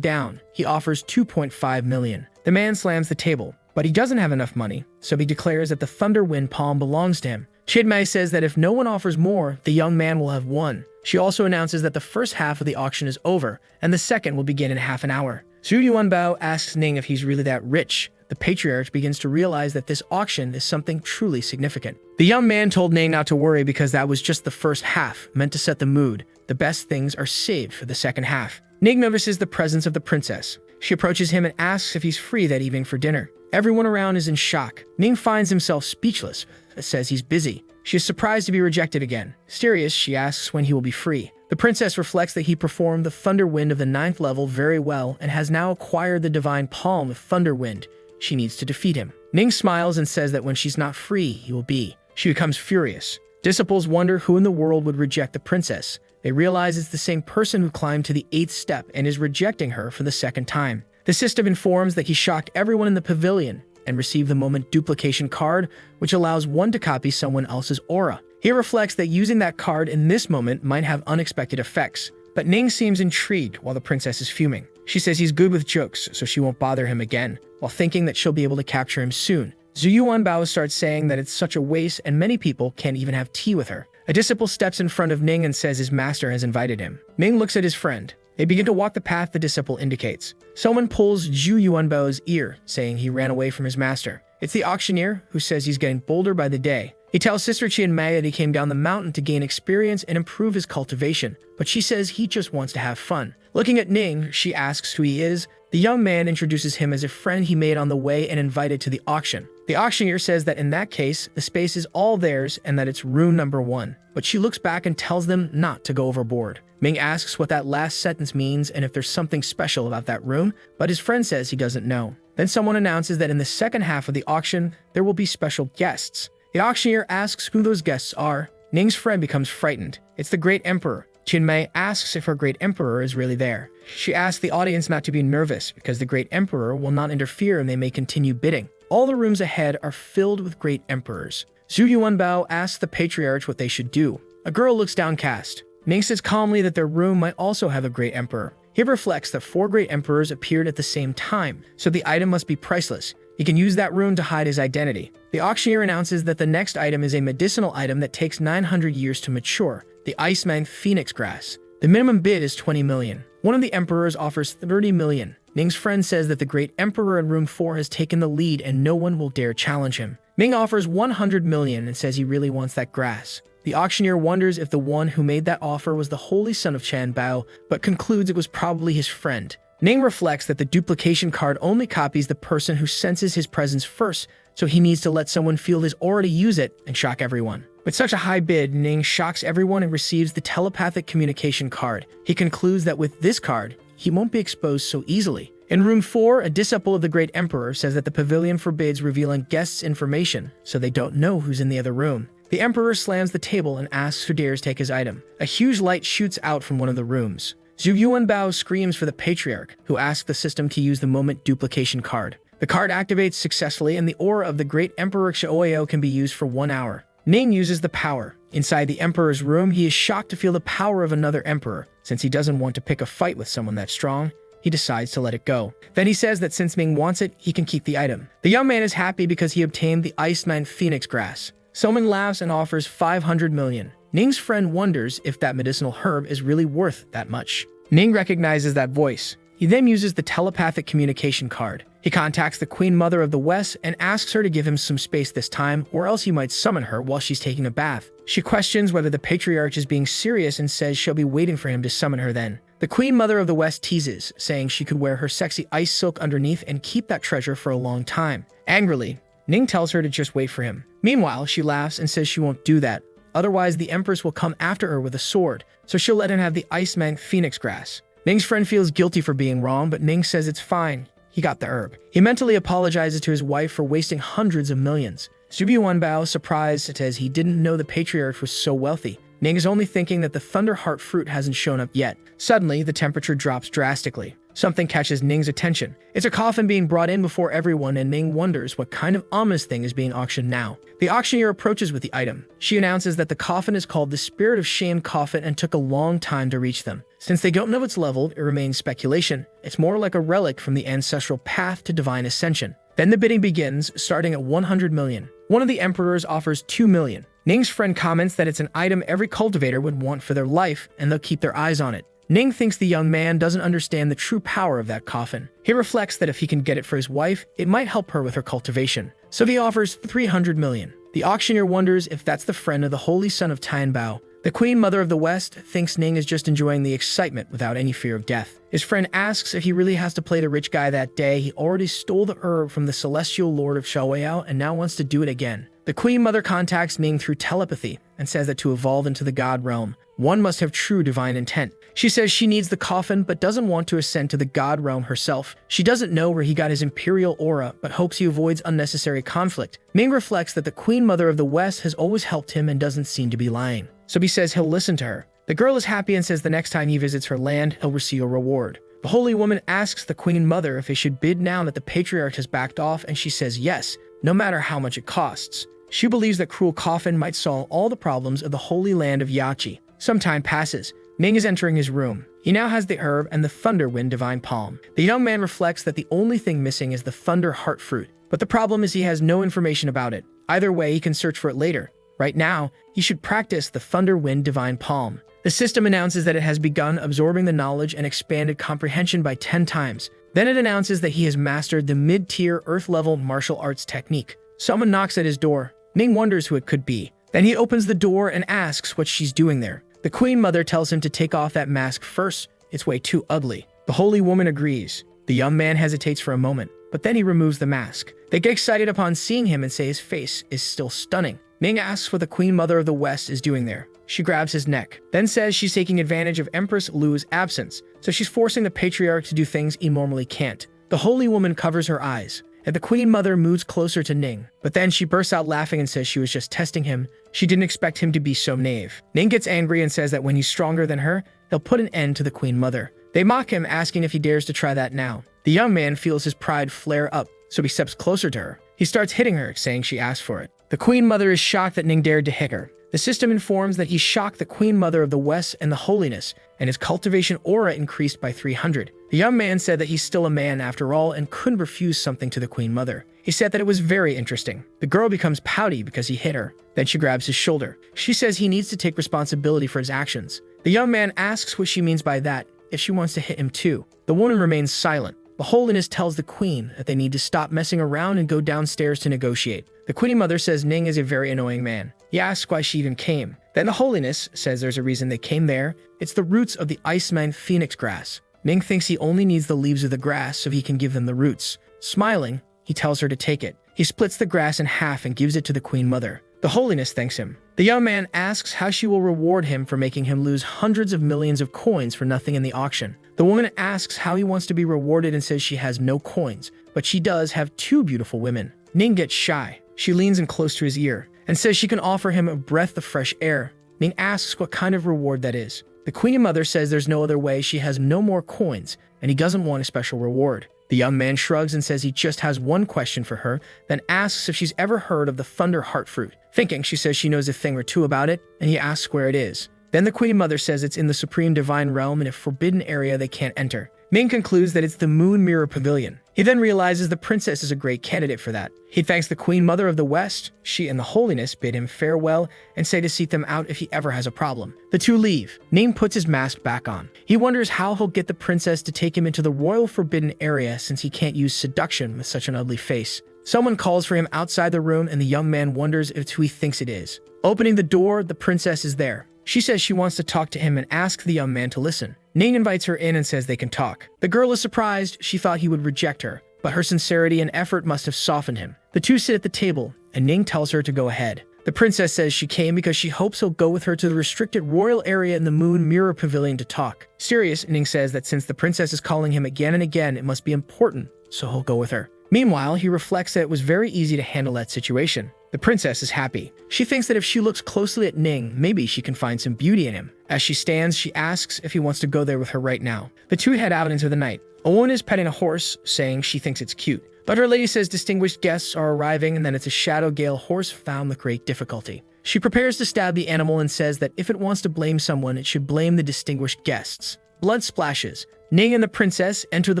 S1: down. He offers 2.5 million. The man slams the table, but he doesn't have enough money, so he declares that the Thunder Wind Palm belongs to him. Chidmei says that if no one offers more, the young man will have won. She also announces that the first half of the auction is over, and the second will begin in half an hour. Zhu Yuanbao asks Ning if he's really that rich. The patriarch begins to realize that this auction is something truly significant. The young man told Ning not to worry because that was just the first half, meant to set the mood. The best things are saved for the second half. Ning notices the presence of the princess. She approaches him and asks if he's free that evening for dinner. Everyone around is in shock. Ning finds himself speechless, says he's busy. She is surprised to be rejected again. Mysterious, she asks when he will be free. The princess reflects that he performed the Thunder Wind of the 9th level very well and has now acquired the Divine Palm of Thunder Wind. She needs to defeat him. Ning smiles and says that when she's not free, he will be. She becomes furious. Disciples wonder who in the world would reject the princess. They realize it's the same person who climbed to the 8th step and is rejecting her for the 2nd time. The system informs that he shocked everyone in the pavilion and received the moment duplication card, which allows one to copy someone else's aura. He reflects that using that card in this moment might have unexpected effects. But Ning seems intrigued while the princess is fuming. She says he's good with jokes, so she won't bother him again, while thinking that she'll be able to capture him soon. Zhu Yuanbao starts saying that it's such a waste and many people can't even have tea with her. A disciple steps in front of Ning and says his master has invited him. Ning looks at his friend. They begin to walk the path the disciple indicates. Someone pulls Zhu Yuanbao's ear, saying he ran away from his master. It's the auctioneer, who says he's getting bolder by the day. He tells Sister Qianmei that he came down the mountain to gain experience and improve his cultivation, but she says he just wants to have fun. Looking at Ning, she asks who he is. The young man introduces him as a friend he made on the way and invited to the auction. The auctioneer says that in that case, the space is all theirs and that it's room number 1, but she looks back and tells them not to go overboard. Ming asks what that last sentence means and if there's something special about that room, but his friend says he doesn't know. Then someone announces that in the second half of the auction, there will be special guests. The auctioneer asks who those guests are. Ning's friend becomes frightened. It's the Great Emperor. Qianmei asks if her Great Emperor is really there. She asks the audience not to be nervous because the Great Emperor will not interfere and they may continue bidding. All the rooms ahead are filled with Great Emperors. Zhu Yuanbao asks the Patriarch what they should do. A girl looks downcast. Ning says calmly that their room might also have a Great Emperor. He reflects that 4 Great Emperors appeared at the same time, so the item must be priceless. He can use that room to hide his identity. The auctioneer announces that the next item is a medicinal item that takes 900 years to mature, the Iceman Phoenix Grass. The minimum bid is 20 million. One of the emperors offers 30 million. Ning's friend says that the Great Emperor in room 4 has taken the lead and no one will dare challenge him. Ning offers 100 million and says he really wants that grass. The auctioneer wonders if the one who made that offer was the holy son of Chan Bao, but concludes it was probably his friend. Ning reflects that the duplication card only copies the person who senses his presence first, so he needs to let someone feel his aura to use it and shock everyone. With such a high bid, Ning shocks everyone and receives the telepathic communication card. He concludes that with this card, he won't be exposed so easily. In room 4, a disciple of the Great Emperor says that the pavilion forbids revealing guests' information, so they don't know who's in the other room. The Emperor slams the table and asks who dares take his item. A huge light shoots out from one of the rooms. Zhu Yuanbao screams for the Patriarch, who asks the system to use the moment duplication card. The card activates successfully and the aura of the Great Emperor Xiaoyao can be used for 1 hour. Ning uses the power. Inside the Emperor's room, he is shocked to feel the power of another Emperor. Since he doesn't want to pick a fight with someone that strong, he decides to let it go. Then he says that since Ming wants it, he can keep the item. The young man is happy because he obtained the Iceman Phoenix Grass. Someone laughs and offers 500 million. Ning's friend wonders if that medicinal herb is really worth that much. Ning recognizes that voice. He then uses the telepathic communication card. He contacts the Queen Mother of the West and asks her to give him some space this time, or else he might summon her while she's taking a bath. She questions whether the Patriarch is being serious and says she'll be waiting for him to summon her then. The Queen Mother of the West teases, saying she could wear her sexy ice silk underneath and keep that treasure for a long time. Angrily, Ning tells her to just wait for him. Meanwhile, she laughs and says she won't do that. Otherwise, the Empress will come after her with a sword, so she'll let him have the Iceman Phoenix Grass. Ning's friend feels guilty for being wrong, but Ning says it's fine. He got the herb. He mentally apologizes to his wife for wasting hundreds of millions. Zhu Yuanbao, surprised, says he didn't know the Patriarch was so wealthy. Ning is only thinking that the Thunderheart fruit hasn't shown up yet. Suddenly, the temperature drops drastically. Something catches Ning's attention. It's a coffin being brought in before everyone, and Ning wonders what kind of ominous thing is being auctioned now. The auctioneer approaches with the item. She announces that the coffin is called the Spirit of Shame Coffin and took a long time to reach them. Since they don't know its level, it remains speculation. It's more like a relic from the ancestral path to divine ascension. Then the bidding begins, starting at 100 million. One of the emperors offers 2 million. Ning's friend comments that it's an item every cultivator would want for their life, and they'll keep their eyes on it. Ning thinks the young man doesn't understand the true power of that coffin. He reflects that if he can get it for his wife, it might help her with her cultivation. So he offers 300 million. The auctioneer wonders if that's the friend of the holy son of Tianbao. The Queen Mother of the West thinks Ning is just enjoying the excitement without any fear of death. His friend asks if he really has to play the rich guy that day. He already stole the herb from the celestial lord of Xiaoyao and now wants to do it again. The Queen Mother contacts Ning through telepathy and says that to evolve into the God realm, One must have true divine intent. She says she needs the coffin but doesn't want to ascend to the god realm herself. She doesn't know where he got his imperial aura but hopes he avoids unnecessary conflict. Ming reflects that the Queen Mother of the West has always helped him and doesn't seem to be lying. So he says he'll listen to her. The girl is happy and says the next time he visits her land, he'll receive a reward. The holy woman asks the Queen Mother if they should bid now that the patriarch has backed off, and she says yes, no matter how much it costs. She believes that cruel coffin might solve all the problems of the holy land of Yachi. Some time passes. Ning is entering his room. He now has the herb and the Thunder Wind Divine Palm. The young man reflects that the only thing missing is the Thunder Heart Fruit, but the problem is he has no information about it. Either way, he can search for it later. Right now, he should practice the Thunder Wind Divine Palm. The system announces that it has begun absorbing the knowledge and expanded comprehension by 10 times. Then it announces that he has mastered the mid-tier Earth-level martial arts technique. Someone knocks at his door. Ning wonders who it could be. Then he opens the door and asks what she's doing there. The Queen Mother tells him to take off that mask first. It's way too ugly. The holy woman agrees. The young man hesitates for a moment, but then he removes the mask. They get excited upon seeing him and say his face is still stunning. Ning asks what the Queen Mother of the West is doing there. She grabs his neck, then says she's taking advantage of Empress Lu's absence, so she's forcing the patriarch to do things he normally can't. The holy woman covers her eyes, and the Queen Mother moves closer to Ning, but then she bursts out laughing and says she was just testing him. She didn't expect him to be so naive. Ning gets angry and says that when he's stronger than her, they'll put an end to the Queen Mother. They mock him, asking if he dares to try that now. The young man feels his pride flare up, so he steps closer to her. He starts hitting her, saying she asked for it. The Queen Mother is shocked that Ning dared to hit her. The system informs that he shocked the Queen Mother of the West and the holiness, and his cultivation aura increased by 300. The young man said that he's still a man after all and couldn't refuse something to the Queen Mother. He said that it was very interesting. The girl becomes pouty because he hit her. Then she grabs his shoulder. She says he needs to take responsibility for his actions. The young man asks what she means by that, if she wants to hit him too. The woman remains silent. The holiness tells the queen that they need to stop messing around and go downstairs to negotiate. The Queen Mother says Ning is a very annoying man. He asks why she even came. Then the holiness says there's a reason they came there. It's the roots of the Iceman Phoenix grass. Ning thinks he only needs the leaves of the grass so he can give them the roots. Smiling, he tells her to take it. He splits the grass in half and gives it to the Queen Mother. The holiness thanks him. The young man asks how she will reward him for making him lose hundreds of millions of coins for nothing in the auction. The woman asks how he wants to be rewarded and says she has no coins, but she does have 2 beautiful women. Ning gets shy. She leans in close to his ear and says she can offer him a breath of fresh air. Ning asks what kind of reward that is. The Queen Mother says there's no other way, she has no more coins, and he doesn't want a special reward. The young man shrugs and says he just has one question for her, then asks if she's ever heard of the Thunder Heart Fruit. Thinking, she says she knows a thing or two about it, and he asks where it is. Then the Queen Mother says it's in the Supreme Divine Realm in a forbidden area they can't enter. Ming concludes that it's the Moon Mirror Pavilion. He then realizes the princess is a great candidate for that. He thanks the Queen Mother of the West. She and the holiness bid him farewell and say to seek them out if he ever has a problem. The two leave. Ning puts his mask back on. He wonders how he'll get the princess to take him into the royal forbidden area since he can't use seduction with such an ugly face. Someone calls for him outside the room and the young man wonders if it's who he thinks it is. Opening the door, the princess is there. She says she wants to talk to him and asks the young man to listen. Ning invites her in and says they can talk. The girl is surprised. She thought he would reject her, but her sincerity and effort must have softened him. The two sit at the table, and Ning tells her to go ahead. The princess says she came because she hopes he'll go with her to the restricted royal area in the Moon Mirror Pavilion to talk. Serious, Ning says that since the princess is calling him again and again, it must be important, so he'll go with her. Meanwhile, he reflects that it was very easy to handle that situation. The princess is happy. She thinks that if she looks closely at Ning, maybe she can find some beauty in him. As she stands, she asks if he wants to go there with her right now. The two head out into the night. A woman is petting a horse, saying she thinks it's cute. But her lady says distinguished guests are arriving and that it's a shadow gale horse found with great difficulty. She prepares to stab the animal and says that if it wants to blame someone, it should blame the distinguished guests. Blood splashes. Ning and the princess enter the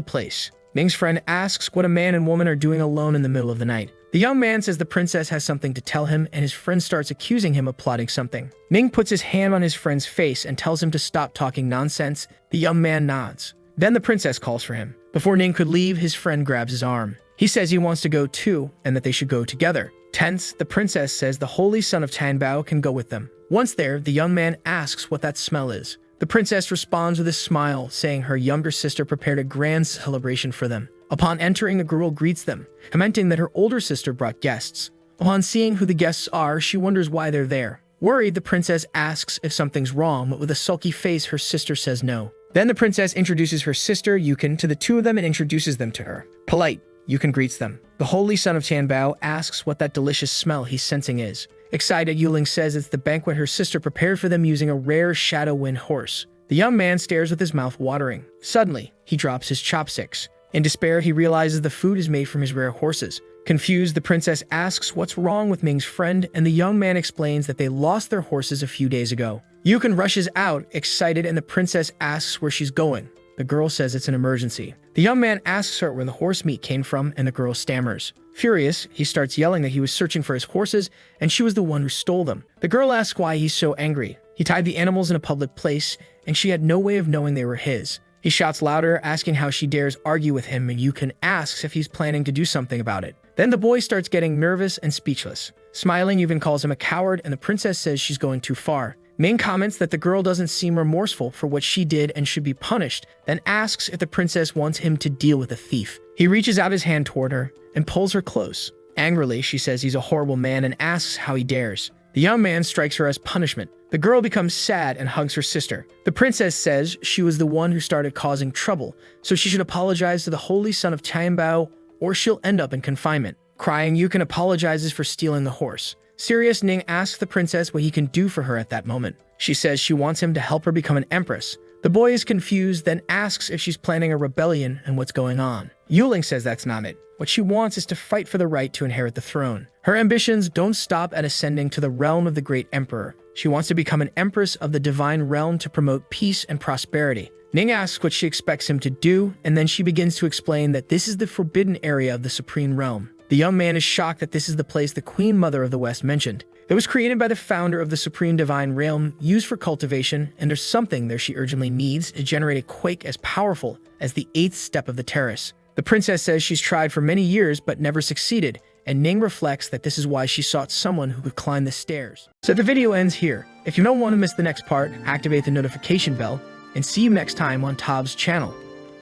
S1: place. Ning's friend asks what a man and woman are doing alone in the middle of the night. The young man says the princess has something to tell him, and his friend starts accusing him of plotting something. Ning puts his hand on his friend's face and tells him to stop talking nonsense. The young man nods. Then the princess calls for him. Before Ning could leave, his friend grabs his arm. He says he wants to go too, and that they should go together. Tense, the princess says the holy son of Tanbao can go with them. Once there, the young man asks what that smell is. The princess responds with a smile, saying her younger sister prepared a grand celebration for them. Upon entering, the girl greets them, commenting that her older sister brought guests. Upon seeing who the guests are, she wonders why they're there. Worried, the princess asks if something's wrong, but with a sulky face, her sister says no. Then the princess introduces her sister, Yukon, to the two of them and introduces them to her. Polite, Yukon greets them. The holy son of Tianbao asks what that delicious smell he's sensing is. Excited, Yuling says it's the banquet her sister prepared for them using a rare shadow wind horse. The young man stares with his mouth watering. Suddenly, he drops his chopsticks. In despair, he realizes the food is made from his rare horses. Confused, the princess asks what's wrong with Ming's friend, and the young man explains that they lost their horses a few days ago. Yukon rushes out, excited, and the princess asks where she's going. The girl says it's an emergency. The young man asks her where the horse meat came from, and the girl stammers. Furious, he starts yelling that he was searching for his horses, and she was the one who stole them. The girl asks why he's so angry. He tied the animals in a public place, and she had no way of knowing they were his. He shouts louder, asking how she dares argue with him, and Yukon asks if he's planning to do something about it. Then the boy starts getting nervous and speechless. Smiling, Yukon calls him a coward, and the princess says she's going too far. Ming comments that the girl doesn't seem remorseful for what she did and should be punished, then asks if the princess wants him to deal with the thief. He reaches out his hand toward her and pulls her close. Angrily, she says he's a horrible man and asks how he dares. The young man strikes her as punishment. The girl becomes sad and hugs her sister. The princess says she was the one who started causing trouble, so she should apologize to the holy son of Tianbao or she'll end up in confinement. Crying, Yukon apologizes for stealing the horse. Serious, Ning asks the princess what he can do for her at that moment. She says she wants him to help her become an empress. The boy is confused, then asks if she's planning a rebellion and what's going on. Yuling says that's not it. What she wants is to fight for the right to inherit the throne. Her ambitions don't stop at ascending to the realm of the great emperor. She wants to become an empress of the divine realm to promote peace and prosperity. Ning asks what she expects him to do, and then she begins to explain that this is the forbidden area of the supreme realm. The young man is shocked that this is the place the Queen Mother of the West mentioned. It was created by the founder of the Supreme Divine Realm, used for cultivation, and there's something there she urgently needs to generate a quake as powerful as the 8th step of the terrace. The princess says she's tried for many years but never succeeded, and Ning reflects that this is why she sought someone who could climb the stairs. So the video ends here. If you don't want to miss the next part, activate the notification bell, and see you next time on Tab's channel.